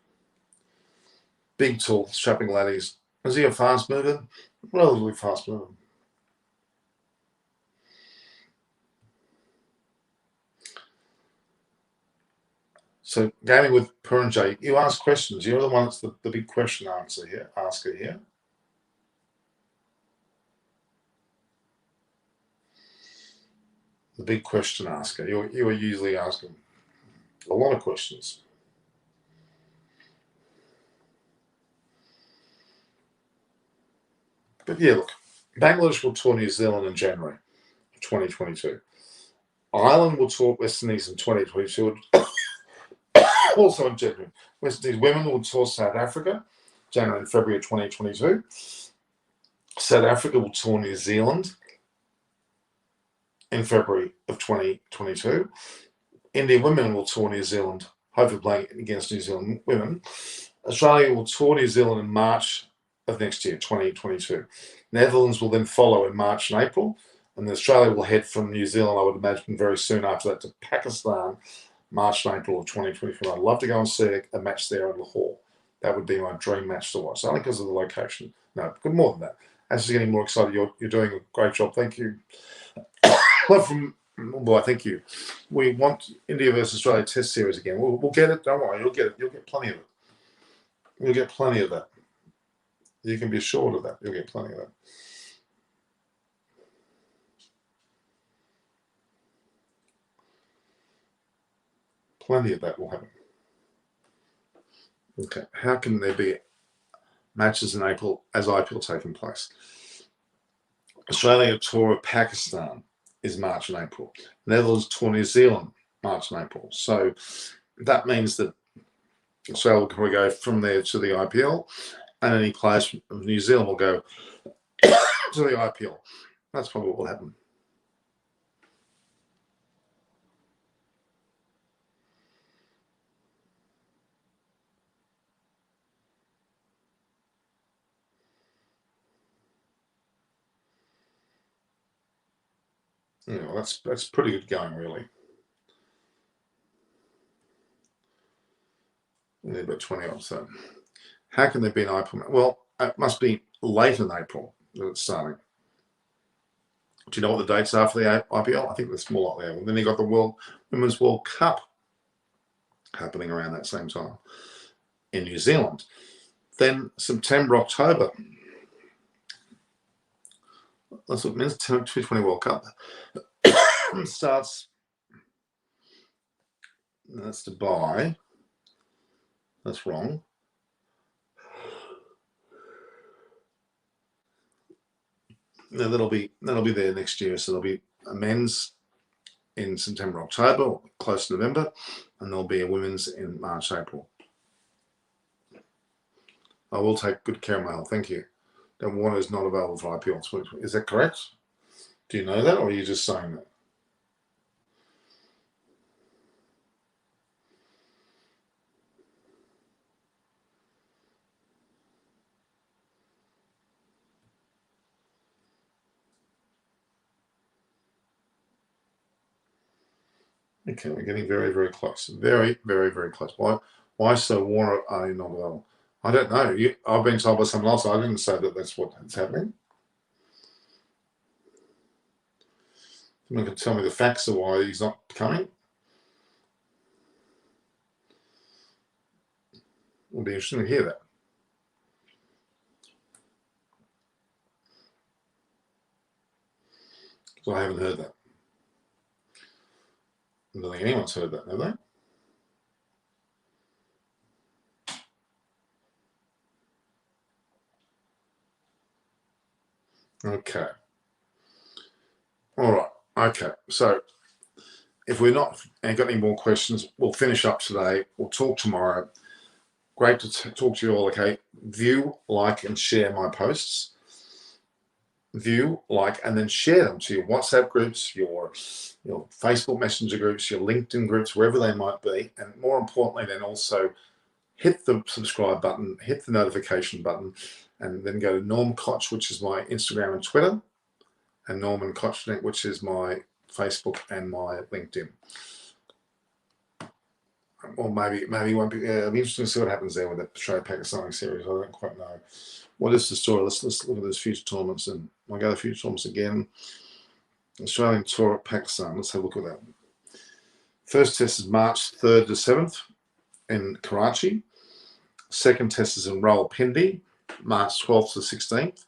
Big, tall, strapping laddies. Is he a fast mover? Relatively fast mover. So gaming with Puranjay, you ask questions. You're the one that's the big question asker here. The big question asker. You are usually asking a lot of questions. But yeah, look, Bangladesh will tour New Zealand in January 2022. Ireland will tour West Indies in 2022. Also in January. West Indies women will tour South Africa, January and February of 2022. South Africa will tour New Zealand in February of 2022. India women will tour New Zealand, hopefully playing against New Zealand women. Australia will tour New Zealand in March of next year, 2022. Netherlands will then follow in March and April, and then Australia will head from New Zealand, I would imagine, very soon after that to Pakistan, March and April of 2024. I'd love to go and see a match there in Lahore. That would be my dream match to watch, only because of the location. No, good more than that. As you're getting more excited, you're doing a great job. Thank you. Well, thank you. We want India versus Australia Test Series again. We'll get it. Don't worry, you'll get it. You'll get plenty of it. You'll get plenty of that. You can be assured of that. You'll get plenty of that. Plenty of that will happen. Okay. How can there be matches in April as IPL taking place? Australia tour of Pakistan is March and April. Netherlands tour New Zealand, March and April. So that means that Australia will probably go from there to the IPL, and any players from New Zealand will go to the IPL. That's probably what will happen. Yeah, well, that's pretty good going, really. Yeah, about 20 odd. So, how can there be an IPL? Well, it must be late in April that it's starting. Do you know what the dates are for the IPL? I think that's more like that. And then you got the Women's World Cup happening around that same time in New Zealand. Then September, October. That's what Men's T20 World Cup starts. That's Dubai. That's wrong. No, that'll be there next year. So there'll be a men's in September, October, close to November, and there'll be a women's in March, April. I will take good care of my health. Thank you. That water is not available for IPL 2020. Is that correct? Do you know that, or are you just saying that? Okay, we're getting very, very close. Very, very, very close. Why so water are you not available? I don't know. I've been told by someone else. I didn't say that that's what's happening. Someone can tell me the facts of why he's not coming. It'll be interesting to hear that. So I haven't heard that. I don't think anyone's heard that, have they? Okay. All right. Okay. So if we're not and got any more questions, we'll finish up today. We'll talk tomorrow. Great to talk to you all. Okay. View, like, and share my posts. View, like, and then share them to your WhatsApp groups, your Facebook Messenger groups, your LinkedIn groups, wherever they might be. And more importantly, then also hit the subscribe button, hit the notification button, and then go to Norm Koch, which is my Instagram and Twitter, and Norman Kochnik, which is my Facebook and my LinkedIn. Or maybe it won't be. It'll be interesting to see what happens there with the Australia Pakistani series. I don't quite know. What is the story? Let's look at those future tournaments, and I'll go to future tournaments again. Australian Tour at Pakistan. Let's have a look at that. First test is March 3rd to 7th in Karachi. Second test is in Rawalpindi, March 12th to 16th.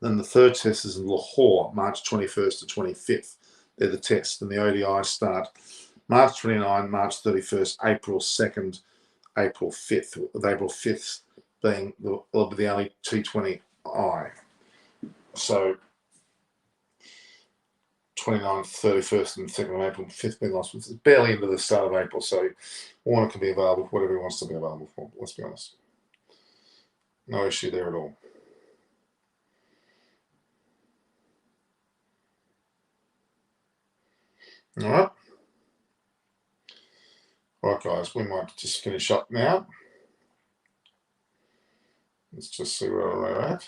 Then the third test is in Lahore, March 21st to 25th. They're the tests. And the ODIs start March 29, March 31st, April 2nd, April 5th, with April 5th being the only T20I. So 29th, 31st, and 2nd of April, 5th being last. It's barely into the start of April, so Warner can be available for whatever he wants to be available for, let's be honest. No issue there at all. All right. All right, guys, we might just finish up now. Let's just see where we're at.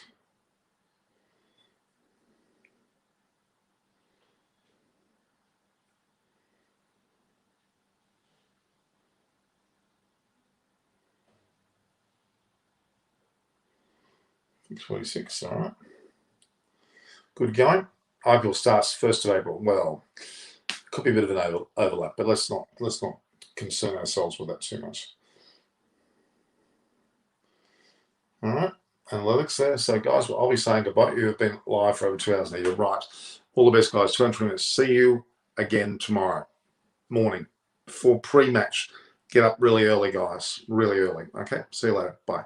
$6.46, all right. Good going. IPL starts 1st of April. Well, could be a bit of an overlap, but let's not concern ourselves with that too much. All right, analytics there. So, guys, I'll be saying goodbye. You have been live for over 2 hours now. You're right. All the best, guys. 220 minutes. See you again tomorrow morning for pre-match. Get up really early, guys. Really early. Okay. See you later. Bye.